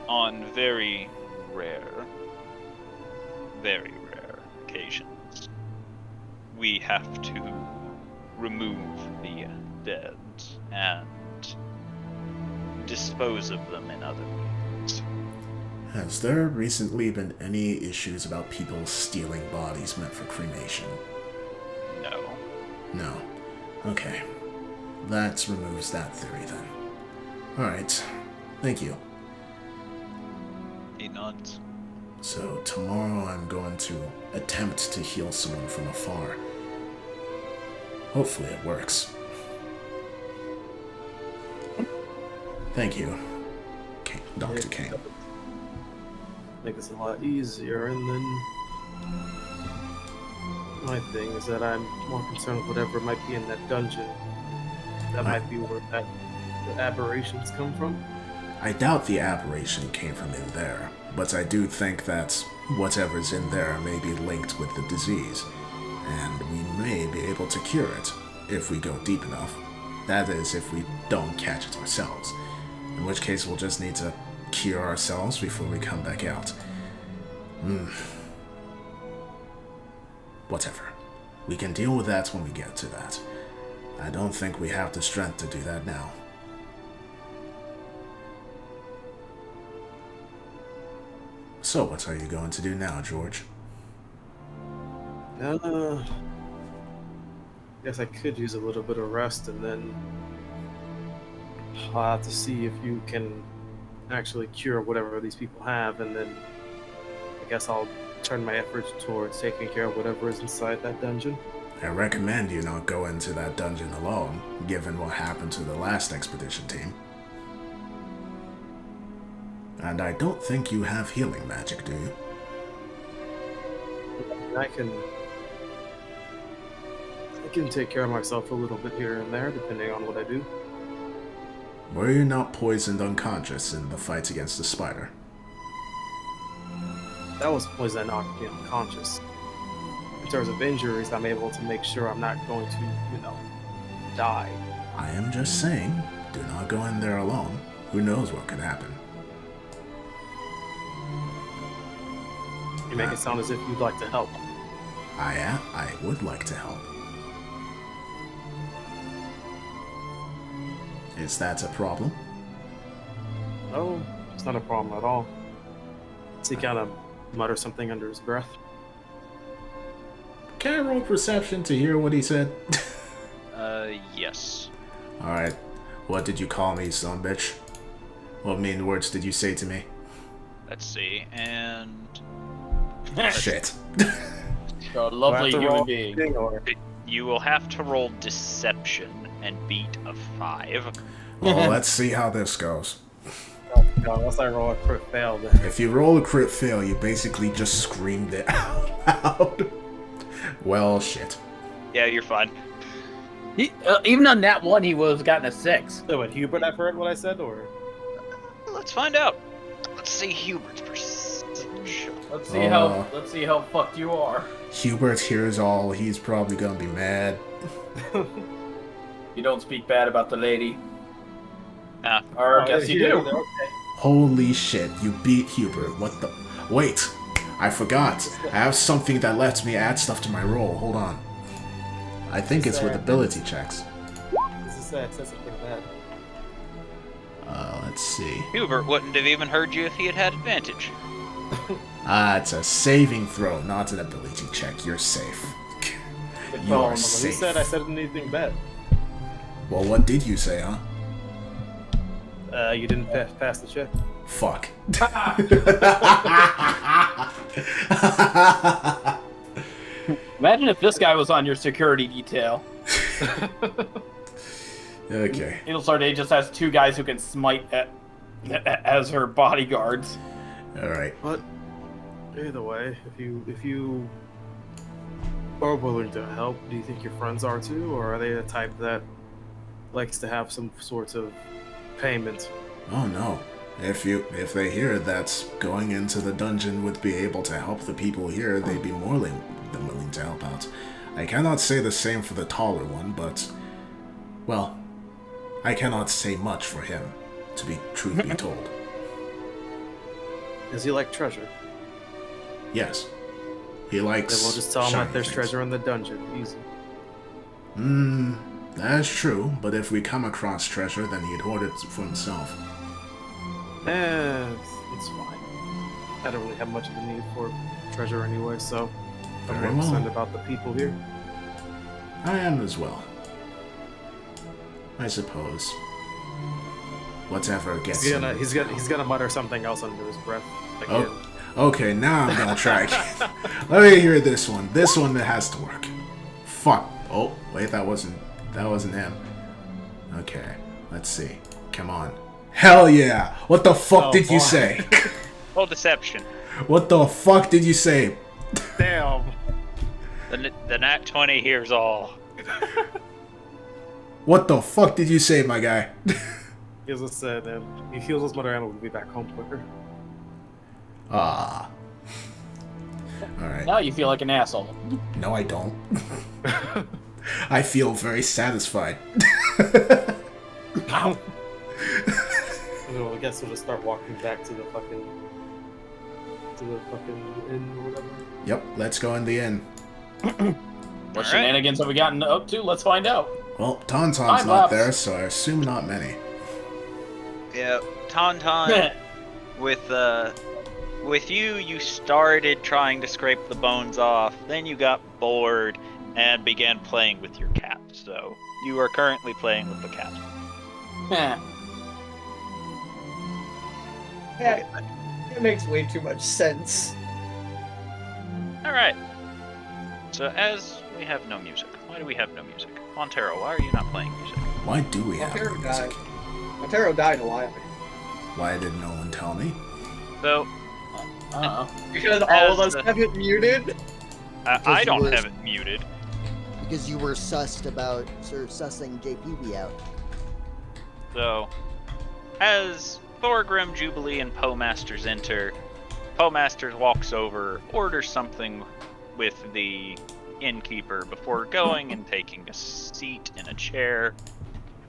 On very rare occasions, we have to remove the dead and dispose of them in other means. Has there recently been any issues about people stealing bodies meant for cremation? No. No. Okay. That removes that theory then. Alright. Thank you. He nods. So tomorrow I'm going to attempt to heal someone from afar. Hopefully it works. Thank you, Dr. Kane. Make this a lot easier, and then my thing is that I'm more concerned with whatever might be in that dungeon. That might be where the aberrations come from. I doubt the aberration came from in there, but I do think that whatever's in there may be linked with the disease, and we may be able to cure it if we go deep enough. That is, if we don't catch it ourselves, in which case we'll just need to cure ourselves before we come back out. Whatever. We can deal with that when we get to that. I don't think we have the strength to do that now. So, what are you going to do now, George? Guess I could use a little bit of rest, and then I'll have to see if you can actually cure whatever these people have, and then I guess I'll turn my efforts towards taking care of whatever is inside that dungeon. I recommend you not go into that dungeon alone, given what happened to the last expedition team. And I don't think you have healing magic, do you? I can take care of myself a little bit here and there, depending on what I do. Were you not poisoned unconscious in the fight against the spider? That was poison that knocked me unconscious. In terms of injuries, I'm able to make sure I'm not going to, die. I am just saying, do not go in there alone. Who knows what could happen? You make it sound as if you'd like to help. I would like to help. Is that a problem? No, it's not a problem at all. So he kind of mutters something under his breath. Can I roll perception to hear what he said? Yes. Alright. What did you call me, son bitch? What mean words did you say to me? Let's see, and Shit. You're a lovely Do I have to human roll being. anything, or- you will have to roll deception and beat a 5. Well, let's see how this goes. Oh, God, unless I roll a crit fail, then. If you roll a crit fail, you basically just screamed it out. Well, shit. Yeah, you're fine. Even on that one, he would have gotten a 6. So, what, Hubert, I've heard what I said, or? Let's find out. Let's see Hubert's perception. Let's see how fucked you are. Hubert hears all, he's probably gonna be mad. You don't speak bad about the lady. Ah. Or I guess you do. Okay. Holy shit, you beat Hubert. What the... Wait, I forgot. I have something that lets me add stuff to my roll. Hold on. I think it's with ability checks. This is sad. That's pretty bad. Let's see. Hubert wouldn't have even heard you if he had advantage. It's a saving throw, not an ability check. You're safe. You are When he safe. said I said anything bad. Well, what did you say, huh? You didn't pass the check. Fuck. Imagine if this guy was on your security detail. Okay. Ilsarde just has 2 guys who can smite as her bodyguards. Alright. But either way, if you are willing to help, do you think your friends are too, or are they the type that likes to have some sort of payment? Oh no. If they hear that going into the dungeon would be able to help the people here, they'd be more than willing to help out. I cannot say the same for the taller one, but... Well, I cannot say much for him, to be truth be told. Does he like treasure? Yes. He likes... Then we'll just tell him shiny that there's things. treasure in the dungeon. Easy. That's true, but if we come across treasure, then he'd hoard it for himself. It's fine. I don't really have much of a need for treasure anyway, so I'm Very more well. concerned about the people here. I am as well. I suppose. Whatever gets him. He's gonna mutter something else under his breath. Again. Oh, okay, now I'm gonna try again. Let me hear this one. This one that has to work. Fuck. Oh, wait, that wasn't him. Okay, let's see. Come on. Hell yeah! What the fuck did you say? Roll deception. What the fuck did you say? Damn. The nat 20 hears all. What the fuck did you say, my guy? He as I said, and he heals his mother and will be back home quicker. Ah. Alright. Now you feel like an asshole. No, I don't. I feel very satisfied. Ow. So I guess we'll just start walking back to the fucking inn or whatever. Yep, let's go in the inn. What Alright. shenanigans have we gotten up to? Let's find out. Well, Tauntaun's Time not lapse. there, so I assume not many. Yeah, Tauntaun, with you started trying to scrape the bones off, then you got bored and began playing with your cat. So you are currently playing with the cat. It makes way too much sense. Alright. So as we have no music, why do we have no music? Montero, why are you not playing music? Why do we have Montero no died. music? Montero died a while ago. Why did no one tell me? So, Because all of As us the- have it muted. I you don't were- have it muted. Because you were sussed about sussing JPB out. So, As Thorgrim, Jubilee, and Poe Masters enter, Poe Masters walks over, orders something with the innkeeper before going and taking a seat in a chair,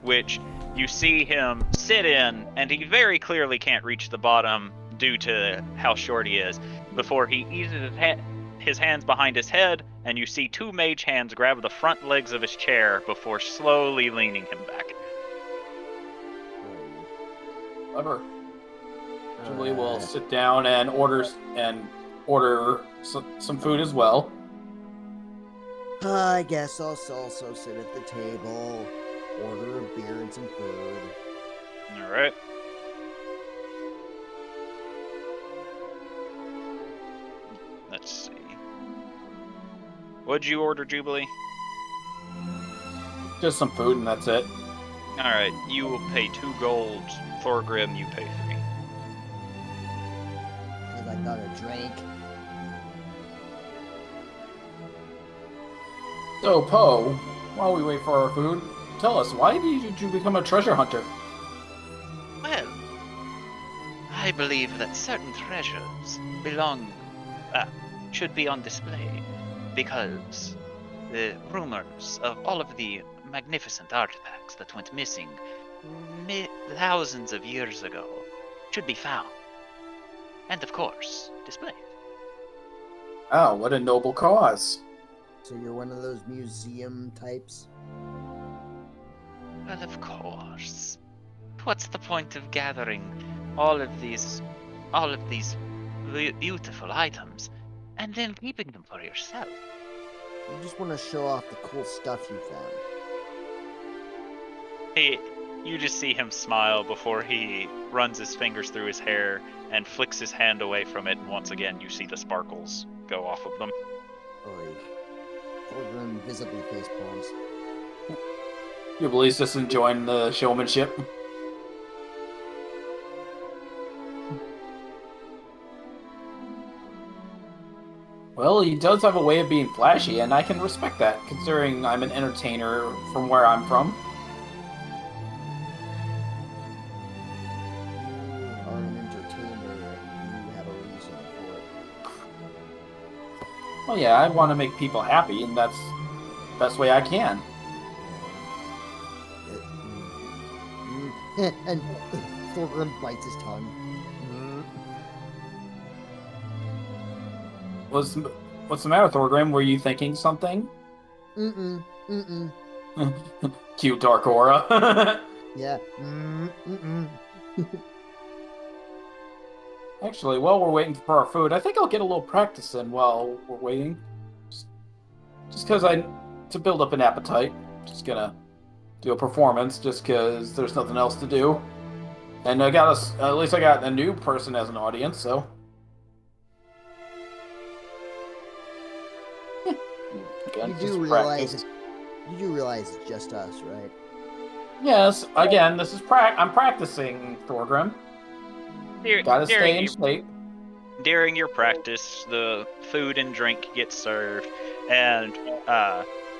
which you see him sit in, and he very clearly can't reach the bottom due to how short he is, before he eases his hands behind his head, and you see two mage hands grab the front legs of his chair before slowly leaning him back. Clever. Julie will sit down and order some food as well. I guess I'll also sit at the table, order a beer and some food. All right. Let's see. What'd you order, Jubilee? Just some food and that's it. All right. You will pay 2 gold. Thorgrim, you pay 3. Because I got a drink. So, Poe, while we wait for our food, tell us, why did you become a treasure hunter? Well, I believe that certain treasures should be on display, because the rumors of all of the magnificent artifacts that went missing thousands of years ago should be found. And of course, displayed. Oh, what a noble cause. So you're one of those museum types? Well, of course. What's the point of gathering all of these beautiful items and then keeping them for yourself? You just want to show off the cool stuff you found. You just see him smile before he runs his fingers through his hair and flicks his hand away from it, and once again you see the sparkles go off of them. Oy. Thorgrim visibly face palms. Jubilee's just enjoying the showmanship. Well, he does have a way of being flashy, and I can respect that, considering I'm an entertainer from where I'm from. You are an entertainer, and you have a reason for it. Well, yeah, I want to make people happy, and that's the best way I can. And Thorgrim bites his tongue. What's the matter, Thorgrim? Were you thinking something? Cute dark aura. Yeah. Actually, while we're waiting for our food, I think I'll get a little practice in while we're waiting. Just because to build up an appetite. Just gonna do a performance just because there's nothing else to do. And at least I got a new person as an audience, so. Again, You do realize it's just us, right? Yes, again, this is I'm practicing, Thorgrim. Gotta stay in shape. During your practice, the food and drink get served, and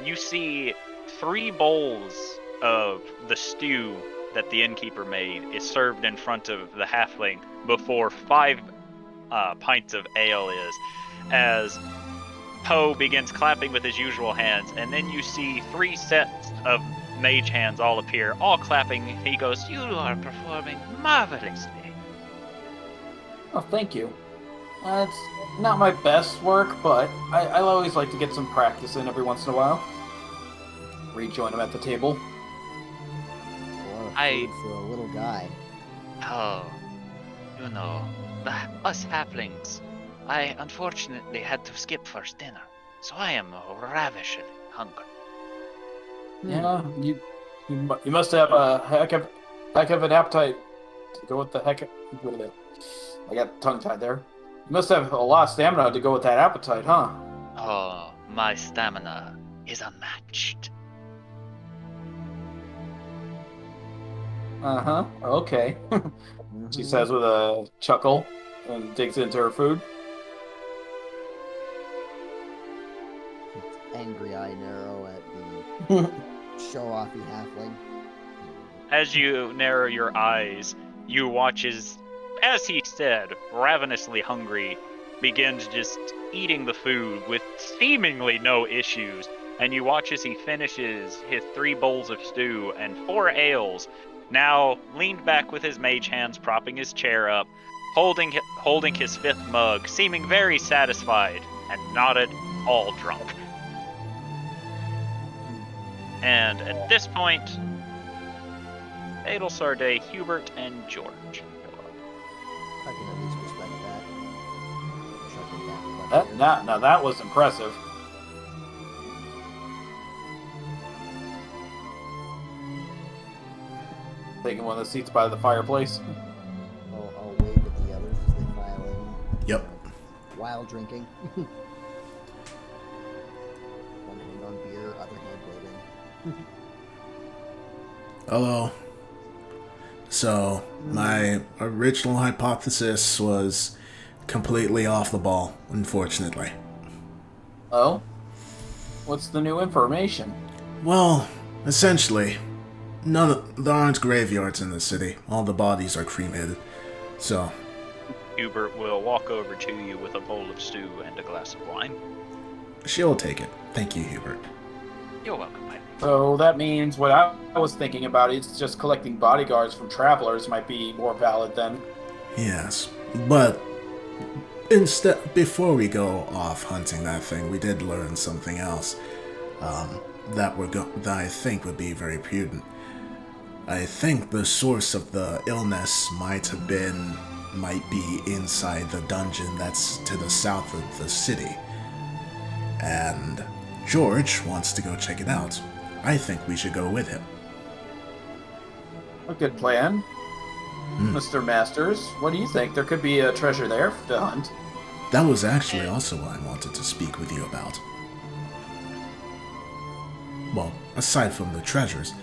you see 3 bowls of the stew that the innkeeper made is served in front of the halfling before 5 pints of ale is, as Poe begins clapping with his usual hands, and then you see 3 sets of mage hands all appear, all clapping. He goes, "You are performing marvelously." Oh, thank you. It's not my best work, but I always like to get some practice in every once in a while. Rejoin him at the table. A lot of food for a little guy. Oh, you know, us halflings. I unfortunately had to skip first dinner, so I am ravishingly hungry. Yeah, you must have a heck of an appetite to go with the heck. I got tongue tied there. You must have a lot of stamina to go with that appetite, huh? Oh, my stamina is unmatched. Uh-huh. Okay. She says with a chuckle and digs into her food. Angry eye narrow at the show-offy halfling. As you narrow your eyes, you watch as he said, ravenously hungry, begins just eating the food with seemingly no issues. And you watch as he finishes his 3 bowls of stew and 4 ales, now leaned back with his mage hands, propping his chair up, holding his 5th mug, seeming very satisfied and not at all drunk. And at this point, Adel Sarday, Hubert, and George go up. I can at least respect that. Shut them down. Now that was impressive. Taking one of the seats by the fireplace. I'll wave at the others as they file in. Yep. While drinking. One hand on beer, other hand waving. Hello. So, my original hypothesis was completely off the ball, unfortunately. Oh? What's the new information? Well, essentially, there aren't graveyards in the city. All the bodies are cremated. So, Hubert will walk over to you with a bowl of stew and a glass of wine. she'll take it. Thank you, Hubert. You're welcome, Mike. So that means what I was thinking about is just collecting bodyguards from travelers might be more valid then. Yes, but before we go off hunting that thing, we did learn something else that I think would be very prudent. I think the source of the illness might be inside the dungeon that's to the south of the city. And George wants to go check it out. I think we should go with him. A good plan. Mr. Masters, what do you think? There could be a treasure there to hunt. That was actually also what I wanted to speak with you about. Well, aside from the treasures,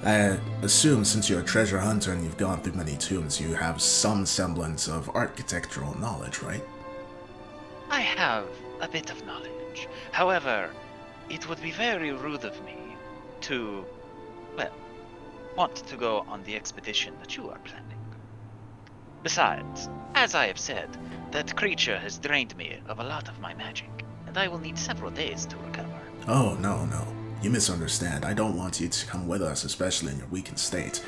I assume since you're a treasure hunter and you've gone through many tombs, you have some semblance of architectural knowledge, right? I have a bit of knowledge. However, it would be very rude of me to, want to go on the expedition that you are planning. Besides, as I have said, that creature has drained me of a lot of my magic, and I will need several days to recover. Oh, no. You misunderstand. I don't want you to come with us, especially in your weakened state.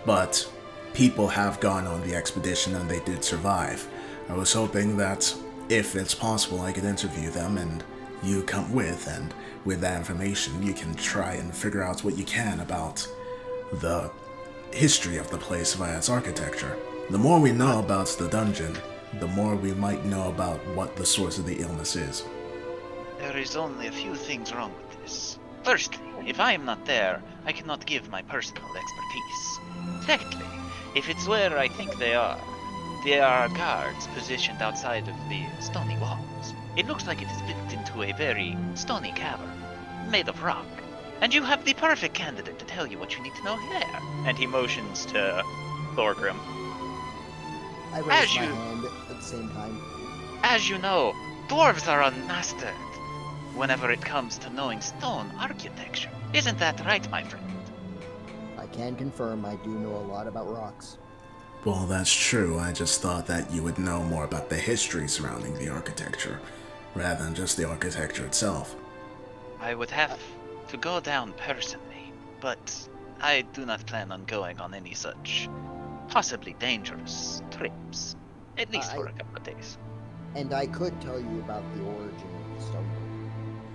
But people have gone on the expedition and they did survive. I was hoping that, if it's possible, I could interview them and you come with, and with that information you can try and figure out what you can about the history of the place via its architecture. The more we know about the dungeon, the more we might know about what the source of the illness is. There is only a few things wrong with this. Firstly, if I am not there, I cannot give my personal expertise. Secondly, if it's where I think they are guards positioned outside of the stony walls. It looks like it is built into a very stony cavern, made of rock. And you have the perfect candidate to tell you what you need to know there. And he motions to Thorgrim. I raise my hand at the same time. As you know, dwarves are unmastered whenever it comes to knowing stone architecture. Isn't that right, my friend? I can confirm I do know a lot about rocks. Well, that's true. I just thought that you would know more about the history surrounding the architecture, rather than just the architecture itself. I would have to go down personally, but I do not plan on going on any such possibly dangerous trips, at least for a couple of days. And I could tell you about the origin of the stone.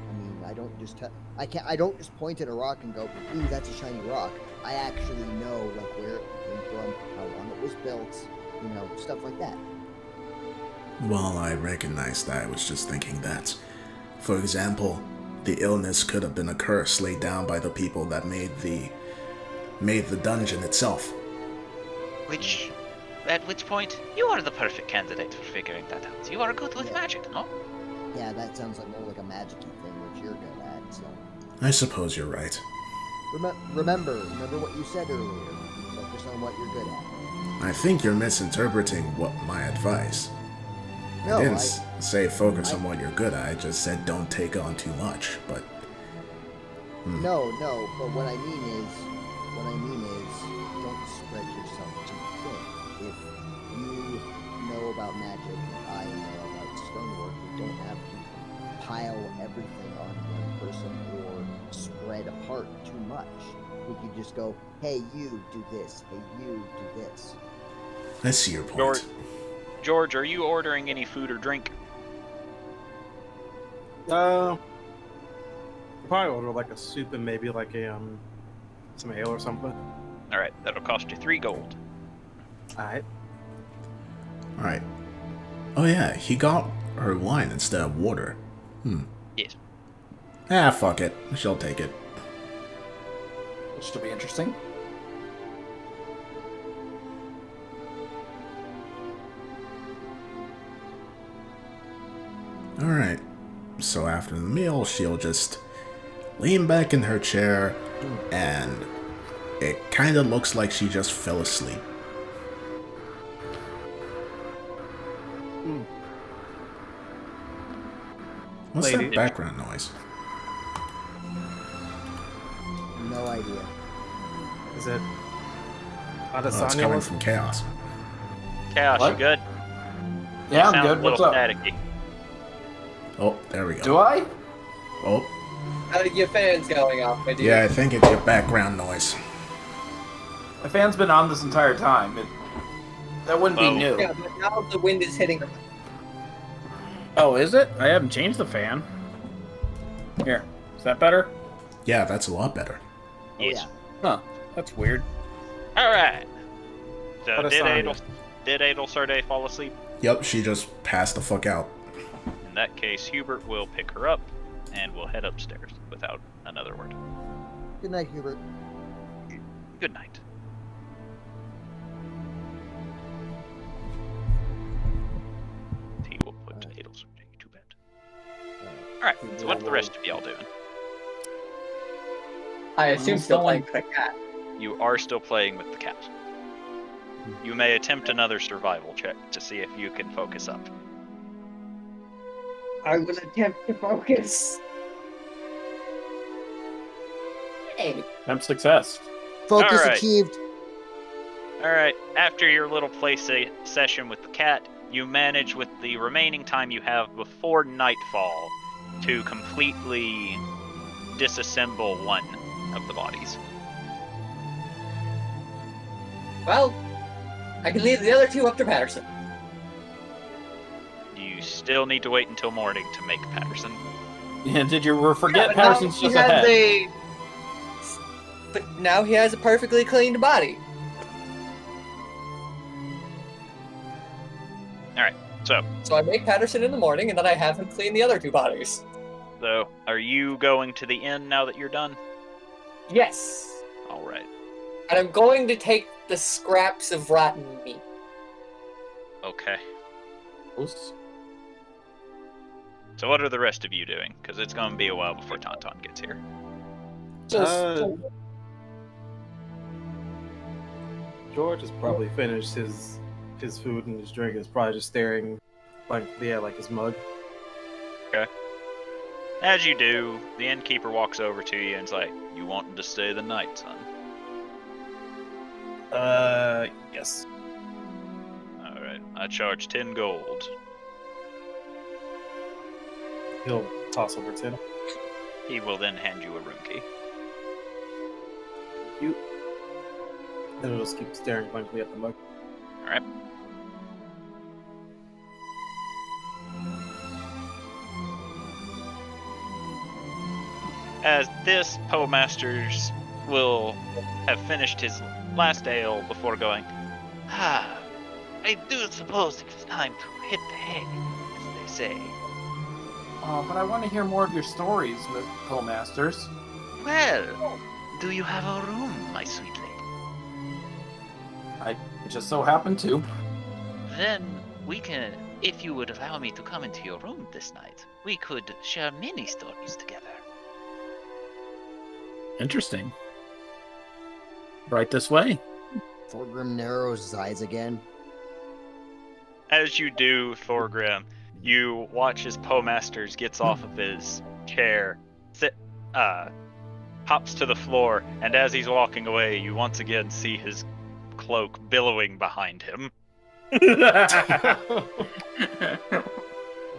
I mean, I don't just I don't just point at a rock and go, "Ooh, that's a shiny rock." I actually know like where it came from, how long it was built, stuff like that. Well, I recognize that. I was just thinking that, for example, the illness could have been a curse laid down by the people that made the dungeon itself. At which point, you are the perfect candidate for figuring that out. You are good with magic, no? Yeah, that sounds like more like a magic-y thing, which you're good at, so... I suppose you're right. Remember what you said earlier. Focus on what you're good at. I think you're misinterpreting my advice. No, I didn't say focus on what you're good at, I just said don't take on too much, but... No, but what I mean is, don't spread yourself too thin. everything on one person or spread apart too much. We could just go, hey, you do this. Hey, you do this. I see your point. George, are you ordering any food or drink? Probably order like a soup and maybe like a some ale or something. All right, that'll cost you 3 gold. All right. Alright. Oh yeah, he got her wine instead of water. Yes. Ah, fuck it. She'll take it. Which should be interesting. Alright. So after the meal, she'll just lean back in her chair, and it kind of looks like she just fell asleep. What's Lady. that background noise? No idea. Is it Oh, it's Adesanya? coming from Chaos. Chaos, What? you good? Yeah, I'm Sounds good. a What's little up? staticky. Oh, there we go. Do I? Oh, Your fan's going off, my dude. yeah, I think it's your background noise. My fan's been on this entire time. That wouldn't Whoa. be new. Yeah, but now the wind is hitting. Oh, is it? I haven't changed the fan. Here. Is that better? Yeah, that's a lot better. Oh, Yes. yeah. Huh. That's weird. All right. So Adesanya. did Adel Sarday fall asleep? Yep, she just passed the fuck out. In that case, Hubert will pick her up, and we'll head upstairs without another word. Good night, Hubert. Good night. He will put Adel Sarday to bed. All right. So what are the rest of y'all doing? I assume I'm still still playing the cat. You are still playing with the cat. You may attempt another survival check to see if you can focus up. I will attempt to focus. Hey. I'm success. Focus Alright. achieved. Alright, after your little play session with the cat, you manage with the remaining time you have before nightfall to completely disassemble one of the bodies. Well, I can leave the other two up to Patterson. You still need to wait until morning to make Patterson. Yeah, did you forget but now Patterson's he just a has head? But now he has a perfectly cleaned body. Alright, so I make Patterson in the morning, and then I have him clean the other two bodies. are you going to the inn now that you're done? Yes. Alright. And I'm going to take the scraps of rotten meat. Okay. Oops. So what are the rest of you doing? Because it's going to be a while before Tauntaun gets here. George has probably finished his food and his drink. Is probably just staring blankly at like his mug. As you do, the innkeeper walks over to you and's like, "You wanting to stay the night, son?" Yes. Alright, I charge 10 gold. He'll toss over 10. He will then hand you a room key. You. Then he'll just keep staring blankly at the mug. Alright. As this, Poemasters will have finished his last ale before going, I do suppose it's time to hit the hay, as they say. Oh, but I want to hear more of your stories with Masters. Well, do you have a room, my sweet lady? I just so happen to. Then we can, if you would allow me to come into your room this night, we could share many stories together. Interesting. Right this way. Thorgrim narrows his eyes again. As you do, Thorgrim, you watch as Poemasters gets off of his chair, hops to the floor, and as he's walking away, you once again see his cloak billowing behind him.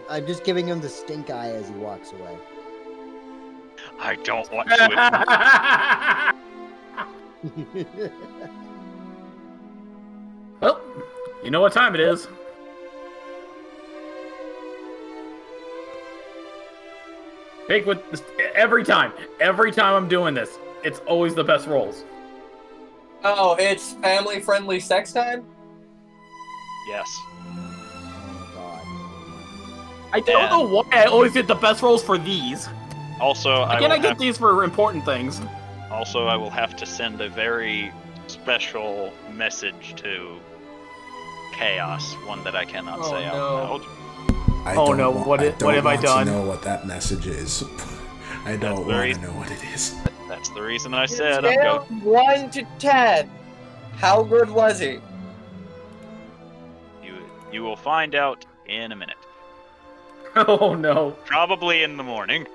I'm just giving him the stink eye as he walks away. I don't want to. Well, you know what time it is. Pick with this, every time I'm doing this, it's always the best rolls. Oh, it's family-friendly sex time? Yes. Oh God. I don't know why I always get the best rolls for these. Also, Why can't I get these for important things? Also, I will have to send a very special message to Chaos, one that I cannot say out loud. I Oh don't no, want- what I have don't I want done? to know what that message is. I don't want to know what it is. That's the reason I said I'm Scale going. 1 to 10. How good was he? You will find out in a minute. Oh no. Probably in the morning.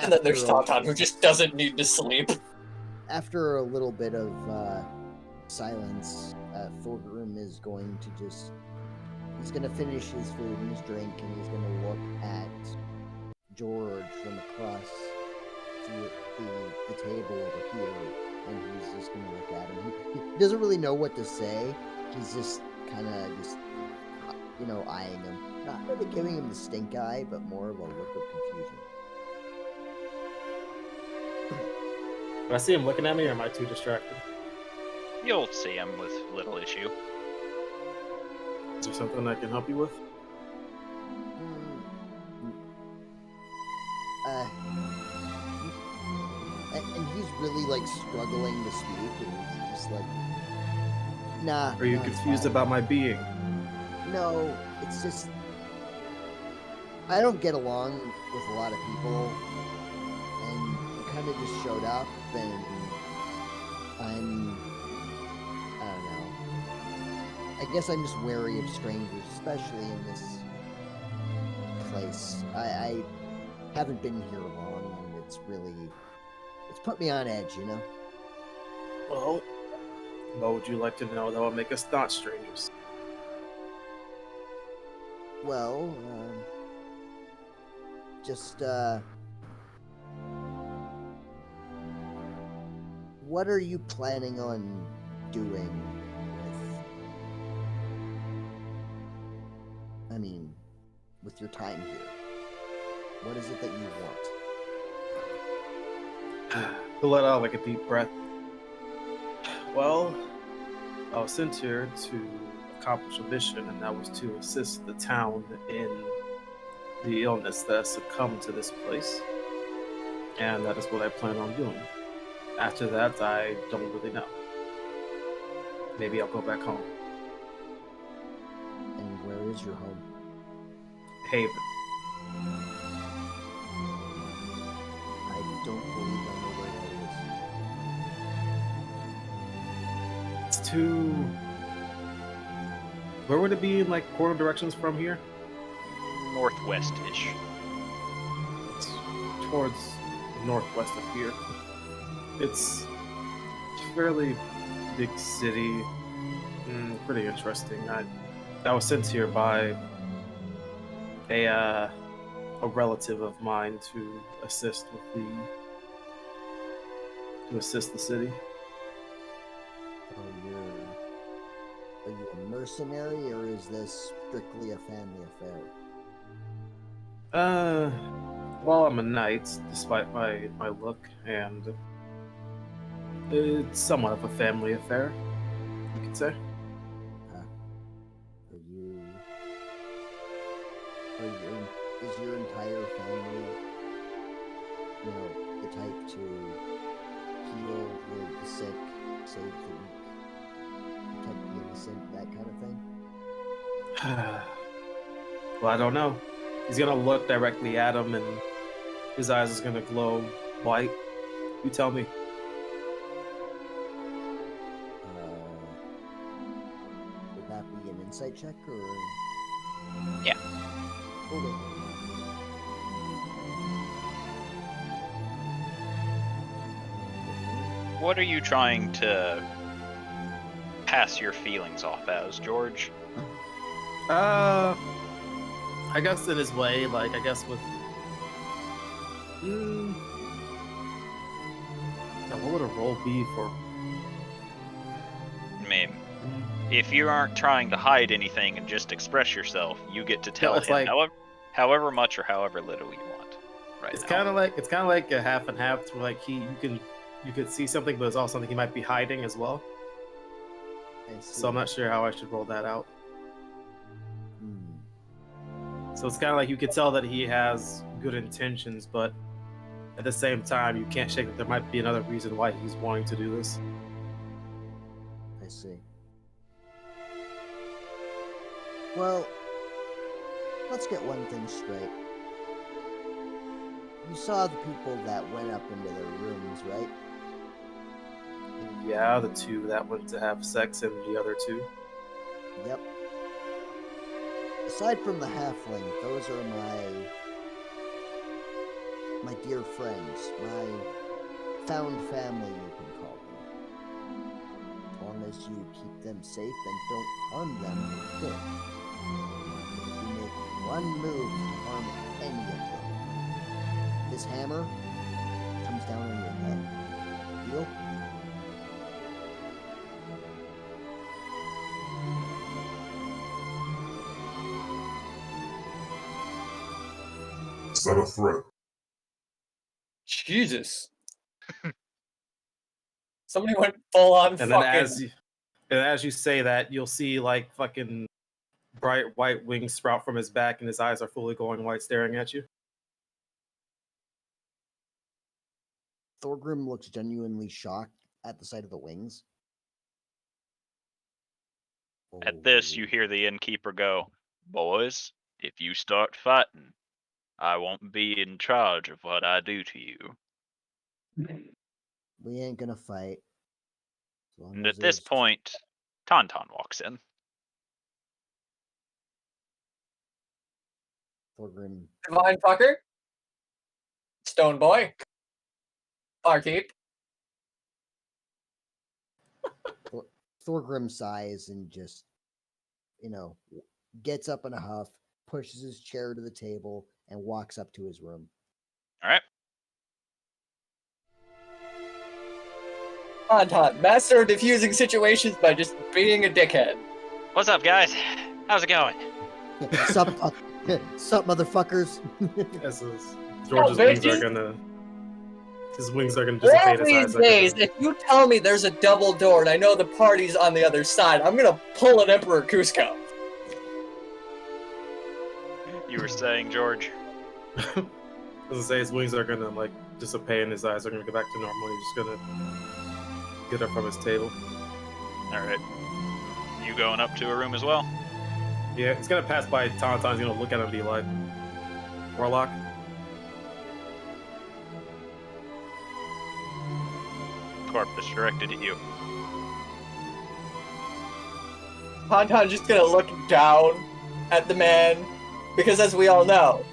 And then there's after a- Tauntaun, who just doesn't need to sleep. After a little bit of silence, Thorgrim is going to he's going to finish his food and his drink, and he's going to look at George from across the table over here, and he's just going to look at him. He doesn't really know what to say. He's just kind of eyeing him. Not really giving him the stink eye, but more of a look of confusion. Do I see him looking at me, or am I too distracted? You'll see him with little issue. Is there something I can help you with? And he's really like struggling to speak, and he's just like, nah. Are you no, it's confused fine. about my being? No, it's just I don't get along with a lot of people, and you kind of just showed up, and I don't know. I guess I'm just wary of strangers, especially in this place. I haven't been here long, and it's put me on edge, you know? Well, what would you like to know that will make us not strangers? Well, just, what are you planning on doing with your time here? What is it that you want? To let out like a deep breath. Well, I was sent here to accomplish a mission, and that was to assist the town in the illness that has succumbed to this place. And that is what I plan on doing. After that, I don't really know. Maybe I'll go back home. And where is your home? Haven. I don't believe I know where that is. It's too... Where would it be in like quarter directions from here? Northwest-ish. It's towards the northwest of here. It's a fairly big city. Pretty interesting. I was sent here by a relative of mine to assist the city. Are you a mercenary, or is this strictly a family affair? Well, I'm a knight, despite my look, and it's somewhat of a family affair, you could say. Is your entire family, the type to heal the sick, save the weak, protect the innocent, that kind of thing? Well, I don't know. He's gonna look directly at him, and his eyes is gonna glow white. You tell me. Would that be an insight check, or? Yeah. Okay. What are you trying to pass your feelings off as, George? I guess in his way, like I guess with. Now, what would a roll be for? I mean, if you aren't trying to hide anything and just express yourself, you get to tell it's him like- however much or however little you want. Right It's now. kind of like a half and half. To like you could see something, but it's also something he might be hiding as well. I see. So I'm not sure how I should roll that out. Hmm. So it's kind of like you could tell that he has good intentions, but at the same time, you can't shake that there might be another reason why he's wanting to do this. I see. Well, let's get one thing straight. You saw the people that went up into their rooms, right? Yeah, the two that went to have sex and the other two. Yep. Aside from the halfling, those are my dear friends, my found family, you can call them. As long as you keep them safe and don't harm them, you're good. If you make one move to harm any of them, this hammer comes down on your head. Deal? Is that a threat? Jesus. Somebody went full on And fucking. then as you say that, you'll see like fucking bright white wings sprout from his back, and his eyes are fully going white, staring at you. Thorgrim looks genuinely shocked at the sight of the wings. At this, you Oh. hear the innkeeper go, "Boys, if you start fighting, I won't be in charge of what I do to you." We ain't gonna fight. As long And as at this there's- point, Tauntaun walks in. Thorgrim Divine fucker. Stone boy. Barkeep. Thorgrim sighs and just, gets up in a huff, pushes his chair to the table, and walks up to his room. All right. Tauntaun, master of diffusing situations by just being a dickhead. What's up, guys? How's it going? Sup, sup, motherfuckers? As George's wings bitches. are gonna. His wings are gonna One dissipate. of His these eyes are days, gonna... if you tell me there's a double door and I know the party's on the other side, I'm gonna pull an Emperor Cusco. You were saying, George? As I say, his wings are gonna like dissipate, and his eyes are gonna go back to normal. He's just gonna get up from his table. All right. You going up to a room as well? Yeah, he's gonna pass by Tauntaun. He's gonna look at him and be like, "Warlock." Corpus directed at you. Tauntaun's just gonna look down at the man, because as we all know,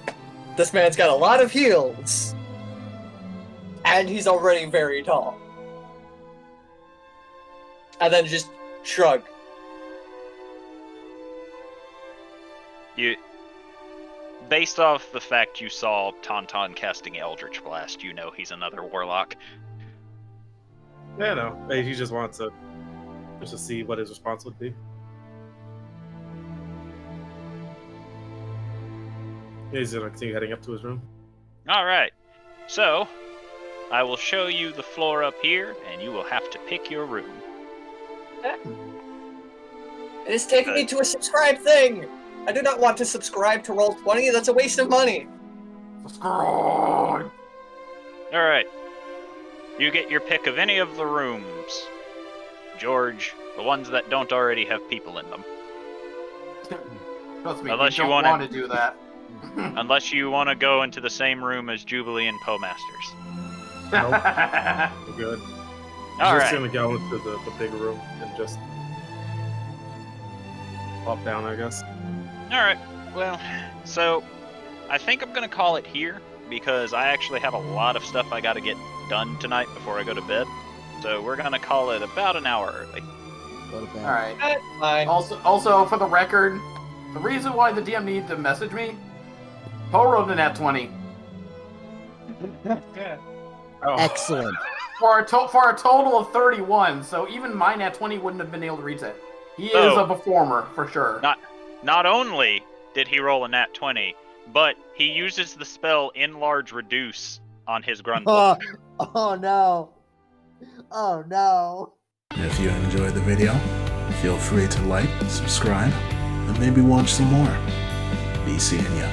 this man's got a lot of heels, and he's already very tall. And then just shrug. You, based off the fact you saw Tauntaun casting Eldritch Blast, you know he's another warlock. Yeah, no, he just wants to see what his response would be. He's gonna continue heading up to his room. All right. So, I will show you the floor up here, and you will have to pick your room. It is taking me to a subscribe thing! I do not want to subscribe to Roll20, that's a waste of money! Subscribe. All right. You get your pick of any of the rooms. George, the ones that don't already have people in them. Trust me, Unless you you don't wanna- want to do that. Unless you want to go into the same room as Jubilee and Poe Masters. We're good. He's All just right. gonna go into the big room and just pop down, I guess. All right. Well, so I think I'm going to call it here because I actually have a lot of stuff I got to get done tonight before I go to bed. So we're going to call it about an hour early. Go to bed. All right. Fine. Also, for the record, the reason why the DM needs to message me Poe rolled a nat 20 Oh. Excellent. for a total of 31. So even my nat 20 wouldn't have been able to reach it. He is So- a performer for sure. Not only did he roll a nat 20, but he uses the spell Enlarge Reduce on his Grundle. Oh no. Oh no. If you enjoyed the video, feel free to like, subscribe, and maybe watch some more. Be seeing ya.